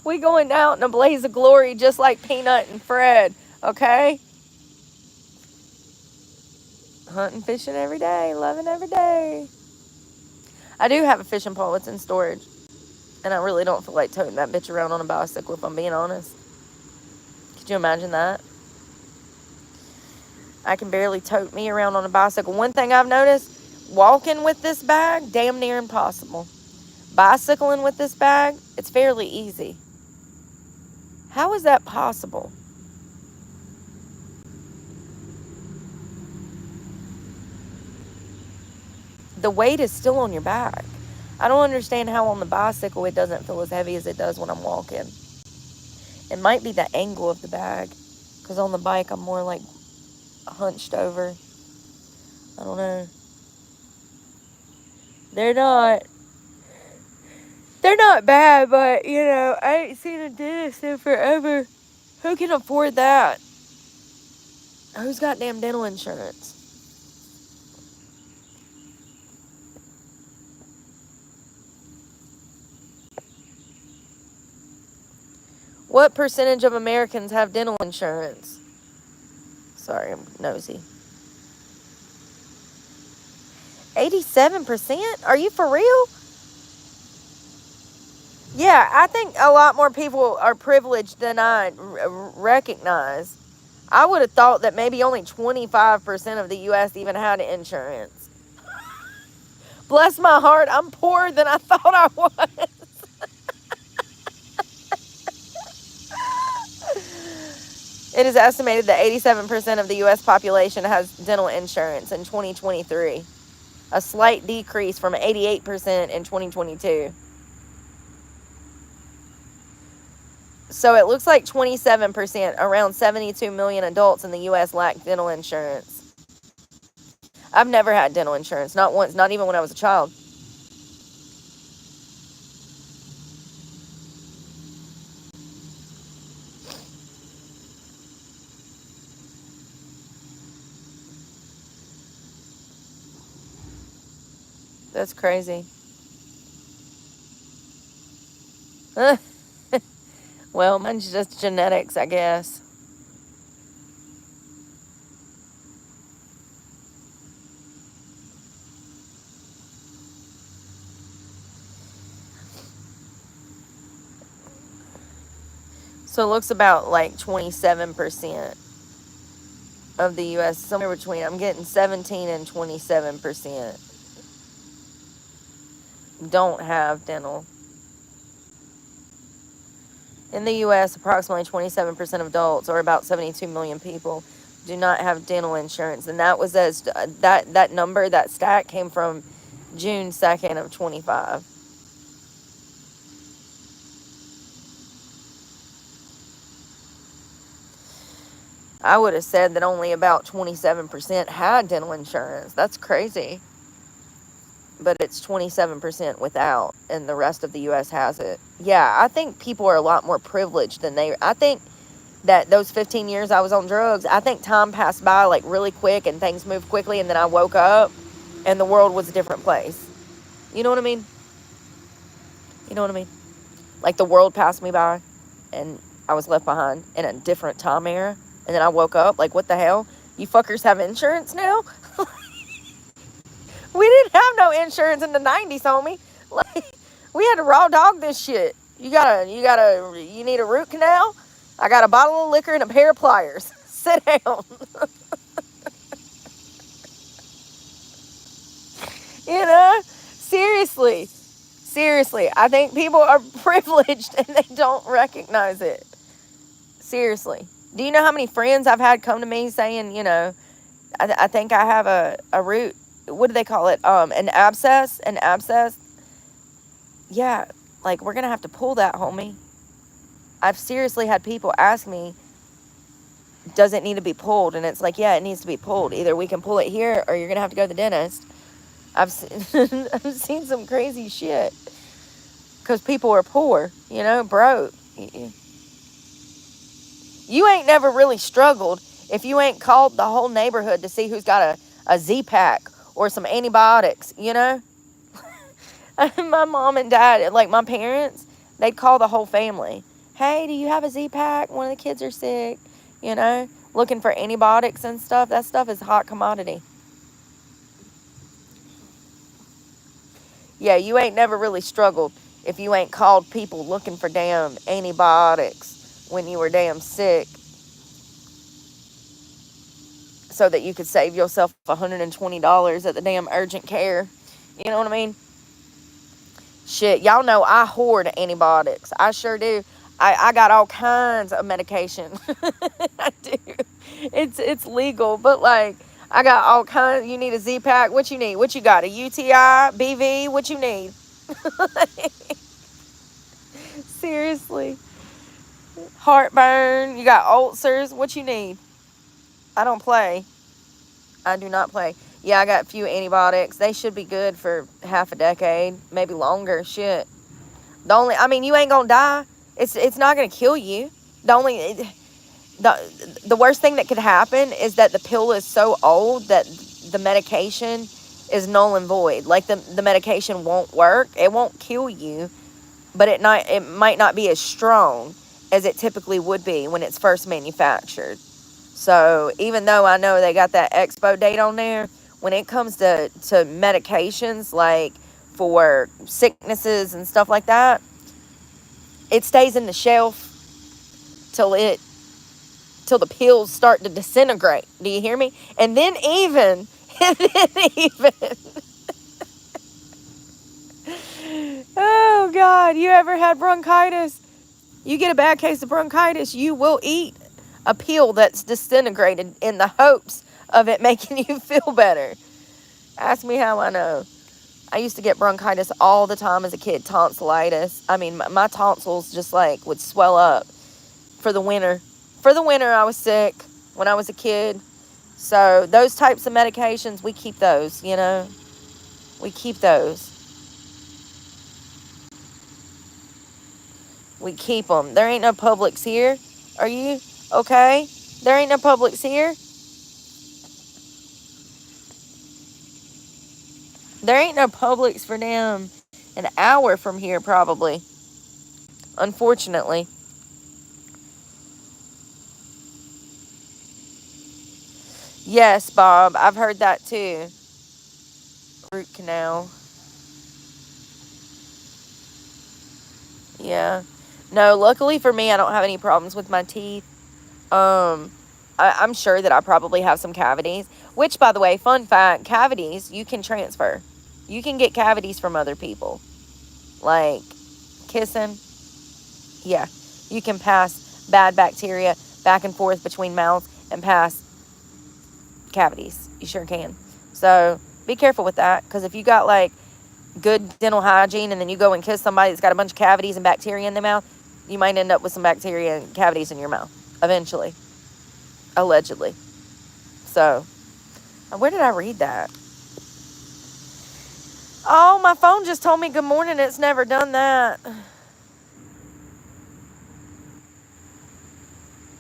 We going out in a blaze of glory just like Peanut and Fred, okay? Hunting, fishing every day, loving every day. I do have a fishing pole. It's in storage. And I really don't feel like toting that bitch around on a bicycle if I'm being honest. Could you imagine that? I can barely tote me around on a bicycle. One thing I've noticed, walking with this bag, damn near impossible. Bicycling with this bag, it's fairly easy. How is that possible? The weight is still on your back. I don't understand how on the bicycle it doesn't feel as heavy as it does when I'm walking. It might be the angle of the bag. Because on the bike, I'm more like hunched over. I don't know. They're not. They're not bad, but, you know, I ain't seen a dentist in forever. Who can afford that? Who's got damn dental insurance? What percentage of Americans have dental insurance? Sorry, I'm nosy. 87%? Are you for real? Yeah, I think a lot more people are privileged than I recognize. I would have thought that maybe only 25% of the U.S. even had insurance. Bless my heart, I'm poorer than I thought I was. It is estimated that 87% of the U.S. population has dental insurance in 2023, a slight decrease from 88% in 2022. So it looks like 27%, around 72 million adults in the U.S. lack dental insurance. I've never had dental insurance, not once, not even when I was a child. That's crazy. Well, mine's just genetics, I guess. So it looks about like 27% of the U.S., somewhere between, I'm getting 17 and 27% don't have dental. In the U.S., approximately 27% of adults, or about 72 million people, do not have dental insurance. And that was that number, that stat came from June 2nd of 25. I would have said that only about 27% had dental insurance. That's crazy. But it's 27% without, and the rest of the U.S. has it. Yeah, I think people are a lot more privileged than I think that those 15 years I was on drugs, I think time passed by like really quick and things moved quickly, and then I woke up and the world was a different place. You know what I mean? You know what I mean? Like the world passed me by and I was left behind in a different time era. And then I woke up like, what the hell? You fuckers have insurance now? We didn't have no insurance in the 90s, homie. Like, we had to raw dog this shit. You need a root canal? I got a bottle of liquor and a pair of pliers. Sit down. You know? Seriously. I think people are privileged and they don't recognize it. Seriously. Do you know how many friends I've had come to me saying, I think I have a root, what do they call it? An abscess. Yeah, like we're going to have to pull that, homie. I've seriously had people ask me, does it need to be pulled? And it's like, yeah, it needs to be pulled. Either we can pull it here or you're going to have to go to the dentist. I've seen some crazy shit because people are poor, broke. You ain't never really struggled if you ain't called the whole neighborhood to see who's got a Z-Pack or some antibiotics, My mom and dad, like my parents, they'd call the whole family. Hey, do you have a Z-Pack? One of the kids are sick, looking for antibiotics and stuff. That stuff is a hot commodity. Yeah, you ain't never really struggled if you ain't called people looking for damn antibiotics when you were damn sick so that you could save yourself $120 at the damn urgent care. You know what I mean? Shit, y'all know I hoard antibiotics. I sure do. I got all kinds of medication. I do. It's legal, but like I got all kinds. You need a Z-Pack. What you need? What you got? A UTI, BV? What you need? Seriously. Heartburn. You got ulcers. What you need? I don't play. I do not play. Yeah, I got a few antibiotics. They should be good for half a decade, maybe longer. Shit. You ain't gonna die. It's not gonna kill you. The worst thing that could happen is that the pill is so old that the medication is null and void. Like the medication won't work. It won't kill you, but it might not be as strong as it typically would be when it's first manufactured. So even though I know they got that expo date on there, when it comes to medications like for sicknesses and stuff like that, it stays in the shelf till the pills start to disintegrate. Do you hear me? And then even oh God, you ever had bronchitis? You get a bad case of bronchitis, you will eat a pill that's disintegrated in the hopes of it making you feel better. Ask me how I know. I used to get bronchitis all the time as a kid, tonsillitis. I mean, my tonsils just like would swell up for the winter. For the winter, I was sick when I was a kid. So those types of medications, we keep those, We keep those. We keep them. There ain't no Publix here. Are you okay? There ain't no Publix here. There ain't no Publix for damn an hour from here, probably. Unfortunately. Yes, Bob. I've heard that too. Root canal. Yeah. No, luckily for me, I don't have any problems with my teeth. I'm sure that I probably have some cavities. Which, by the way, fun fact, cavities, you can transfer. You can get cavities from other people. Like, kissing. Yeah. You can pass bad bacteria back and forth between mouths and pass cavities. You sure can. So be careful with that, because if you got like good dental hygiene and then you go and kiss somebody that's got a bunch of cavities and bacteria in their mouth, you might end up with some bacteria and cavities in your mouth eventually, allegedly. So where did I read that? Oh, my phone just told me good morning. It's never done that.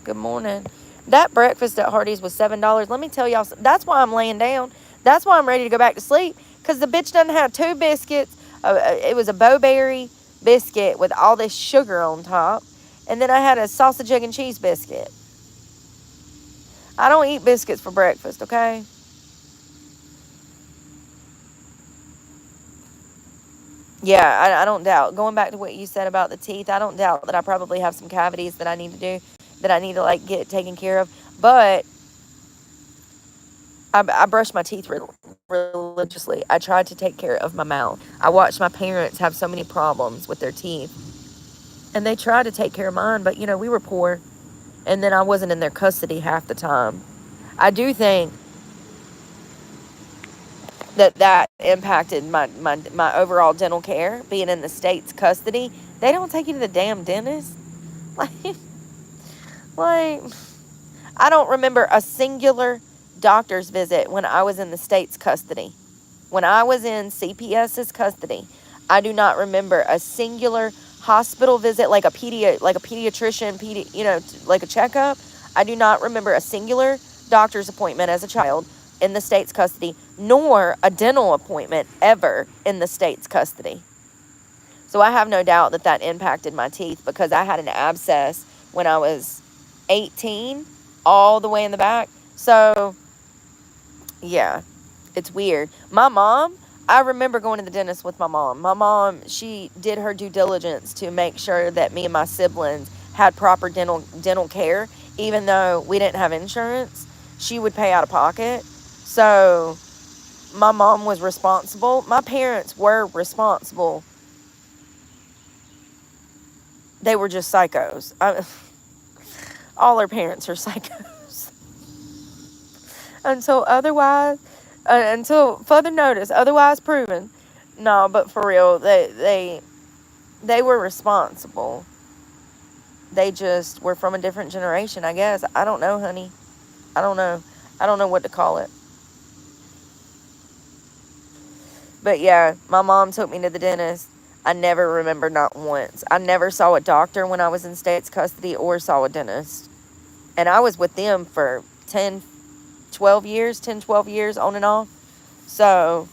Good morning. That breakfast at Hardee's was $7. Let me tell y'all, that's why I'm laying down. That's why I'm ready to go back to sleep, because the bitch doesn't have 2 biscuits. It was a Bowberry biscuit with all this sugar on top. And then I had a sausage, egg, and cheese biscuit. I don't eat biscuits for breakfast, okay? Yeah, I don't doubt. Going back to what you said about the teeth, I don't doubt that I probably have some cavities that I need to do, that I need to like get taken care of. But I brush my teeth religiously. I try to take care of my mouth. I watched my parents have so many problems with their teeth, and they tried to take care of mine, but we were poor, and then I wasn't in their custody half the time. I do think that impacted my overall dental care, being in the state's custody. They don't take you to the damn dentist. Like, like I don't remember a singular doctor's visit when I was in the state's custody. When I was in CPS's custody, I do not remember a singular hospital visit, like a pediatrician, like a checkup. I do not remember a singular doctor's appointment as a child in the state's custody, nor a dental appointment ever in the state's custody. So I have no doubt that impacted my teeth, because I had an abscess when I was 18, all the way in the back. So, yeah, it's weird. My mom, I remember going to the dentist with my mom. My mom, she did her due diligence to make sure that me and my siblings had proper dental care, even though we didn't have insurance. She would pay out of pocket. So my mom was responsible. My parents were responsible. They were just psychos. All our parents are psychos. Until further notice, otherwise proven. No, but for real, they were responsible. They just were from a different generation, I guess. I don't know, honey. I don't know. I don't know what to call it. But yeah, my mom took me to the dentist. I never remember, not once. I never saw a doctor when I was in state's custody or saw a dentist. And I was with them for 10, 12 years on and off. So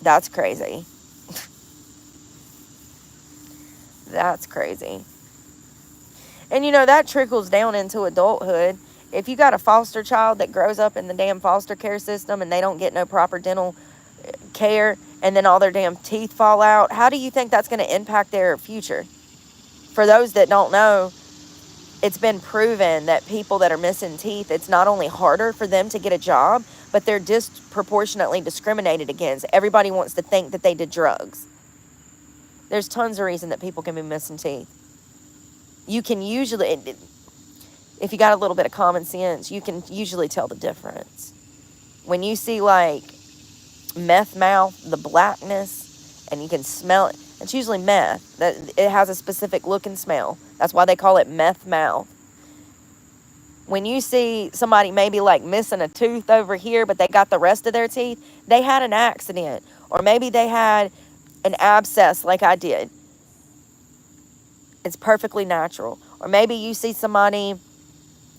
that's crazy. That's crazy. And that trickles down into adulthood. If you got a foster child that grows up in the damn foster care system and they don't get no proper dental care, and then all their damn teeth fall out, how do you think that's going to impact their future? For those that don't know, it's been proven that people that are missing teeth, it's not only harder for them to get a job, but they're disproportionately discriminated against. Everybody wants to think that they did drugs. There's tons of reason that people can be missing teeth. You can usually, if you got a little bit of common sense, you can usually tell the difference. When you see like meth mouth, the blackness, and you can smell it, it's usually meth. That it has a specific look and smell. That's why they call it meth mouth. When you see somebody maybe like missing a tooth over here, but they got the rest of their teeth, they had an accident. Or maybe they had an abscess like I did. It's perfectly natural. Or maybe you see somebody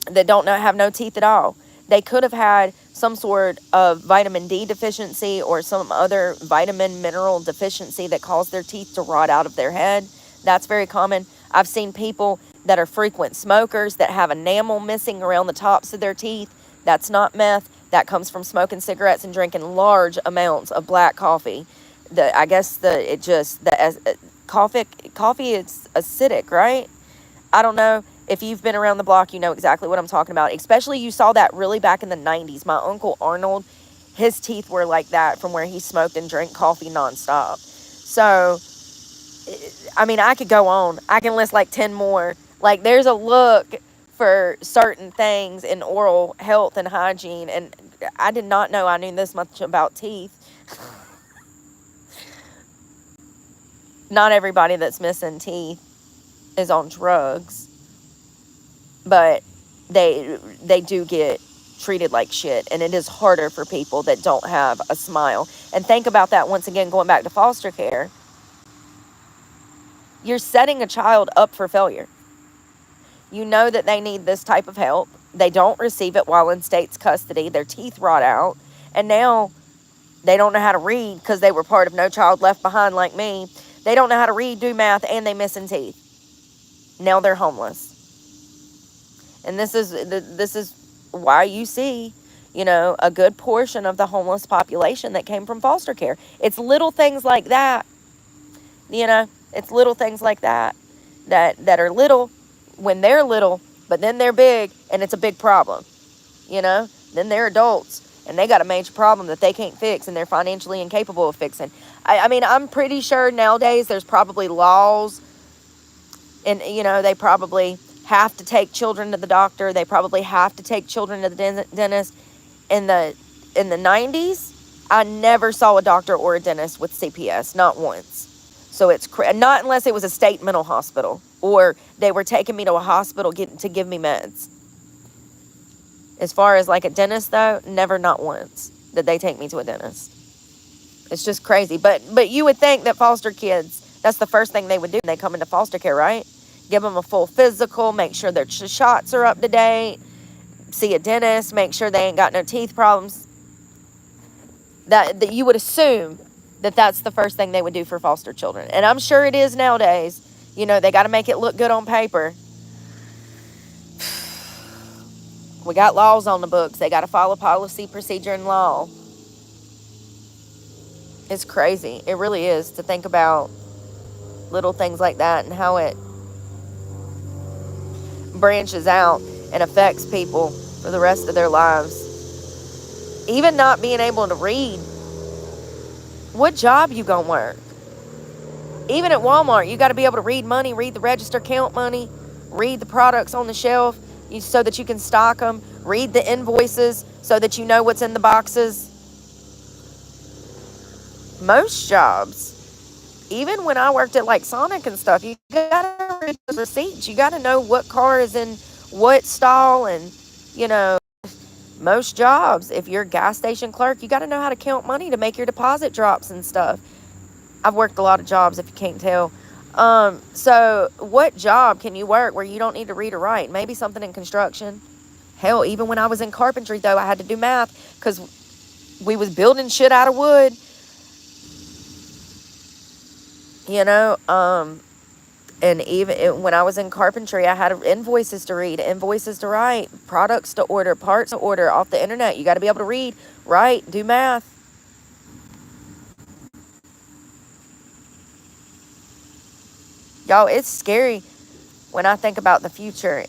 that have no teeth at all. They could have had some sort of vitamin D deficiency or some other vitamin mineral deficiency that caused their teeth to rot out of their head. That's very common. I've seen people that are frequent smokers that have enamel missing around the tops of their teeth. That's not meth. That comes from smoking cigarettes and drinking large amounts of black coffee. Coffee is acidic, right? I don't know. If you've been around the block, you know exactly what I'm talking about. Especially you saw that really back in the 90s. My Uncle Arnold, his teeth were like that from where he smoked and drank coffee nonstop. So I mean, I could go on. I can list like 10 more. Like, there's a look for certain things in oral health and hygiene, and I did not know I knew this much about teeth. Not everybody that's missing teeth is on drugs, but they do get treated like shit, and it is harder for people that don't have a smile. And think about that once again, going back to foster care. You're setting a child up for failure. You know that they need this type of help. They don't receive it while in state's custody. Their teeth rot out. And now they don't know how to read because they were part of No Child Left Behind like me. They don't know how to read, do math, and they missing teeth. Now they're homeless. And this is why you see, a good portion of the homeless population that came from foster care. It's little things like that. It's little things like that are little when they're little, but then they're big and it's a big problem. Then they're adults and they got a major problem that they can't fix and they're financially incapable of fixing. I mean, I'm pretty sure nowadays there's probably laws, and they probably have to take children to the doctor. They probably have to take children to the dentist. In the 90s, I never saw a doctor or a dentist with CPS, not once. So it's not unless it was a state mental hospital or they were taking me to a hospital to give me meds. As far as like a dentist, though, never, not once did they take me to a dentist. It's just crazy. But you would think that foster kids, that's the first thing they would do when they come into foster care, right? Give them a full physical, make sure their shots are up to date, see a dentist, make sure they ain't got no teeth problems. That you would assume that that's the first thing they would do for foster children. And I'm sure it is nowadays. They got to make it look good on paper. We got laws on the books. They got to follow policy, procedure, and law. It's crazy. It really is to think about little things like that and how it branches out and affects people for the rest of their lives. Even not being able to read. What job you gonna work? Even at Walmart, you got to be able to read money, read the register, count money, read the products on the shelf so that you can stock them, read the invoices so that you know what's in the boxes. Most jobs, even when I worked at like Sonic and stuff, you got to read the receipts. You got to know what car is in what stall, and most jobs, if you're a gas station clerk, you got to know how to count money to make your deposit drops and stuff. I've worked a lot of jobs, if you can't tell. So what job can you work where you don't need to read or write? Maybe something in construction. Hell, even when I was in carpentry, though, I had to do math because we was building shit out of wood. And even when I was in carpentry, I had invoices to read, invoices to write, products to order, parts to order off the internet. You got to be able to read, write, do math. Y'all, it's scary when I think about the future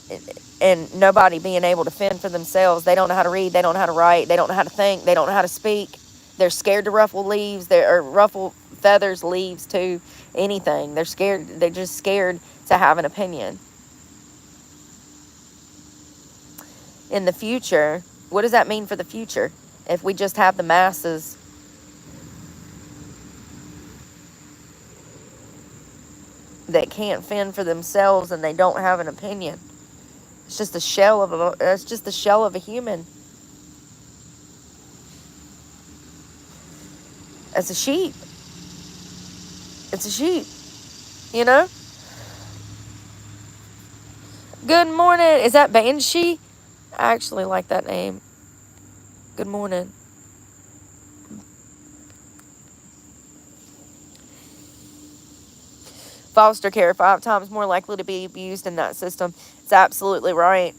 and nobody being able to fend for themselves. They don't know how to read. They don't know how to write. They don't know how to think. They don't know how to speak. They're scared to ruffle leaves. Or ruffle feathers, leaves, too. Anything. They're scared. They're just scared to have an opinion. In the future, what does that mean for the future? If we just have the masses that can't fend for themselves and they don't have an opinion. It's just a shell of a human. It's a sheep. It's a sheep. Good morning. Is that Banshee? I actually like that name. Good morning. Foster care, 5 times more likely to be abused in that system. It's absolutely right.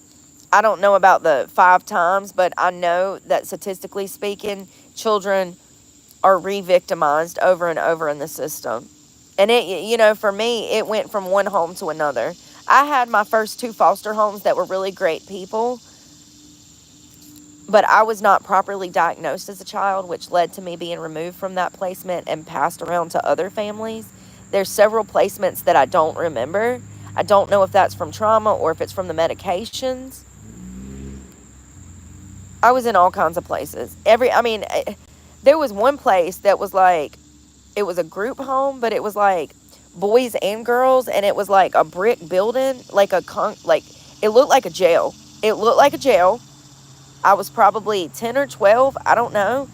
I don't know about the 5 times, but I know that statistically speaking, children are re-victimized over and over in the system. And it, for me, it went from one home to another. I had my first 2 foster homes that were really great people, but I was not properly diagnosed as a child, which led to me being removed from that placement and passed around to other families there's several placements that I don't remember. I don't know if that's from trauma or if it's from the medications. I was in all kinds of places. There was one place that was like, it was a group home, but it was like boys and girls, and it was like a brick building, like it looked like a jail. It looked like a jail. I was probably 10 or 12, I don't know.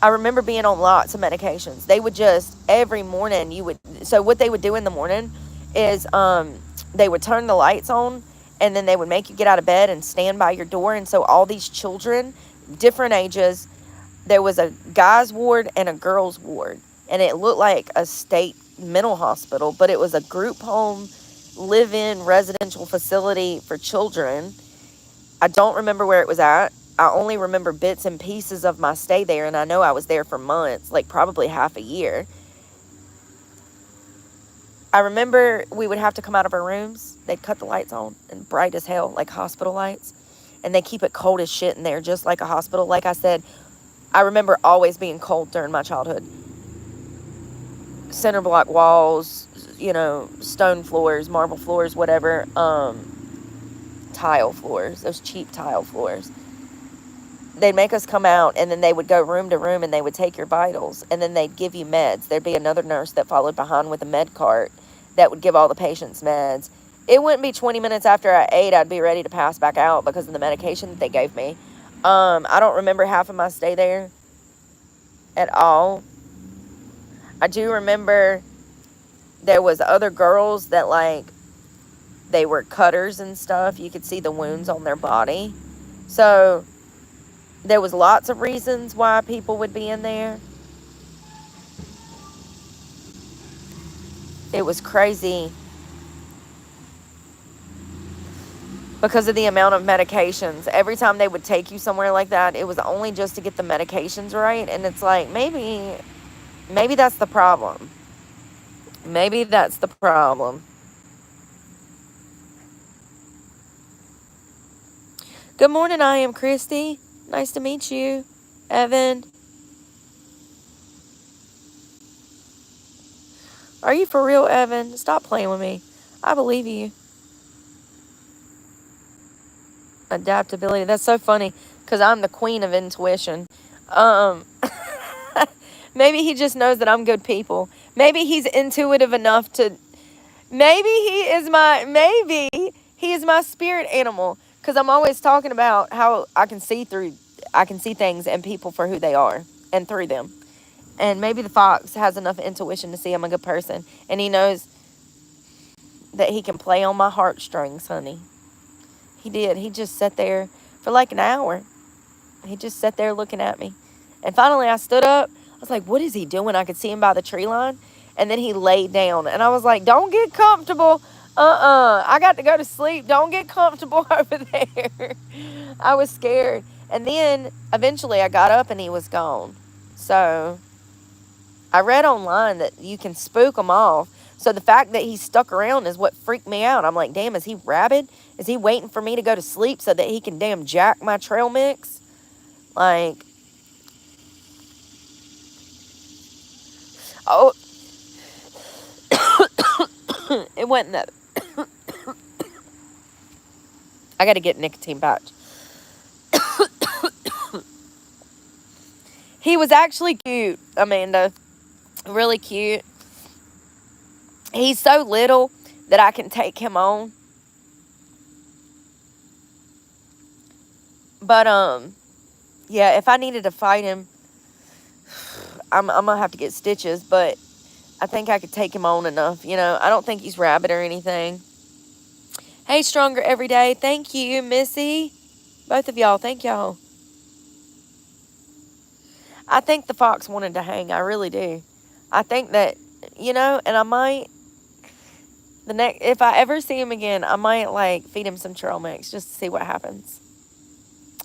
I remember being on lots of medications. They would just, every morning, so what they would do in the morning is they would turn the lights on, and then they would make you get out of bed and stand by your door. And so all these children, different ages, there was a guy's ward and a girl's ward. And it looked like a state mental hospital, but it was a group home, live-in residential facility for children. I don't remember where it was at. I only remember bits and pieces of my stay there, and I know I was there for months, like probably half a year. I remember we would have to come out of our rooms. They'd cut the lights on, and bright as hell, like hospital lights. And they keep it cold as shit in there, just like a hospital. Like I said, I remember always being cold during my childhood. Center block walls, stone floors, marble floors, whatever. Tile floors, those cheap tile floors. They'd make us come out, and then they would go room to room, and they would take your vitals, and then they'd give you meds. There'd be another nurse that followed behind with a med cart that would give all the patients meds. It wouldn't be 20 minutes after I ate, I'd be ready to pass back out because of the medication that they gave me. I don't remember half of my stay there at all. I do remember there was other girls that, like, they were cutters and stuff. You could see the wounds on their body. So there was lots of reasons why people would be in there. It was crazy because of the amount of medications. Every time they would take you somewhere like that, it was only just to get the medications right. And it's like, maybe that's the problem. Maybe that's the problem. Good morning, I am Christy. Nice to meet you, Evan. Are you for real, Evan? Stop playing with me. I believe you. Adaptability. That's so funny because I'm the queen of intuition. Maybe he just knows that I'm good people. Maybe he's intuitive enough to... Maybe he is my spirit animal, because I'm always talking about how I can see things and people for who they are and through them. And maybe the fox has enough intuition to see I'm a good person, and he knows that he can play on my heartstrings, honey. He did. He just sat there for like an hour. He just sat there looking at me. And finally I stood up. I was like, what is he doing? I could see him by the tree line. And then he laid down. And I was like, don't get comfortable. I got to go to sleep. Don't get comfortable over there. I was scared. And then eventually I got up and he was gone. So I read online that you can spook them off. So the fact that he stuck around is what freaked me out. I'm like, damn, is he rabid? Is he waiting for me to go to sleep so that he can damn jack my trail mix? Like, oh, it wasn't that. I got to get nicotine patch. He was actually cute, Amanda. Really cute. He's so little that I can take him on. But, yeah, if I needed to fight him, I'm going to have to get stitches, but I think I could take him on enough, I don't think he's rabid or anything. Hey, Stronger Every Day. Thank you, Missy. Both of y'all. Thank y'all. I think the fox wanted to hang. I really do. I think that, and I might, if I ever see him again, I might, like, feed him some trail mix just to see what happens.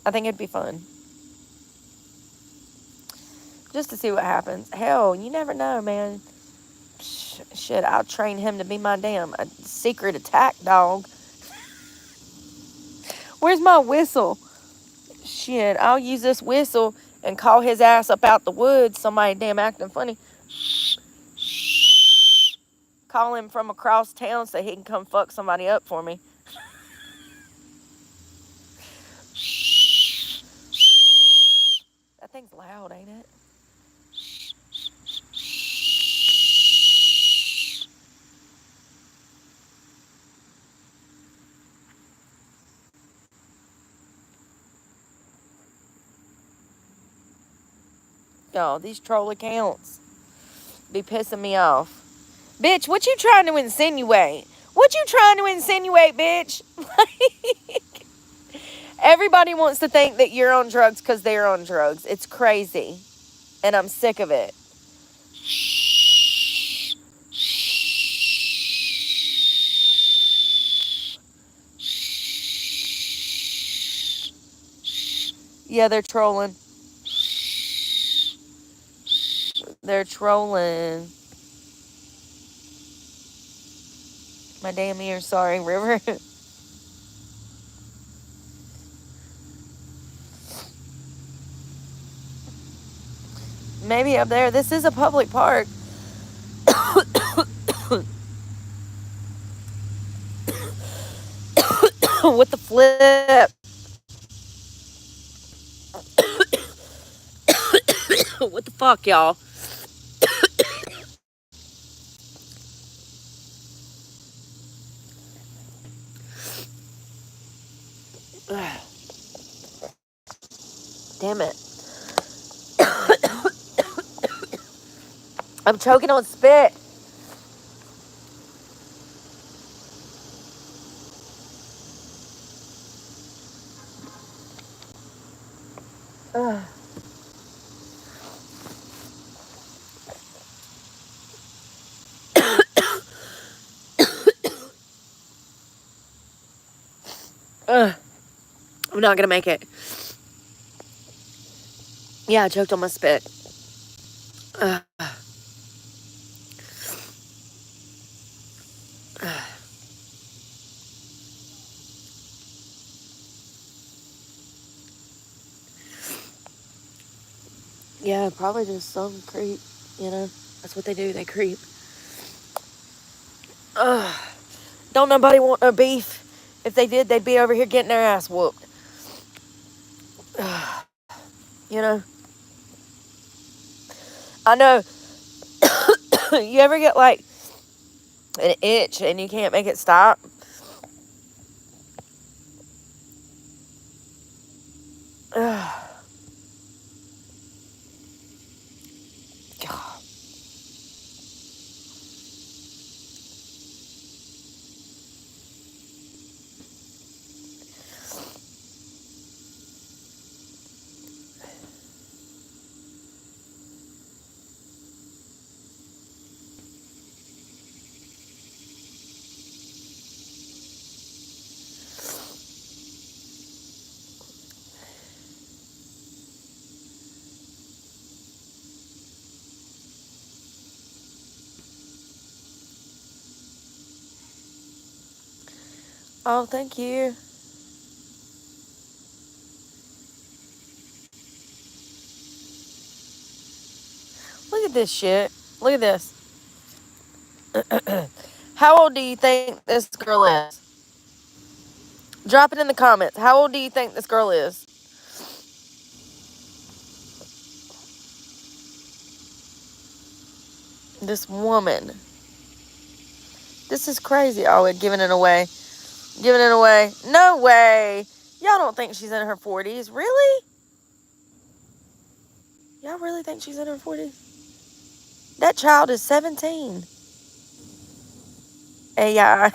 I think it'd be fun. Just to see what happens. Hell, you never know, man. Shit, I'll train him to be my damn secret attack dog. Where's my whistle? Shit, I'll use this whistle and call his ass up out the woods. Somebody damn acting funny. Call him from across town so he can come fuck somebody up for me. That thing's loud, ain't it? Y'all, these troll accounts be pissing me off. Bitch, what you trying to insinuate? What you trying to insinuate, bitch? Everybody wants to think that you're on drugs because they're on drugs. It's crazy. And I'm sick of it. Yeah, they're trolling. They're trolling. My damn ears, sorry, River. Maybe up there. This is a public park. With the flip. What the fuck, y'all? Damn it. I'm choking on spit. I'm not gonna make it. Yeah, I choked on my spit. Yeah, probably just some creep, you know. That's what they do, they creep. Don't nobody want no beef. If they did, they'd be over here getting their ass whooped. You know? I know. You ever get like an itch and you can't make it stop? God. Oh, thank you. Look at this shit. Look at this. How old do you think this girl is? Drop it in the comments. How old do you think this girl is? This woman. This is crazy. Oh, we're giving it away. Giving it away. No way. Y'all don't think she's in her 40s. Really? Y'all really think she's in her 40s? That child is 17. AI.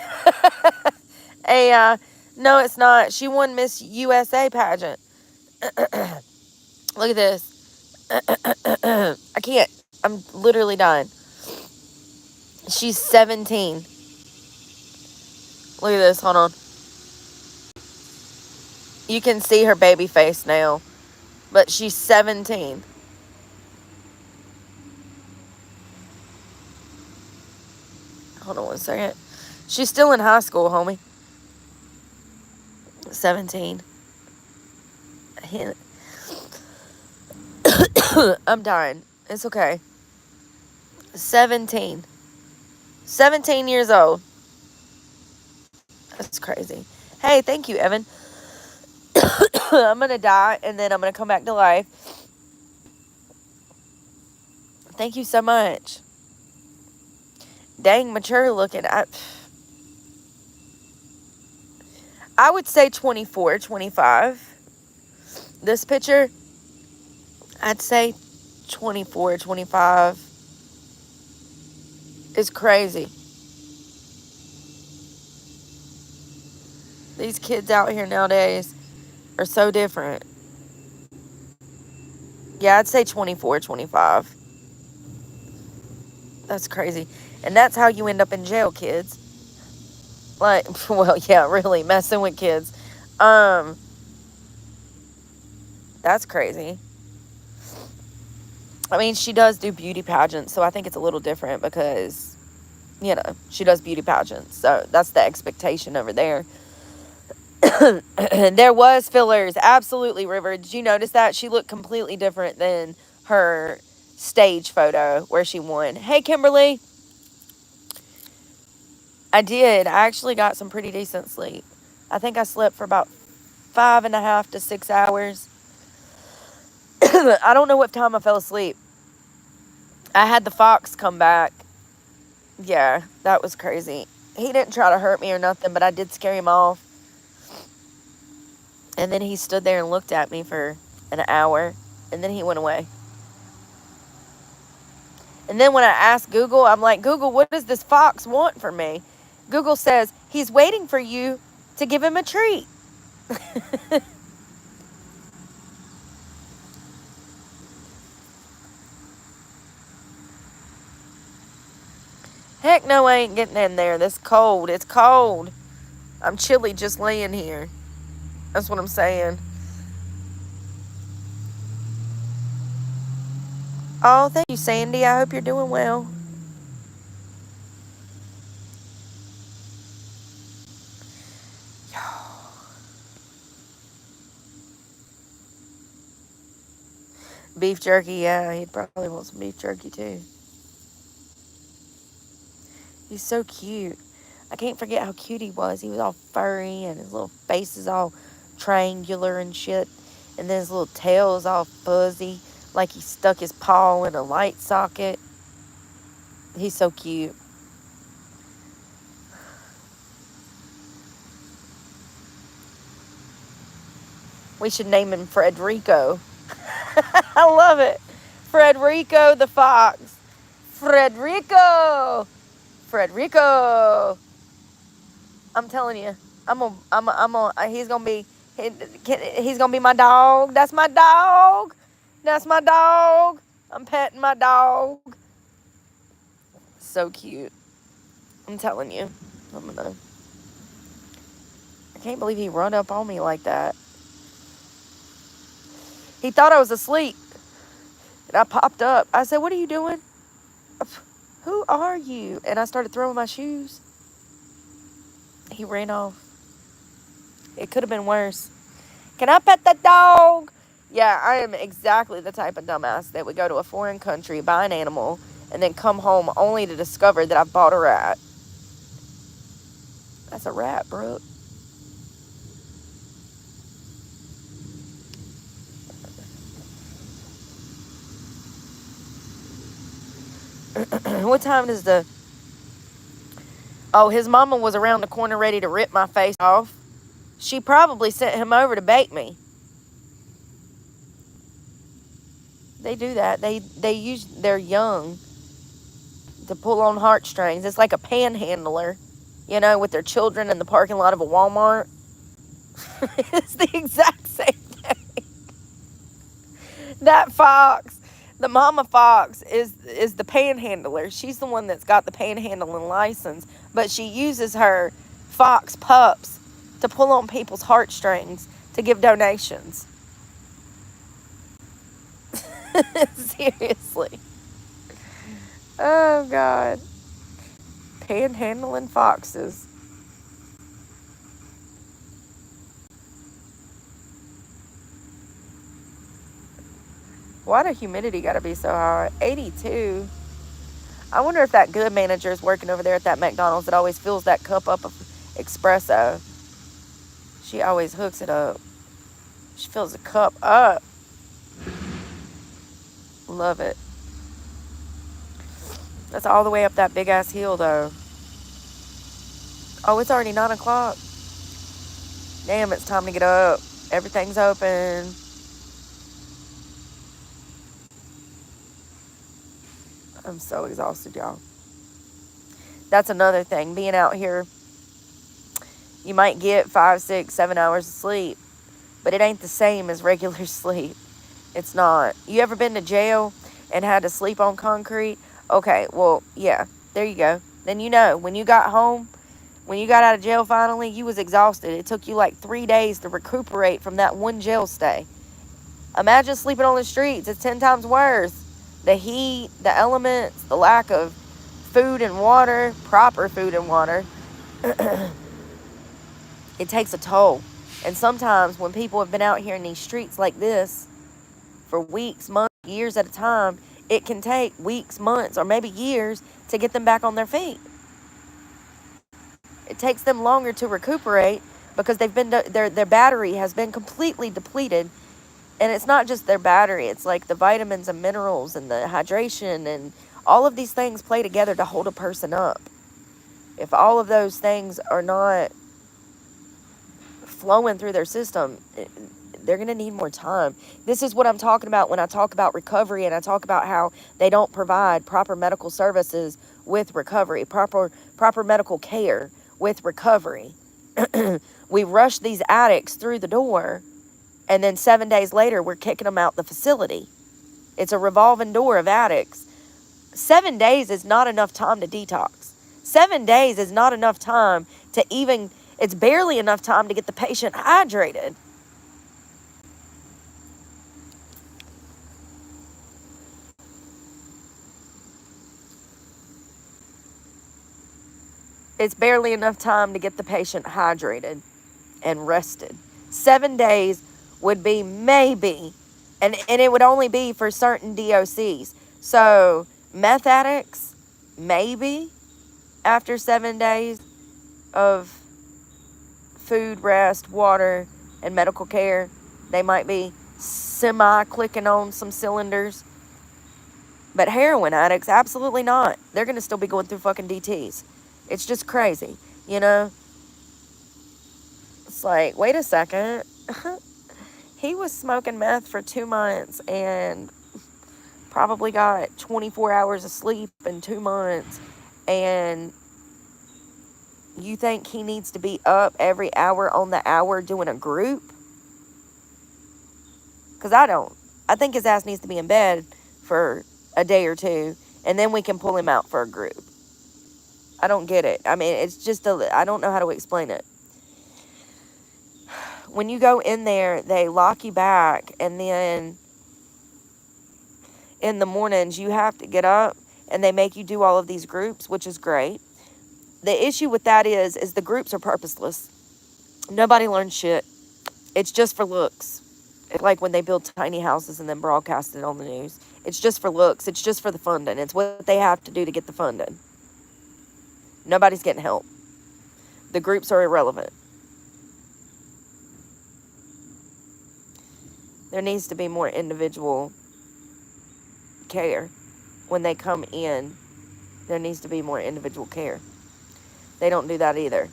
AI. No, it's not. She won Miss USA pageant. Look at this. I can't. I'm literally dying. She's 17. Look at this. Hold on. You can see her baby face now. But she's 17. Hold on one second. She's still in high school, homie. 17. I'm dying. It's okay. 17. 17 years old. That's crazy. Hey, thank you, Evan. I'm going to die, and then I'm going to come back to life. Thank you so much. Dang, mature looking. I would say 24, 25. This picture, I'd say 24, 25 is crazy. These kids out here nowadays are so different. Yeah, I'd say 24, 25. That's crazy. And that's how you end up in jail, kids. Like, well, yeah, really, messing with kids. That's crazy. I mean, she does do beauty pageants, so I think it's a little different because, you know, she does beauty pageants. So that's the expectation over there. There was fillers. Absolutely, River. Did you notice that? She looked completely different than her stage photo where she won. Hey, Kimberly. I did. I actually got some pretty decent sleep. I think I slept for about 5.5 to 6 hours. I don't know what time I fell asleep. I had the fox come back. Yeah, that was crazy. He didn't try to hurt me or nothing, but I did scare him off. And then he stood there and looked at me for an hour, and then he went away. And then when I asked Google, I'm like, Google, what does this fox want from me? Google says, he's waiting for you to give him a treat. Heck no, I ain't getting in there. This cold. It's cold. I'm chilly just laying here. That's what I'm saying. Oh, thank you, Sandy. I hope you're doing well. Beef jerky, yeah. He'd probably want some beef jerky, too. He's so cute. I can't forget how cute he was. He was all furry, and his little face is all triangular and shit. And then his little tail is all fuzzy, like he stuck his paw in a light socket. He's so cute. We should name him Frederico. I love it. Frederico the fox. Frederico. Frederico. I'm telling you, he's gonna be, he's gonna be my dog. That's my dog. That's my dog. I'm petting my dog. So cute. I'm telling you. I can't believe he run up on me like that. He thought I was asleep. And I popped up. I said, what are you doing? Who are you? And I started throwing my shoes. He ran off. It could have been worse. Can I pet the dog? Yeah, I am exactly the type of dumbass that would go to a foreign country, buy an animal, and then come home only to discover that I've bought a rat. That's a rat, Brooke. What time is the... Oh, his mama was around the corner ready to rip my face off. She probably sent him over to bake me. They do that. They use their young to pull on heartstrings. It's like a panhandler, you know, with their children in the parking lot of a Walmart. It's the exact same thing. That fox, the mama fox, is the panhandler. She's the one that's got the panhandling license, but she uses her fox pups to pull on people's heartstrings to give donations. Seriously. Oh, God. Panhandling foxes. Why the humidity gotta be so high? 82. I wonder if that good manager is working over there at that McDonald's that always fills that cup up of espresso. She always hooks it up. She fills the cup up. Love it. That's all the way up that big ass hill though. Oh, it's already 9 o'clock. Damn, it's time to get up. Everything's open. I'm so exhausted, y'all. That's another thing. Being out here, you might get 5, 6, 7 hours of sleep, but it ain't the same as regular sleep. It's not. You ever been to jail and had to sleep on concrete? Okay, well, yeah, there you go. Then you know, when you got home, when you got out of jail finally, you was exhausted. It took you like 3 days to recuperate from that one jail stay. Imagine sleeping on the streets. It's 10 times worse. The heat, the elements, the lack of food and water, proper food and water, it takes a toll. And sometimes when people have been out here in these streets like this for weeks, months, years at a time, it can take weeks, months, or maybe years to get them back on their feet. It takes them longer to recuperate because they've been their battery has been completely depleted. And it's not just their battery, it's like the vitamins and minerals and the hydration and all of these things play together to hold a person up. If all of those things are not flowing through their system, they're going to need more time. This is what I'm talking about when I talk about recovery, and I talk about how they don't provide proper medical services with recovery, proper medical care with recovery. We rush these addicts through the door, and then 7 days later, we're kicking them out the facility. It's a revolving door of addicts. 7 days is not enough time to detox. 7 days is not enough time to even, it's barely enough time to get the patient hydrated. It's barely enough time to get the patient hydrated and rested. 7 days would be maybe, and it would only be for certain DOCs. So meth addicts, maybe after 7 days of food, rest, water, and medical care, they might be semi-clicking on some cylinders. But heroin addicts, absolutely not. They're going to still be going through fucking DTs. It's just crazy, you know? It's like, wait a second. He was smoking meth for 2 months and probably got 24 hours of sleep in 2 months. And you think he needs to be up every hour on the hour doing a group? Because I don't. I think his ass needs to be in bed for a day or two, and then we can pull him out for a group. I don't get it. I mean, it's just I don't know how to explain it. When you go in there, they lock you back, and then in the mornings you have to get up, and they make you do all of these groups, which is great. The issue with that is the groups are purposeless. Nobody learns shit. It's just for looks. It's like when they build tiny houses and then broadcast it on the news. It's just for looks. It's just for the funding. It's what they have to do to get the funding. Nobody's getting help. The groups are irrelevant. There needs to be more individual care. When they come in, there needs to be more individual care. They don't do that either.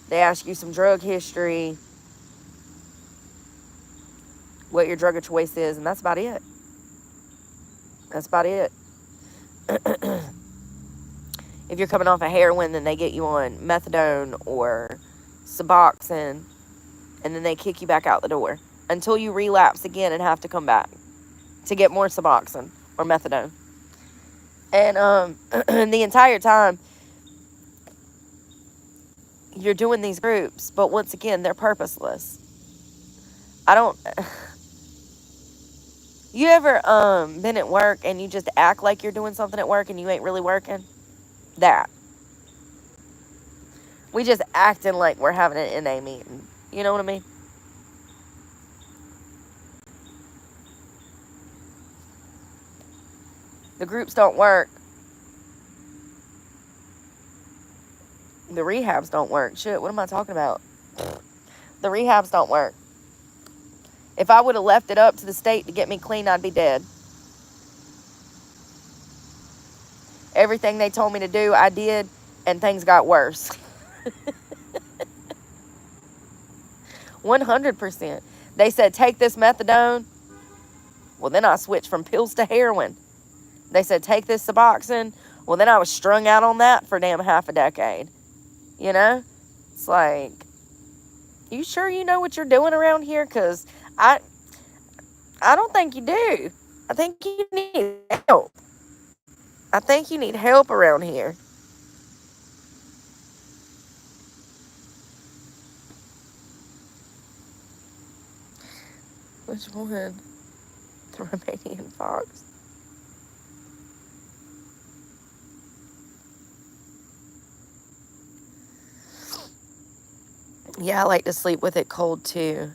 They ask you some drug history, what your drug of choice is, and that's about it. That's about it. If you're coming off of heroin, then they get you on methadone or Suboxone, and then they kick you back out the door until you relapse again and have to come back to get more Suboxone or methadone. And the entire time, you're doing these groups, but once again, they're purposeless. You ever been at work and you just act like you're doing something at work and you ain't really working? That. We just acting like we're having an NA meeting. You know what I mean? The groups don't work The rehabs don't work. Shit, what am I talking about? The rehabs don't work. If I would have left it up to the state to get me clean, I'd be dead. Everything they told me to do, I did, and things got worse. 100%. They said, take this methadone. Well, then I switched from pills to heroin. They said, take this Suboxone. Well, then I was strung out on that for damn half a decade. You know? It's like, you sure you know what you're doing around here? Because I don't think you do. I think you need help. I think you need help around here. Which one? The Romanian fox. Yeah, I like to sleep with it cold too.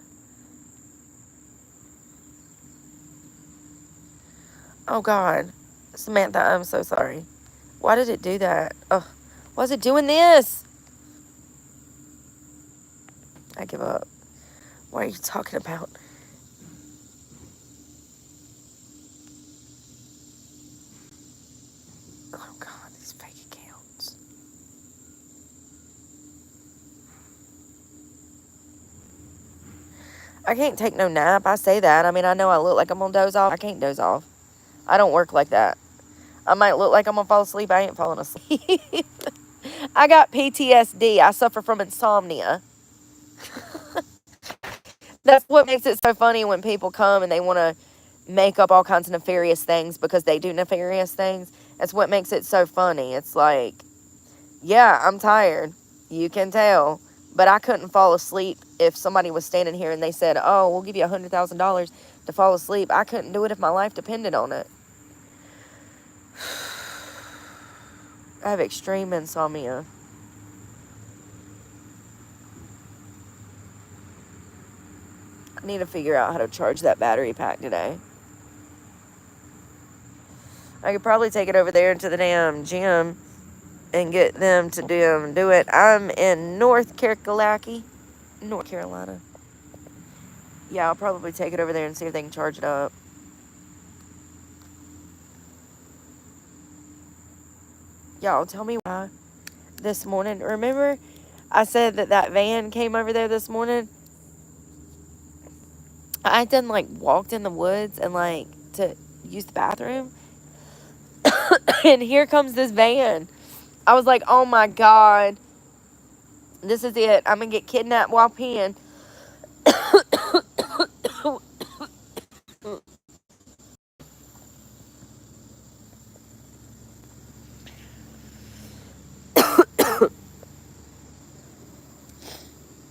Oh God. Samantha, I'm so sorry. Why did it do that? Oh, why is it doing this? I give up. What are you talking about? Oh God, these fake accounts. I can't take no nap. I say that. I mean, I know I look like I'm gonna doze off. I can't doze off. I don't work like that. I might look like I'm gonna fall asleep. I ain't falling asleep. I got PTSD. I suffer from insomnia. That's what makes it so funny when people come and they want to make up all kinds of nefarious things because they do nefarious things. That's what makes it so funny. It's like, yeah, I'm tired. You can tell. But I couldn't fall asleep if somebody was standing here and they said, oh, we'll give you $100,000 to fall asleep. I couldn't do it if my life depended on it. I have extreme insomnia. I need to figure out how to charge that battery pack today. I could probably take it over there to the damn gym and get them to do it. I'm in North Carolina. Yeah, I'll probably take it over there and see if they can charge it up. Y'all, tell me why this morning. Remember, I said that van came over there this morning? I then, walked in the woods and, to use the bathroom. And here comes this van. I was like, oh, my God. This is it. I'm going to get kidnapped while peeing.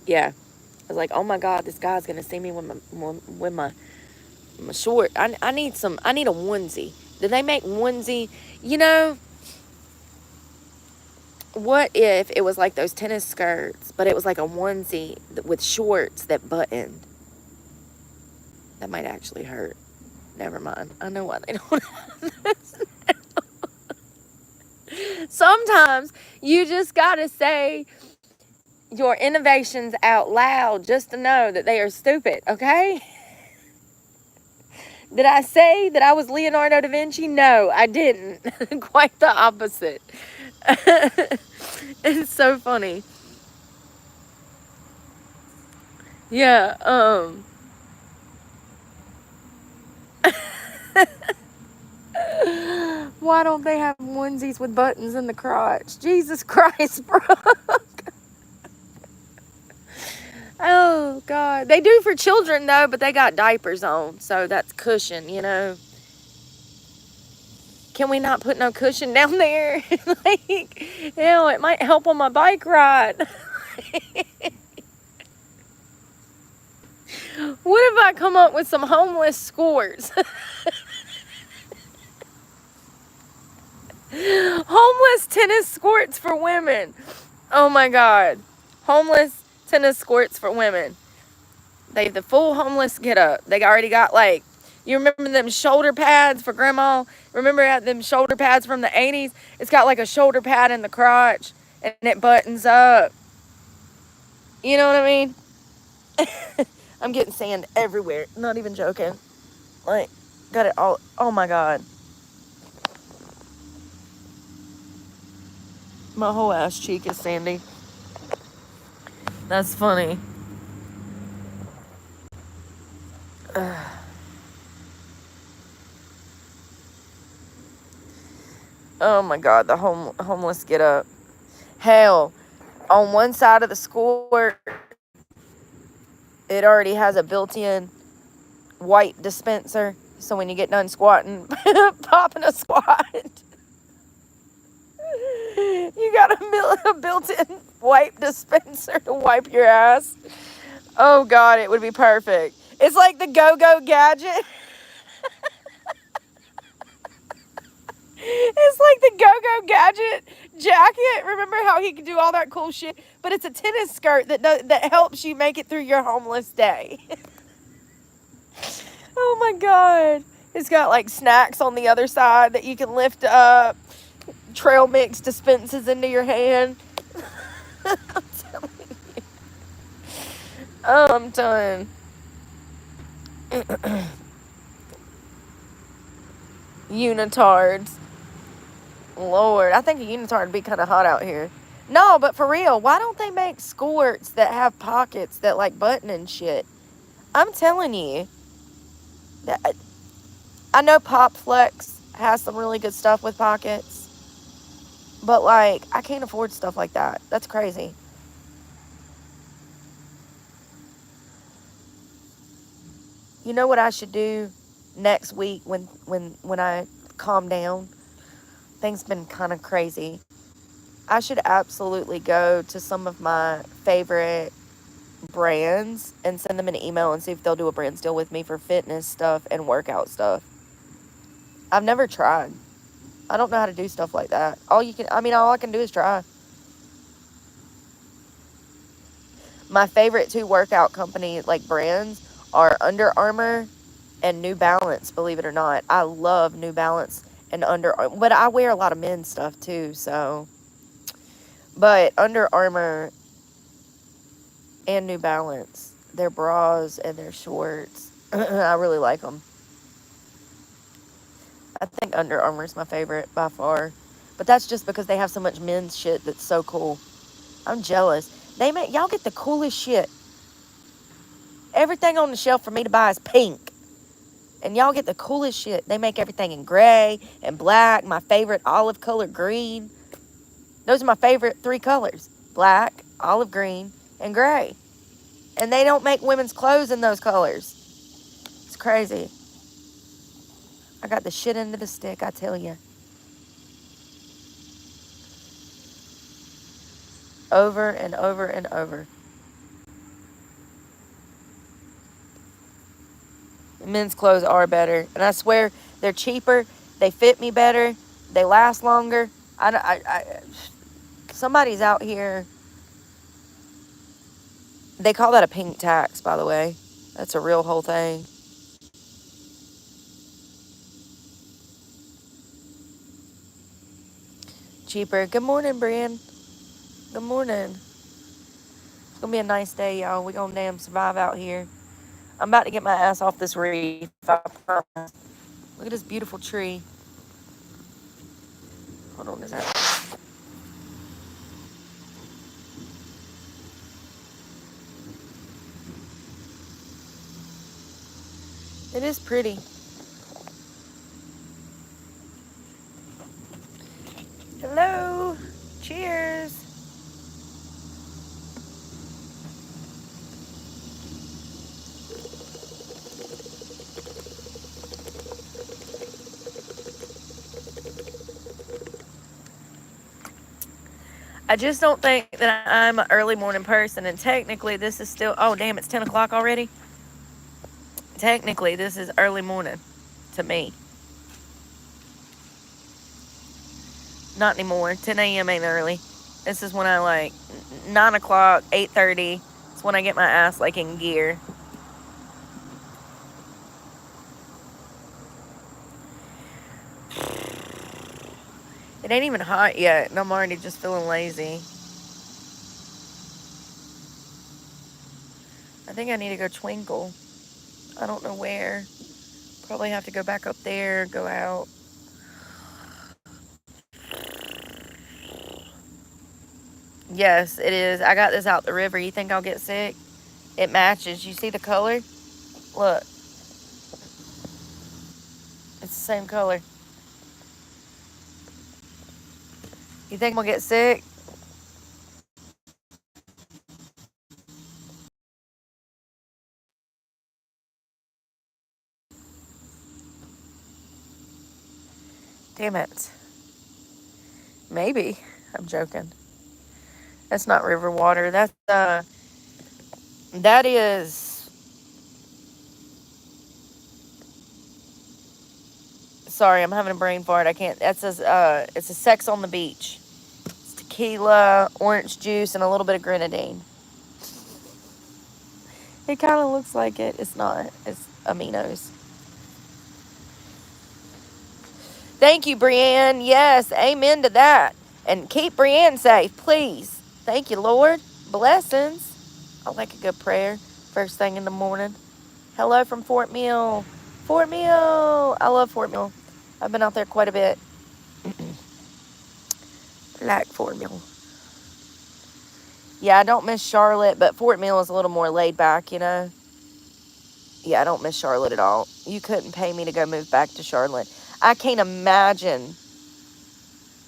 Yeah. I was like, oh, my God, this guy's going to see me with my short. I need a onesie. Do they make onesie? You know, what if it was like those tennis skirts, but it was like a onesie with shorts that buttoned? That might actually hurt. Never mind. I know why they don't have this now. Sometimes you just got to say your innovations out loud just to know that they are stupid, okay? Did I say that I was Leonardo da Vinci? No, I didn't. Quite the opposite. It's so funny. Yeah, why don't they have onesies with buttons in the crotch? Jesus Christ, bro. Oh, God. They do for children, though, but they got diapers on, so that's cushion, you know. Can we not put no cushion down there? Hell, it might help on my bike ride. What if I come up with some homeless squirts? Homeless tennis squirts for women. Oh, my God. Homeless tennis squirts for women. They have the full homeless get up. They already got you remember them shoulder pads for grandma? Remember them shoulder pads from the 80s? It's got a shoulder pad in the crotch. and it buttons up. You know what I mean? I'm getting sand everywhere. Not even joking. Like, got it all. Oh my God. My whole ass cheek is sandy. That's funny. Oh my God, the homeless get up. Hell, on one side of the squirt, it already has a built-in white dispenser. So when you get done squatting, popping a squat, you got a built-in wipe dispenser to wipe your ass. Oh God, it would be perfect. It's like the go-go gadget. It's like the go-go gadget jacket. Remember how he could do all that cool shit? But it's a tennis skirt that helps you make it through your homeless day. Oh my God. It's got like snacks on the other side that you can lift up. Trail mix dispenses into your hand. I'm telling you. Oh, I'm done. Unitards. Lord, I think a unitard would be kind of hot out here. No, but for real, why don't they make skirts that have pockets that like button and shit? I'm telling you. That, I know Pop Flex has some really good stuff with pockets. But like, I can't afford stuff like that. That's crazy. You know what I should do next week when I calm down? Things been kind of crazy. I should absolutely go to some of my favorite brands and send them an email and see if they'll do a brand deal with me for fitness stuff and workout stuff. I've never tried. I don't know how to do stuff like that. All I can do is try. My favorite two workout company like brands are Under Armour and New Balance, believe it or not. I love New Balance and Under Armour, but I wear a lot of men's stuff too, so. But Under Armour and New Balance, their bras and their shorts, I really like them. I think Under Armour is my favorite by far. But that's just because they have so much men's shit that's so cool. I'm jealous. Y'all get the coolest shit. Everything on the shelf for me to buy is pink. And y'all get the coolest shit. They make everything in gray and black. My favorite olive color green. Those are my favorite three colors. Black, olive green, and gray. And they don't make women's clothes in those colors. It's crazy. I got the shit into the stick, I tell you. Over and over and over. Men's clothes are better. And I swear, they're cheaper. They fit me better. They last longer. Somebody's out here. They call that a pink tax, by the way. That's a real whole thing. Cheaper. Good morning, Brian. Good morning. It's going to be a nice day, y'all. We're going to damn survive out here. I'm about to get my ass off this reef. I promise. Look at this beautiful tree. Hold on, is that... It is pretty. Hello. Cheers. I just don't think that I'm an early morning person, and technically this is still... Oh, damn, it's 10 o'clock already? Technically, this is early morning to me. Not anymore. 10 a.m. ain't early. This is when I, like, 9 o'clock, 8:30. It's when I get my ass, like, in gear. It ain't even hot yet, and I'm already just feeling lazy. I think I need to go twinkle. I don't know where. Probably have to go back up there, go out. Yes, it is. I got this out the river. You think I'll get sick? It matches. You see the color? Look, it's the same color. You think I'm gonna get sick? Damn it. Maybe. I'm joking. That's not river water. That is, sorry, I'm having a brain fart. I can't, it's a sex on the beach. It's tequila, orange juice, and a little bit of grenadine. It kind of looks like it. It's not. It's aminos. Thank you, Brienne. Yes, amen to that. And keep Brienne safe, please. Thank you, Lord. Blessings. I like a good prayer first thing in the morning. Hello from Fort Mill. Fort Mill. I love Fort Mill. I've been out there quite a bit. Like Fort Mill. Yeah, I don't miss Charlotte, but Fort Mill is a little more laid back, you know? Yeah, I don't miss Charlotte at all. You couldn't pay me to go move back to Charlotte. I can't imagine.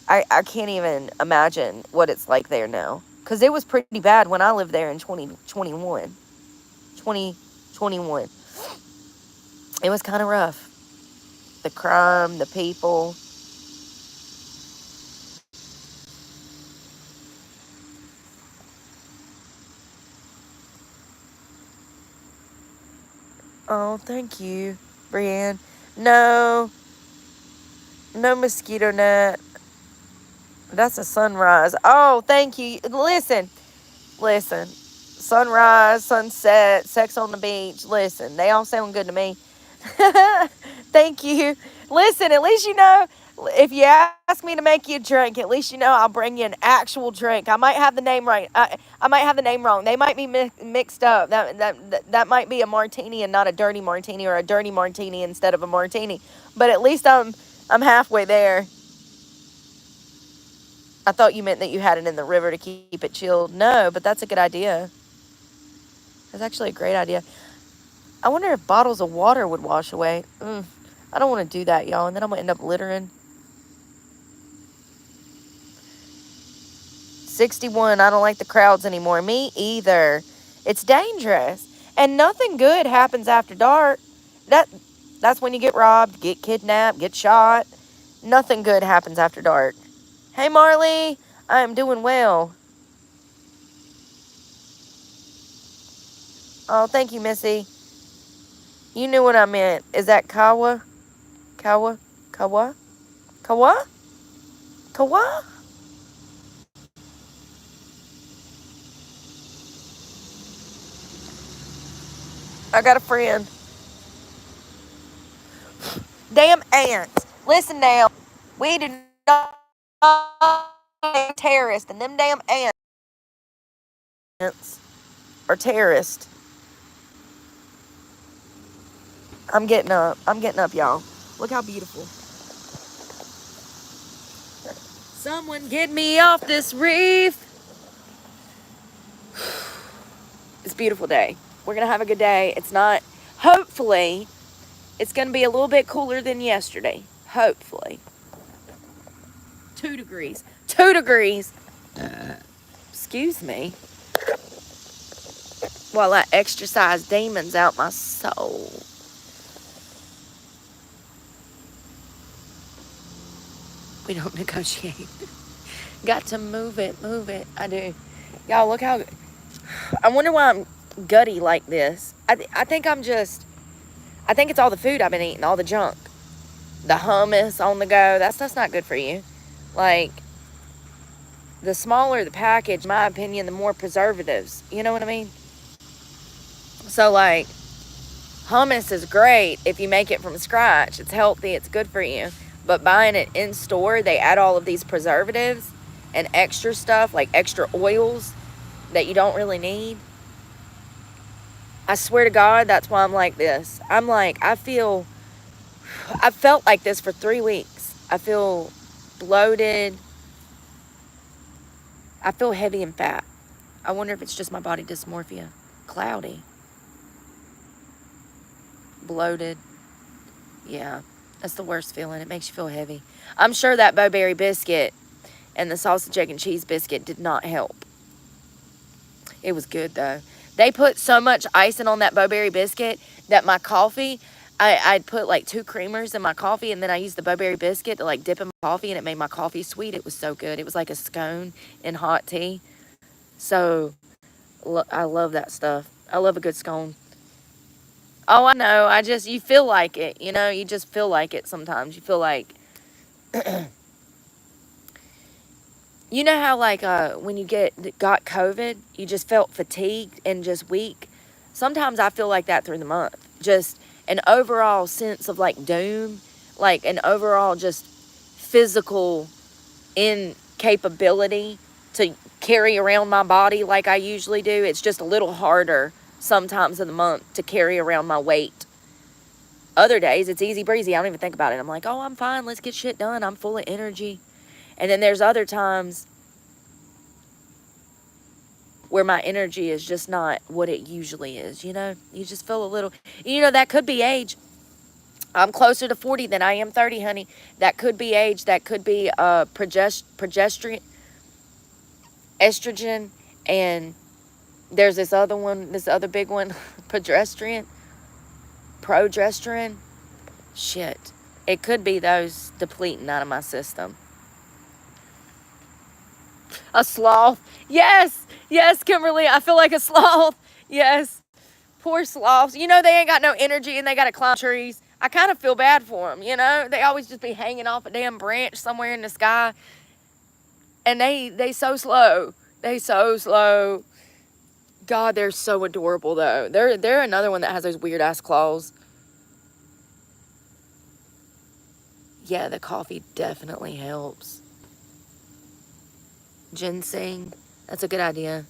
I can't even imagine what it's like there now. Because it was pretty bad when I lived there in 2021. 2021. It was kind of rough. The crime, the people. Oh, thank you, Brienne. No, no mosquito net. That's a sunrise. Oh, thank you. Listen. Sunrise, sunset, sex on the beach. Listen, they all sound good to me. Thank you. Listen, at least you know, if you ask me to make you a drink, at least you know I'll bring you an actual drink. I might have the name right. I might have the name wrong. They might be mixed up. That might be a martini and not a dirty martini, or a dirty martini instead of a martini. But at least I'm halfway there. I thought you meant that you had it in the river to keep it chilled. No, but that's a good idea. That's actually a great idea. I wonder if bottles of water would wash away. I don't want to do that, y'all. And then I'm going to end up littering. 61. I don't like the crowds anymore. Me either. It's dangerous. And nothing good happens after dark. That's when you get robbed, get kidnapped, get shot. Nothing good happens after dark. Hey, Marley. I am doing well. Oh, thank you, Missy. You knew what I meant. Is that Kawa? Kawa? Kawa? Kawa? Kawa? I got a friend. Damn ants. Listen now. We do not terrorists, and them damn ants are terrorists. I'm getting up. Y'all. Look how beautiful. Someone get me off this reef. It's a beautiful day. We're going to have a good day. It's not, hopefully, it's going to be a little bit cooler than yesterday. Hopefully. 2 degrees. 2 degrees. Excuse me. While I exercise demons out my soul. We don't negotiate. Got to move it. I do. Y'all, look how... I wonder why I'm gutty like this. I think I think it's all the food I've been eating, all the junk. The hummus on the go, that stuff's not good for you. Like, the smaller the package, in my opinion, the more preservatives. You know what I mean? So, like, hummus is great if you make it from scratch. It's healthy. It's good for you. But buying it in store, they add all of these preservatives and extra stuff, like extra oils that you don't really need. I swear to God, that's why I'm like this. I'm like, I felt like this for 3 weeks. I feel bloated. I feel heavy and fat. I wonder if it's just my body dysmorphia. Cloudy. Bloated. Yeah, that's the worst feeling. It makes you feel heavy. I'm sure that Bowberry biscuit and the sausage, egg, and cheese biscuit did not help. It was good, though. They put so much icing on that Bowberry biscuit that my coffee, I'd put like 2 creamers in my coffee, and then I used the Bowberry biscuit to like dip in my coffee, and it made my coffee sweet. It was so good. It was like a scone in hot tea. So I love that stuff. I love a good scone. Oh, I know. You feel like it, you know? You just feel like it sometimes. You feel like, you know how like when you got COVID, you just felt fatigued and just weak? Sometimes I feel like that through the month. Just an overall sense of like doom, like an overall just physical incapability to carry around my body like I usually do. It's just a little harder sometimes in the month to carry around my weight. Other days, it's easy breezy. I don't even think about it. I'm like, oh, I'm fine. Let's get shit done. I'm full of energy. And then there's other times where my energy is just not what it usually is, you know? You just feel a little, you know, that could be age. I'm closer to 40 than I am 30, honey. That could be age. That could be progesterone, estrogen, and there's this other one, this other big one, progesterone. Shit. It could be those depleting out of my system. A sloth. Yes. Yes, Kimberly. I feel like a sloth. Yes. Poor sloths. You know, they ain't got no energy and they got to climb trees. I kind of feel bad for them, you know? They always just be hanging off a damn branch somewhere in the sky. And they so slow. They so slow. God, they're so adorable, though. They're another one that has those weird-ass claws. Yeah, the coffee definitely helps. Ginseng. That's a good idea.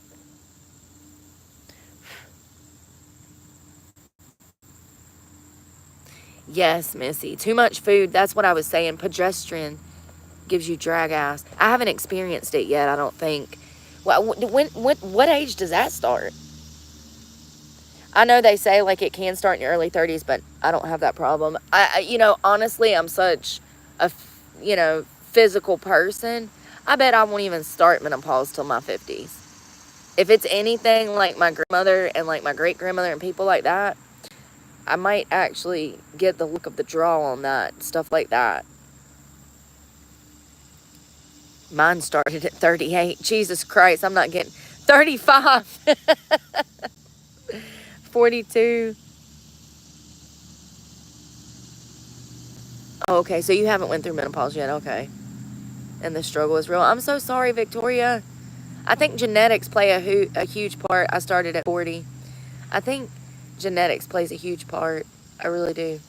Yes, Missy. Too much food. That's what I was saying. Progesterone gives you drag ass. I haven't experienced it yet, I don't think. Well, what age does that start? I know they say like it can start in your early 30s, but I don't have that problem. You know, honestly, I'm such a, you know, physical person. I bet I won't even start menopause till my 50s. If it's anything like my grandmother and like my great grandmother and people like that, I might actually get the look of the draw on that, stuff like that. Mine started at 38. Jesus Christ, I'm not getting 35. 42. Oh, okay, so you haven't went through menopause yet. Okay. And the struggle is real. I'm so sorry, Victoria. I think genetics play a huge part. I started at 40. I think genetics plays a huge part. I really do.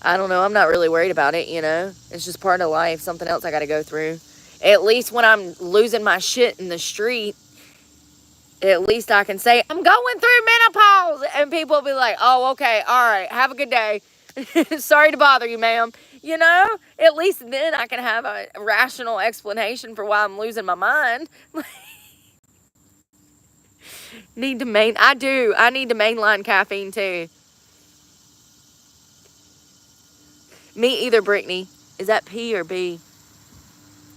I don't know. I'm not really worried about it, you know. It's just part of life. Something else I got to go through. At least when I'm losing my shit in the street, at least I can say, I'm going through menopause. And people will be like, oh, okay, all right, have a good day. Sorry to bother you, ma'am. You know, at least then I can have a rational explanation for why I'm losing my mind. I need to mainline caffeine too. Me either, Brittany. Is that P or B?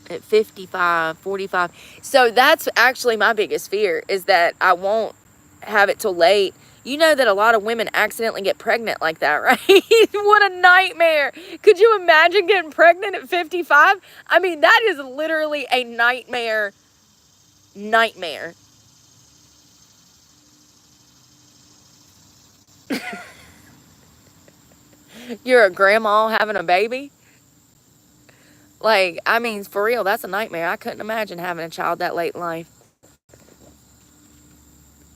At 55, 45. So that's actually my biggest fear, is that I won't have it till late. You know that a lot of women accidentally get pregnant like that, right? What a nightmare. Could you imagine getting pregnant at 55? I mean, that is literally a nightmare. Nightmare. You're a grandma having a baby? Like, I mean, for real, that's a nightmare. I couldn't imagine having a child that late in life.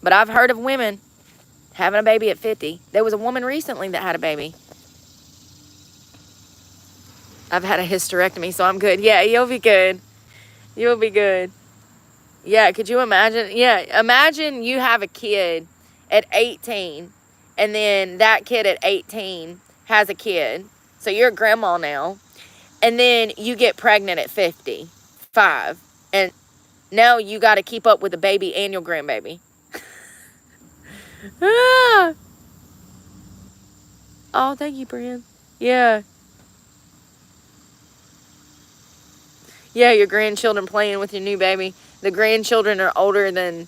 But I've heard of women having a baby at 50. There was a woman recently that had a baby. I've had a hysterectomy, so I'm good. Yeah, you'll be good. You'll be good. Yeah, could you imagine? Yeah, imagine you have a kid at 18, and then that kid at 18 has a kid. So you're a grandma now. And then you get pregnant at 55. And now you got to keep up with the baby and your grandbaby. Ah. Oh, thank you, Brian. Yeah. Yeah, your grandchildren playing with your new baby. The grandchildren are older than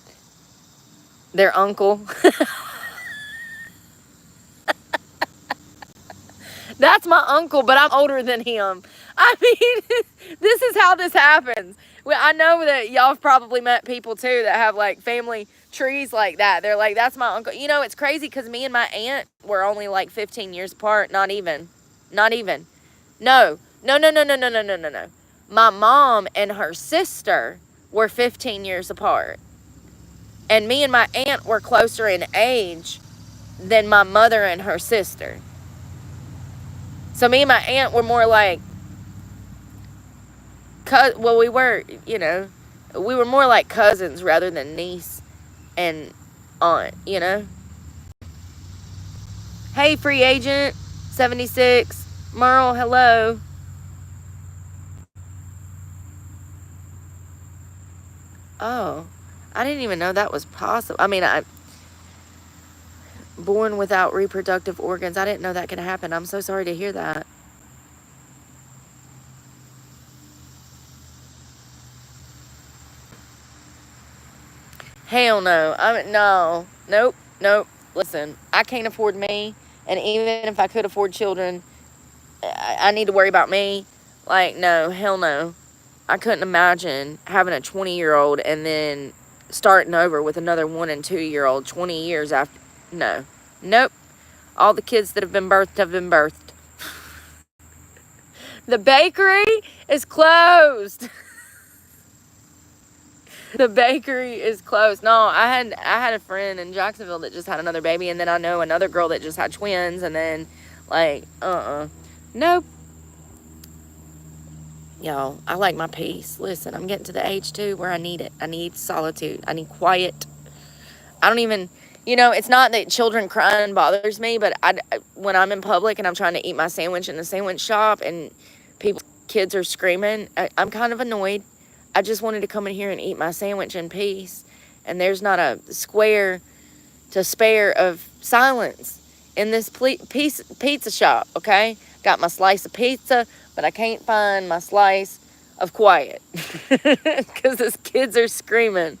their uncle. That's my uncle, but I'm older than him. I mean, this is how this happens. Well, I know that y'all have probably met people too that have like family trees like that. They're like, that's my uncle. You know, it's crazy because me and my aunt were only like 15 years apart. Not even. Not even. No. No, no, no, no, no, no, no, no, no. My mom and her sister were 15 years apart. And me and my aunt were closer in age than my mother and her sister. So me and my aunt were more like, well, we were, you know, we were more like cousins rather than niece and aunt, you know. Hey, free agent 76, Merle, hello. Oh, I didn't even know that was possible. I mean, born without reproductive organs. I didn't know that could happen. I'm so sorry to hear that. Hell no. Nope. Listen, I can't afford me, and even if I could afford children, I need to worry about me. Like, no, hell no. I couldn't imagine having a 20-year-old and then starting over with another 1 and 2-year-old 20 years after. No. Nope. All the kids that have been birthed have been birthed. The bakery is closed. The bakery is closed. No, I had a friend in Jacksonville that just had another baby, and then I know another girl that just had twins, and then like nope. Y'all, I like my peace. Listen, I'm getting to the age too where I need it. I need solitude. I need quiet. I don't even, it's not that children crying bothers me, but when I'm in public and I'm trying to eat my sandwich in the sandwich shop and kids are screaming, I'm kind of annoyed. I just wanted to come in here and eat my sandwich in peace. And there's not a square to spare of silence in this pizza shop, okay? Got my slice of pizza, but I can't find my slice of quiet because these kids are screaming.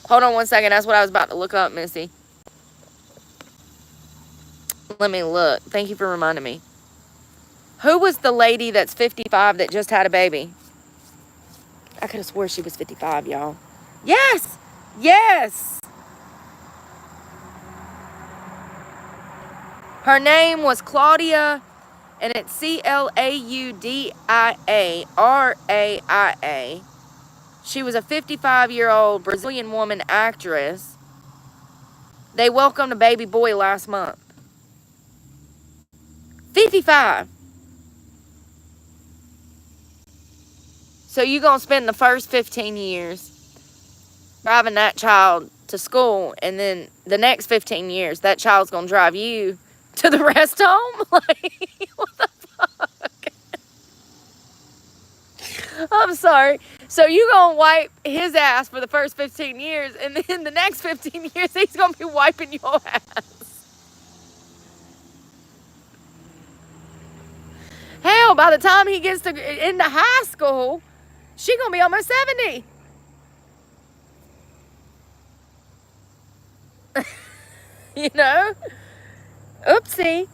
Hold on one second. That's what I was about to look up, Missy. Let me look. Thank you for reminding me. Who was the lady that's 55 that just had a baby? I could have swore she was 55, y'all. Yes! Yes! Her name was Claudia, and it's Claudiaraia. She was a 55-year-old Brazilian woman actress. They welcomed a baby boy last month. 55. So you're going to spend the first 15 years driving that child to school, and then the next 15 years, that child's going to drive you to the rest home? Like, what the fuck? I'm sorry. So you going to wipe his ass for the first 15 years, and then the next 15 years, he's going to be wiping your ass. Hell, by the time he gets into high school, she going to be almost 70. Oopsie.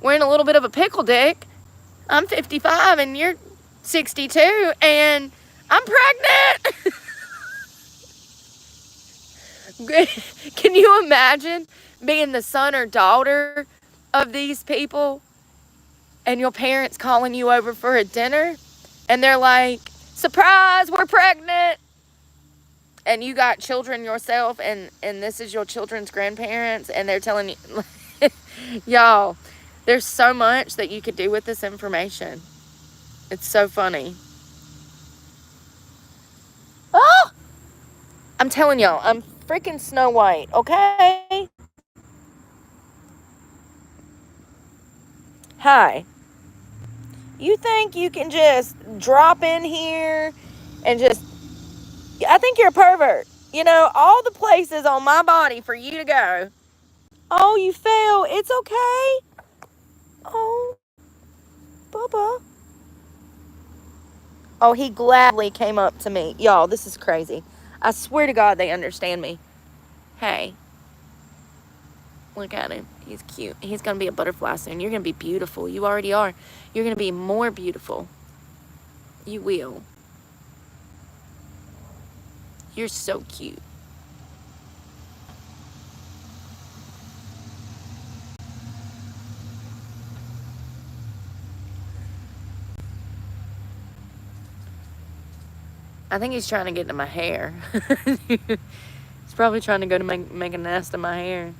We're in a little bit of a pickle, Dick. I'm 55 and you're 62 and I'm pregnant. Can you imagine being the son or daughter of these people and your parents calling you over for a dinner and they're like, surprise, we're pregnant. and you got children yourself, and this is your children's grandparents, and they're telling you, y'all, there's so much that you could do with this information. It's so funny. Oh! I'm telling y'all, I'm freaking Snow White, okay? Hi. You think you can just drop in here and just... I think you're a pervert. You know, all the places on my body for you to go. Oh, you fell. It's okay. Oh, Bubba. Oh, he gladly came up to me. Y'all, this is crazy. I swear to God they understand me. Hey. Look at him. He's cute. He's going to be a butterfly soon. You're going to be beautiful. You already are. You're going to be more beautiful. You will. You're so cute. I think he's trying to get into my hair. He's probably trying to go to make a nest in my hair.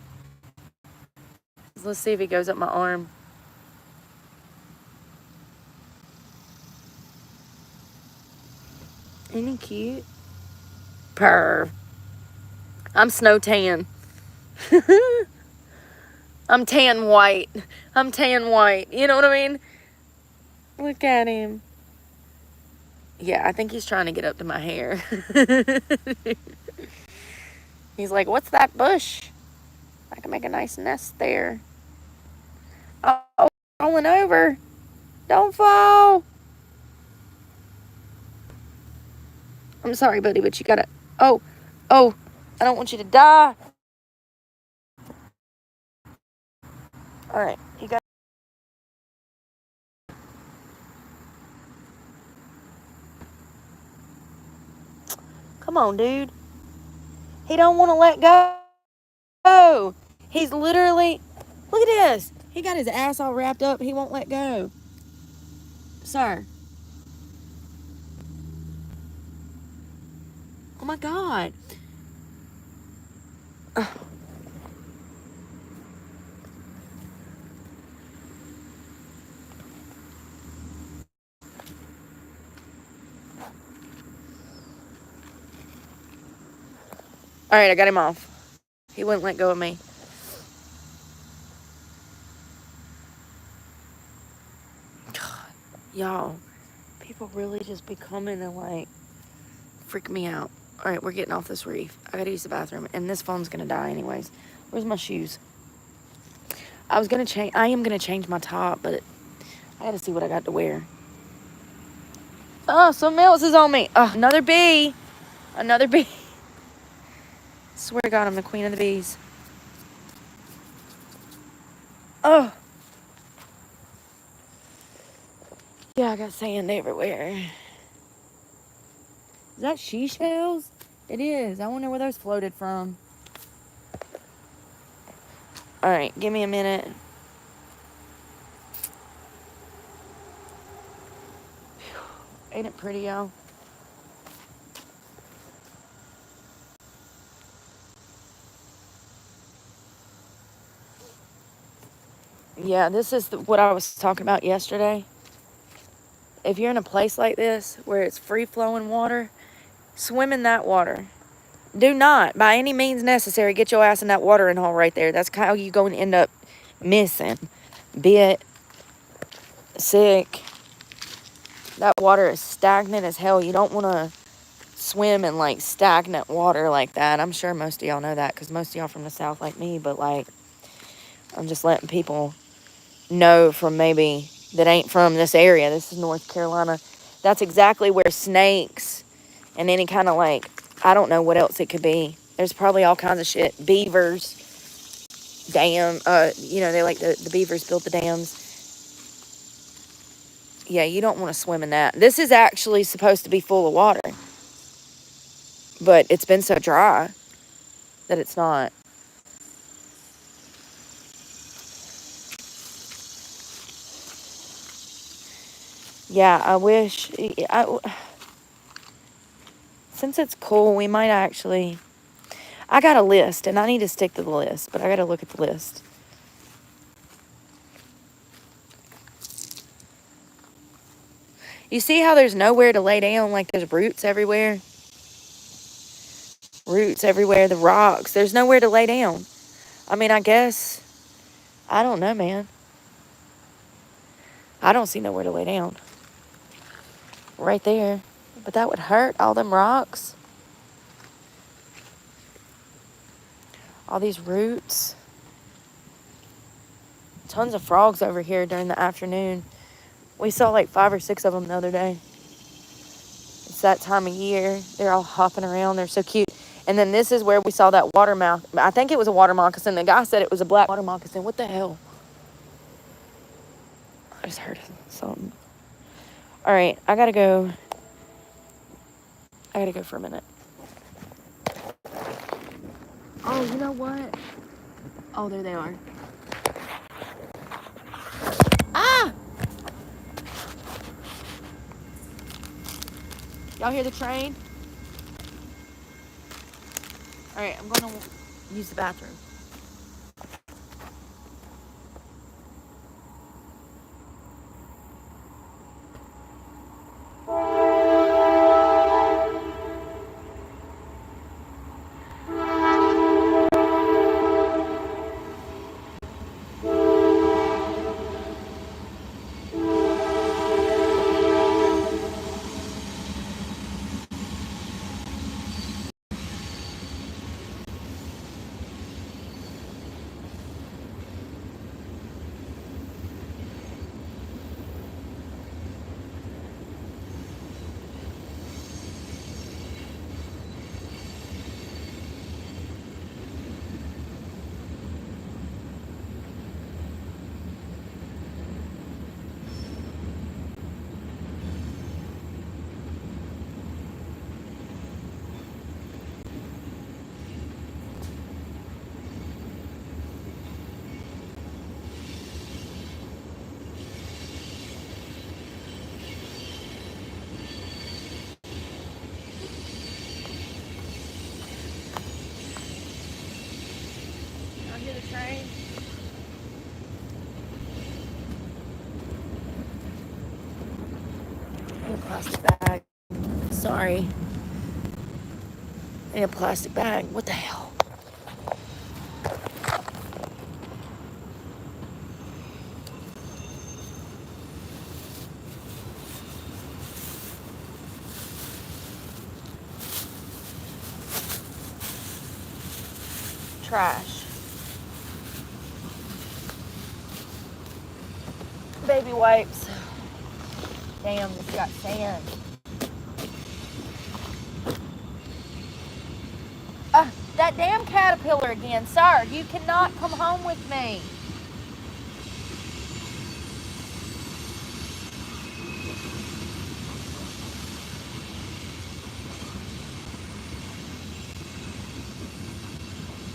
Let's see if he goes up my arm. Isn't he cute? Purr. I'm snow tan. I'm tan white. I'm tan white. You know what I mean? Look at him. Yeah, I think he's trying to get up to my hair. He's like, what's that bush? I can make a nice nest there. Oh, falling over. Don't fall. I'm sorry, buddy, but you gotta... Oh, I don't want you to die. All right, you got... Come on, dude. He don't want to let go. He's literally... Look at this. He got his ass all wrapped up. He won't let go. Sir. Oh, my God. All right, I got him off. He wouldn't let go of me. God, y'all, people really just be coming and, like, freak me out. All right, we're getting off this reef. I gotta use the bathroom, and this phone's gonna die anyways. Where's my shoes? I am gonna change my top, but I gotta see what I got to wear. Oh, something else is on me. Oh, another bee. Another bee. Swear to God, I'm the queen of the bees. Oh. Yeah, I got sand everywhere. Is that seashells? It is. I wonder where those floated from. All right, give me a minute. Ain't it pretty, y'all? Yeah, this is what I was talking about yesterday. If you're in a place like this where it's free-flowing water, swim in that water. Do not, by any means necessary, get your ass in that watering hole right there. That's how you going to end up missing, bit, sick. That water is stagnant as hell. You don't want to swim in, like, stagnant water like that. I'm sure most of y'all know that because most of y'all from the South like me, but, like, I'm just letting people know from maybe that ain't from this area. This is North Carolina. That's exactly where snakes and any kind of, like, I don't know what else it could be. There's probably all kinds of shit. Beavers, dam, they like the beavers built the dams. Yeah, you don't want to swim in that. This is actually supposed to be full of water, but it's been so dry that it's not. Yeah, I wish. Since it's cool, we might actually... I got a list, and I need to stick to the list, but I got to look at the list. You see how there's nowhere to lay down? Like, there's roots everywhere? Roots everywhere, the rocks. There's nowhere to lay down. I mean, I guess... I don't know, man. I don't see nowhere to lay down. Right there. But that would hurt, all them rocks. All these roots. Tons of frogs over here during the afternoon. We saw like 5 or 6 of them the other day. It's that time of year. They're all hopping around. They're so cute. And then this is where we saw that water moccasin. I think it was a water moccasin. The guy said it was a black water moccasin. What the hell? I just heard something. All right, I gotta go. I gotta go for a minute. Oh, you know what? Oh, there they are. Ah! Y'all hear the train? All right, I'm gonna use the bathroom. Hear the train? In a plastic bag. Sorry. In a plastic bag. What the hell? Trash. Baby wipes. Damn, this got sand. That damn caterpillar again. Sir, you cannot come home with me.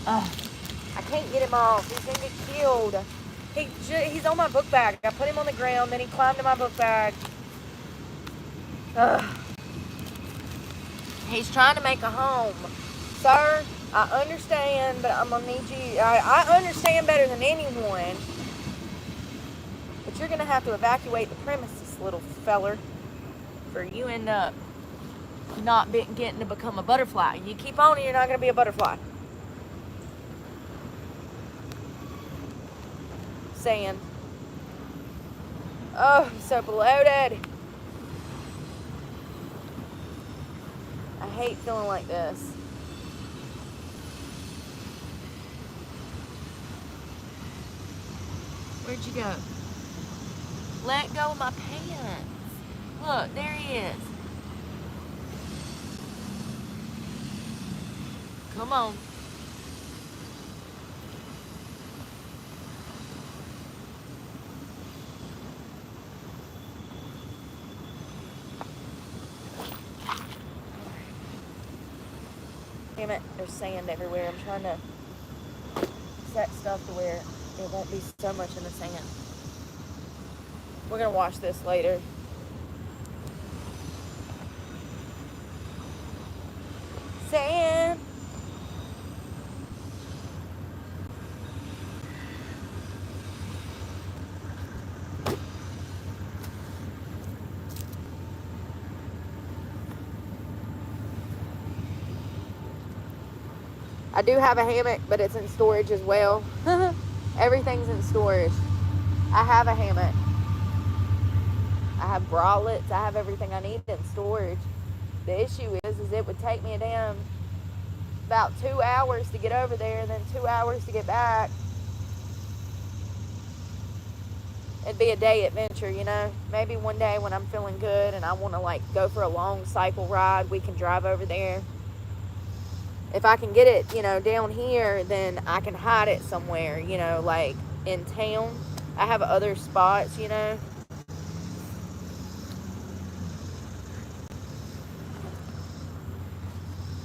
I can't get him off. He's gonna get killed. He's on my book bag. I put him on the ground, then he climbed in my book bag. He's trying to make a home. Sir, I understand, but I'm gonna need you. I understand better than anyone. But you're gonna have to evacuate the premises, little feller, or you end up not getting to become a butterfly. You keep on and you're not gonna be a butterfly. Sand. Oh, he's so bloated. I hate feeling like this. Where'd you go? Let go of my pants. Look, there he is. Come on. Damn it, there's sand everywhere. I'm trying to set stuff to where it won't be so much in the sand. We're gonna wash this later. saying? I do have a hammock, but it's in storage as well. Everything's in storage. I have a hammock. I have bralettes. I have everything I need in storage. The issue is it would take me a damn about 2 hours to get over there and then 2 hours to get back. It'd be a day adventure, you know. Maybe one day when I'm feeling good and I want to like go for a long cycle ride, we can drive over there. If I can get it, you know, down here, then I can hide it somewhere, you know, like in town. I have other spots, you know.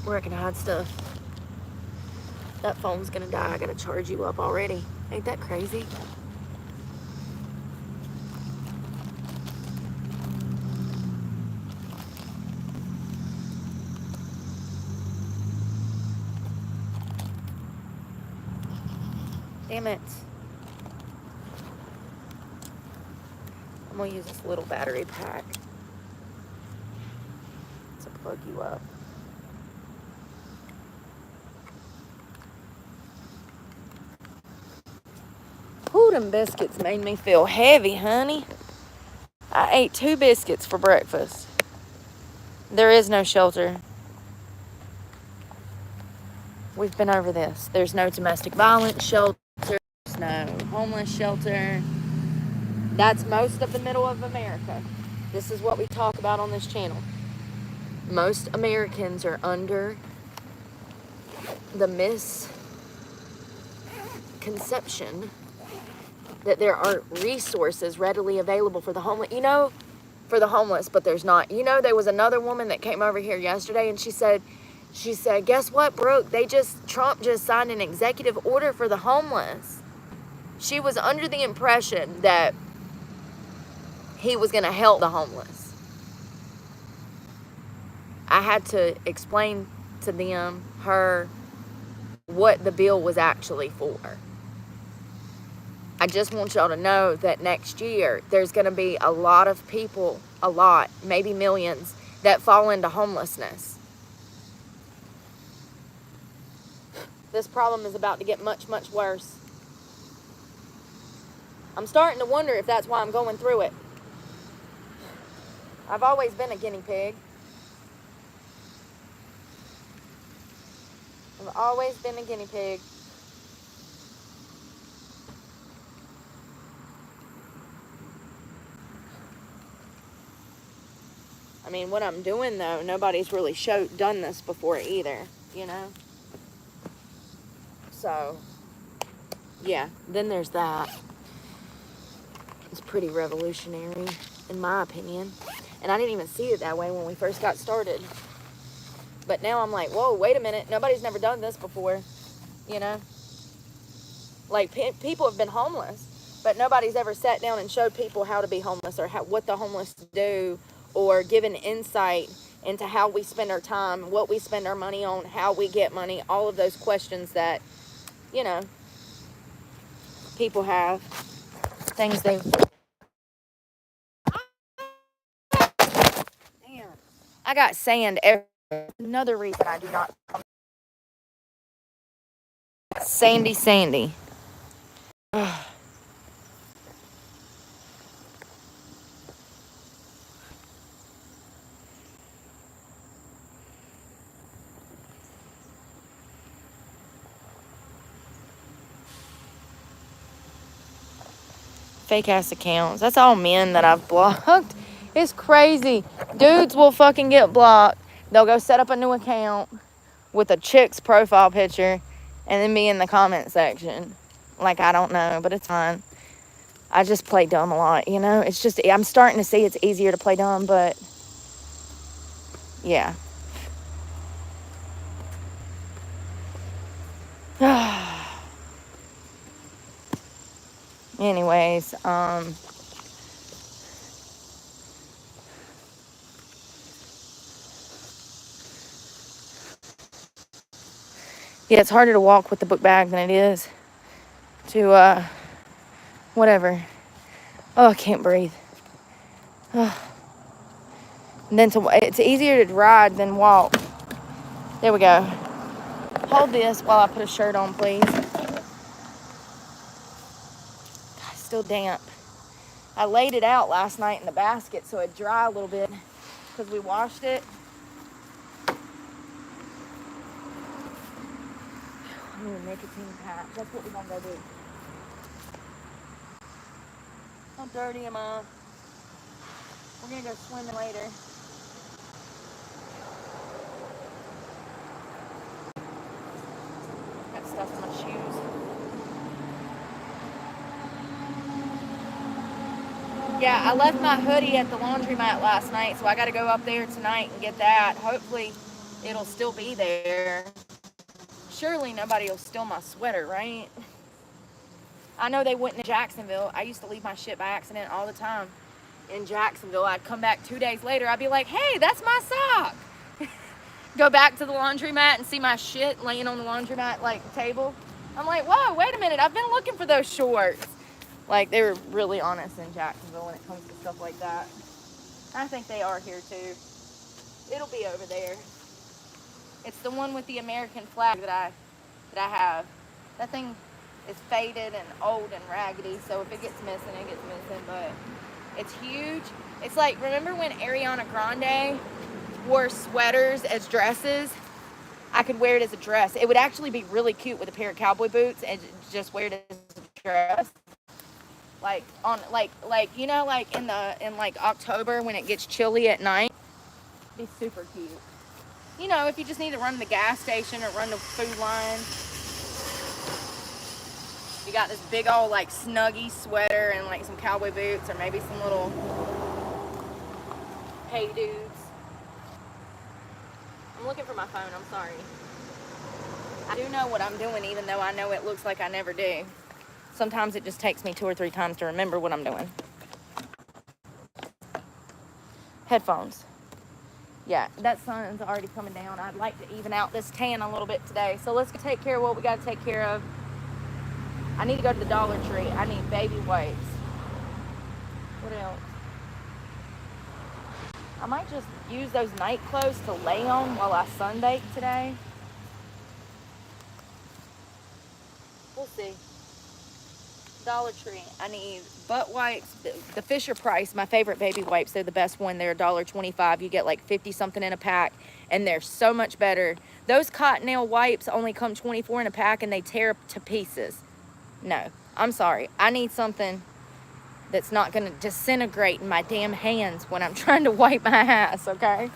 Where I can hide stuff. That phone's gonna die. I gotta charge you up already. Ain't that crazy? Damn it. I'm gonna use this little battery pack to plug you up. Ooh, them biscuits made me feel heavy, honey. I ate 2 biscuits for breakfast. There is no shelter. We've been over this. There's no domestic violence shelter. There's no homeless shelter. That's most of the middle of America. This is what we talk about on this channel. Most Americans are under the misconception that there are resources readily available for the homeless. You know, for the homeless, but there's not. You know, there was another woman that came over here yesterday and she said, guess what, Brooke? Trump just signed an executive order for the homeless. She was under the impression that he was going to help the homeless. I had to explain to her, what the bill was actually for. I just want y'all to know that next year, there's going to be a lot of people, maybe millions, that fall into homelessness. This problem is about to get much, much worse. I'm starting to wonder if that's why I'm going through it. I've always been a guinea pig. I've always been a guinea pig. I mean, what I'm doing, though, nobody's really done this before either, you know? So, yeah, then there's that. It's pretty revolutionary, in my opinion. And I didn't even see it that way when we first got started. But now I'm like, whoa, wait a minute. Nobody's never done this before, you know? Like, people have been homeless, but nobody's ever sat down and showed people how to be homeless or what the homeless do, or given insight into how we spend our time, what we spend our money on, how we get money, all of those questions that, you know, people have, things they... Damn. I got sand everywhere. Another reason I do not... Sandy. Fake ass accounts. That's all men that I've blocked. It's crazy. Dudes will fucking get blocked. They'll go set up a new account with a chick's profile picture and then be in the comment section. Like, I don't know, but it's fine. I just play dumb a lot, you know? It's just, I'm starting to see it's easier to play dumb, but yeah. Anyways, Yeah, it's harder to walk with the book bag than it is to, whatever. Oh, I can't breathe. Oh. And then it's easier to ride than walk. There we go. Hold this while I put a shirt on, please. God, it's still damp. I laid it out last night in the basket so it'd dry a little bit because we washed it. I need a nicotine patch. That's what we're gonna go do. How dirty am I? We're gonna go swimming later. Got stuff in my shoes. Yeah, I left my hoodie at the laundromat last night, so I gotta go up there tonight and get that. Hopefully it'll still be there. Surely nobody will steal my sweater, right? I know they wouldn't in Jacksonville. I used to leave my shit by accident all the time in Jacksonville. I'd come back 2 days later. I'd be like, hey, that's my sock. Go back to the laundromat and see my shit laying on the laundromat like table. I'm like, whoa, wait a minute. I've been looking for those shorts. Like, they were really honest in Jacksonville when it comes to stuff like that. I think they are here too. It'll be over there. It's the one with the American flag that I have. That thing is faded and old and raggedy, so if it gets missing, it gets missing, but it's huge. It's like, remember when Ariana Grande wore sweaters as dresses? I could wear it as a dress. It would actually be really cute with a pair of cowboy boots and just wear it as a dress. Like on like you know, like in like October when it gets chilly at night. It'd be super cute. You know, if you just need to run to the gas station or run to food line. You got this big old like snuggy sweater and like some cowboy boots or maybe some little hey dudes. I'm looking for my phone, I'm sorry. I do know what I'm doing even though I know it looks like I never do. Sometimes it just takes me 2 or 3 times to remember what I'm doing. Headphones. Yeah, that sun's already coming down. I'd like to even out this tan a little bit today. So let's take care of what we got to take care of. I need to go to the Dollar Tree. I need baby wipes. What else? I might just use those night clothes to lay on while I sunbake today. We'll see. Dollar Tree. I need butt wipes. The Fisher Price, my favorite baby wipes. They're the best one. They're $1.25. You get like 50 something in a pack, and they're so much better. Those Cottonelle wipes only come 24 in a pack, and they tear to pieces. No, I'm sorry. I need something that's not going to disintegrate in my damn hands when I'm trying to wipe my ass, okay?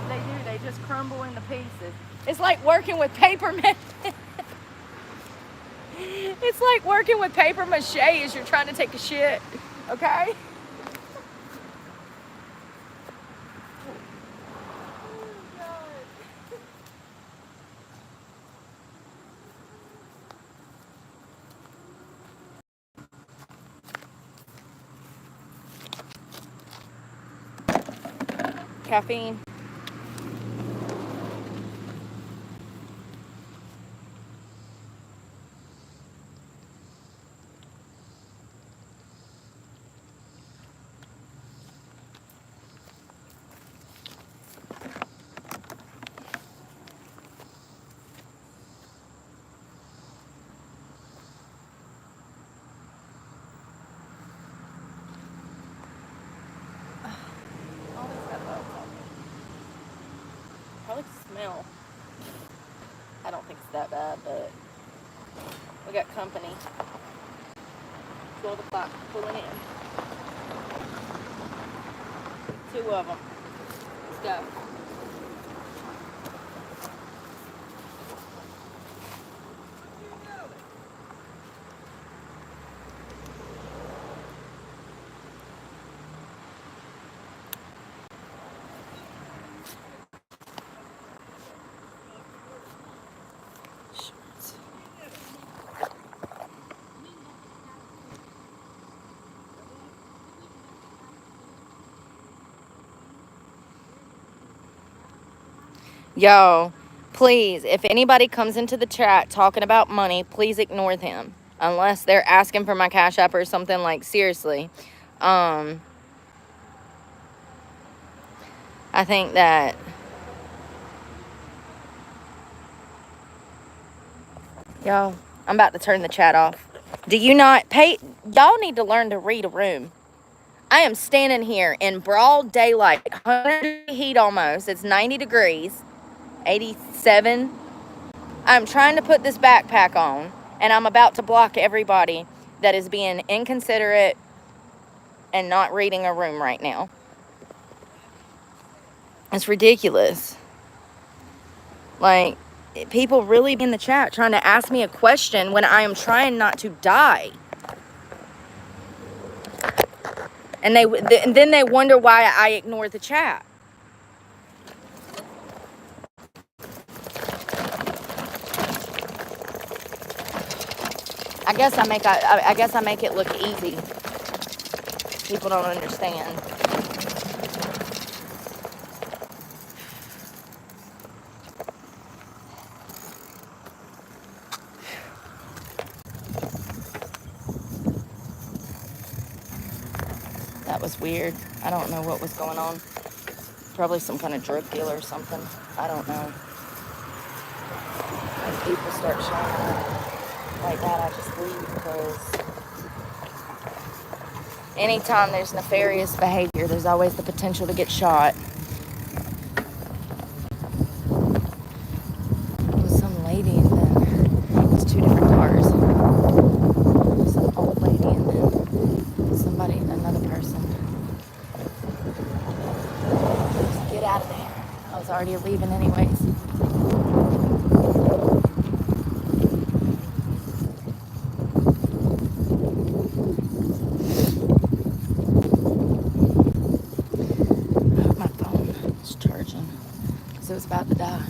They do. They just crumble into pieces. It's like working with paper mache. It's like working with paper mache as you're trying to take a shit, okay? Caffeine. Probably smell. I don't think it's that bad, but we got company. 12 o'clock, pulling in. 2 of them. Let's go. Yo, please, if anybody comes into the chat talking about money, please ignore them. Unless they're asking for my Cash App or something, like, seriously. I think that, yo, I'm about to turn the chat off. Do you not pay? Y'all need to learn to read a room. I am standing here in broad daylight, 100 heat almost. It's 90 degrees, 87. I'm trying to put this backpack on, and I'm about to block everybody that is being inconsiderate and not reading a room right now. It's ridiculous. Like, people really in the chat trying to ask me a question when I am trying not to die. And then they wonder why I ignore the chat. I guess I make it look easy. People don't understand. That was weird. I don't know what was going on. Probably some kind of drug dealer or something. I don't know. If people start showing up like that, I just leave, because anytime there's nefarious behavior, there's always the potential to get shot. It was some lady and then it was two different cars. Some old lady and then somebody, another person. Just get out of there. I was already leaving anyways. My phone is charging because it was about to die.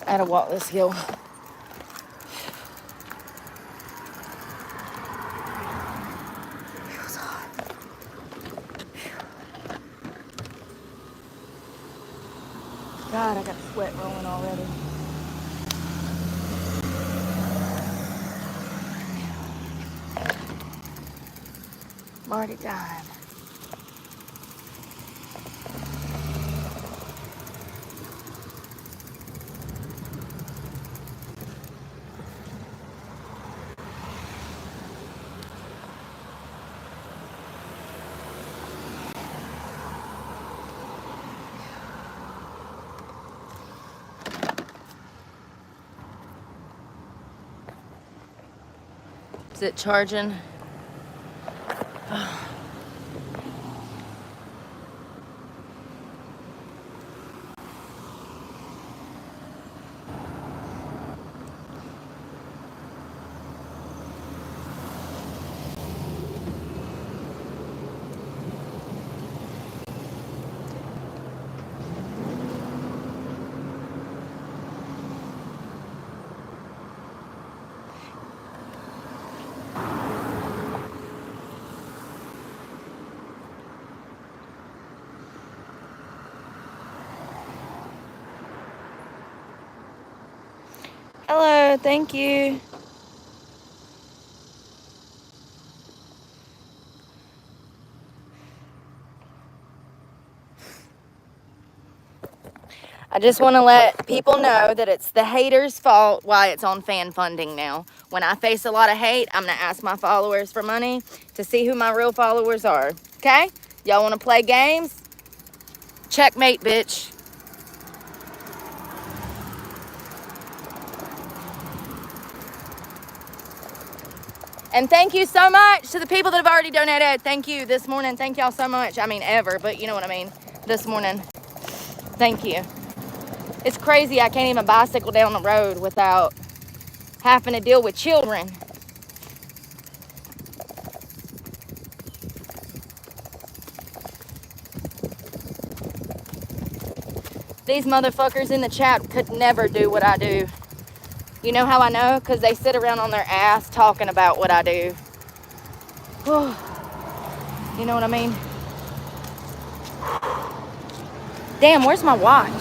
I had to walk this hill. It was hot. God, I got sweat rolling already. I'm already dying. Is it charging? Hello, thank you. I just want to let people know that it's the haters' fault why it's on fan funding now. When I face a lot of hate, I'm going to ask my followers for money to see who my real followers are. Okay? Y'all want to play games? Checkmate, bitch. And thank you so much to the people that have already donated. Thank you this morning. Thank y'all so much. I mean, ever, but you know what I mean. This morning. Thank you. It's crazy I can't even bicycle down the road without having to deal with children. These motherfuckers in the chat could never do what I do. You know how I know? Because they sit around on their ass talking about what I do. You know what I mean? Damn, where's my watch?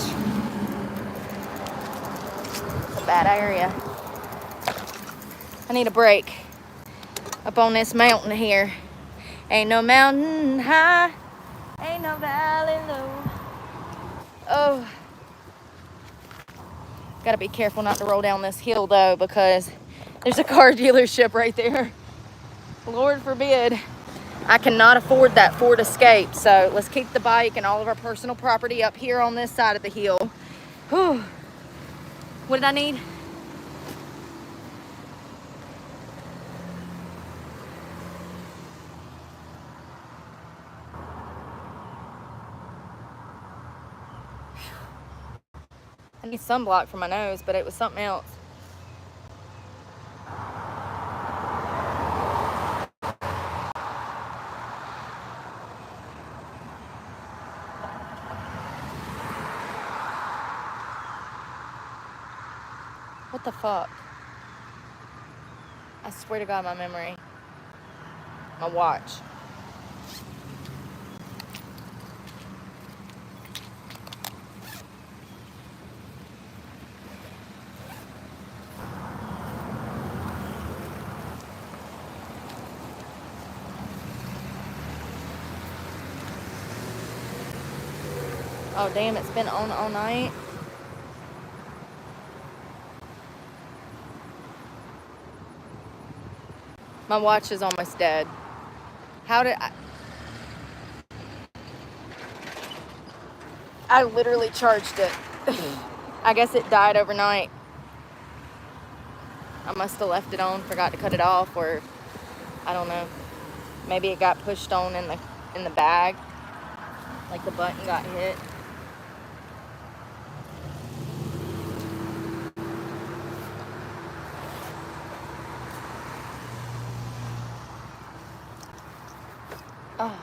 It's a bad area. I need a break up on this mountain here. Ain't no mountain high, ain't no valley low. Oh. Gotta be careful not to roll down this hill though, because there's a car dealership right there. Lord forbid. I cannot afford that Ford Escape, so let's keep the bike and all of our personal property up here on this side of the hill. Whew. What did I need? I need sunblock for my nose, but it was something else. What the fuck? I swear to God, my memory. My watch. Oh damn, it's been on all night. My watch is almost dead. How did I literally charged it. I guess it died overnight. I must have left it on, forgot to cut it off, or I don't know. Maybe it got pushed on in the bag. Like the button got hit. Oh.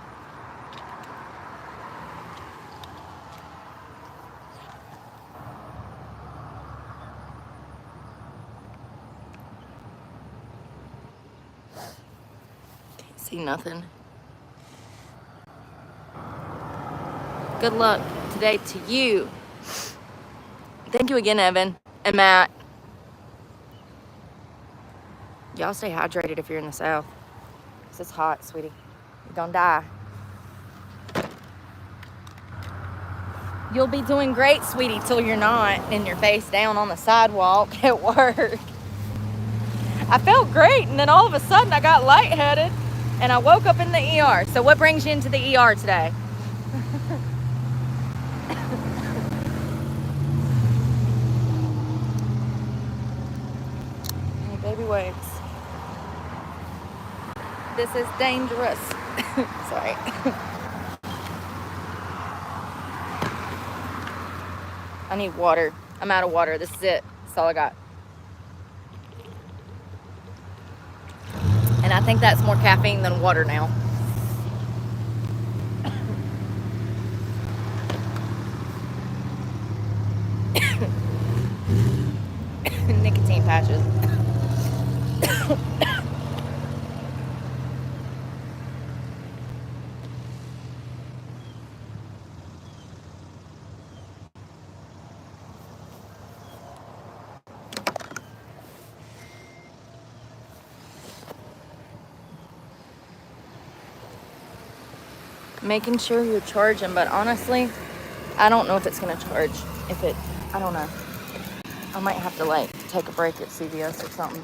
Can't see nothing. Good luck today to you. Thank you again, Evan and Matt. Y'all stay hydrated if you're in the South. 'Cause it's hot, sweetie. You're gonna die. You'll be doing great, sweetie, till you're not, and you're face down on the sidewalk at work. I felt great, and then all of a sudden I got lightheaded, and I woke up in the ER. So what brings you into the ER today? Hey, baby wipes. This is dangerous. Sorry. I need water. I'm out of water. This is it. That's all I got. And I think that's more caffeine than water now. Nicotine patches. Making sure you're charging, but honestly, I don't know if it's gonna charge. I don't know. I might have to like take a break at CVS or something.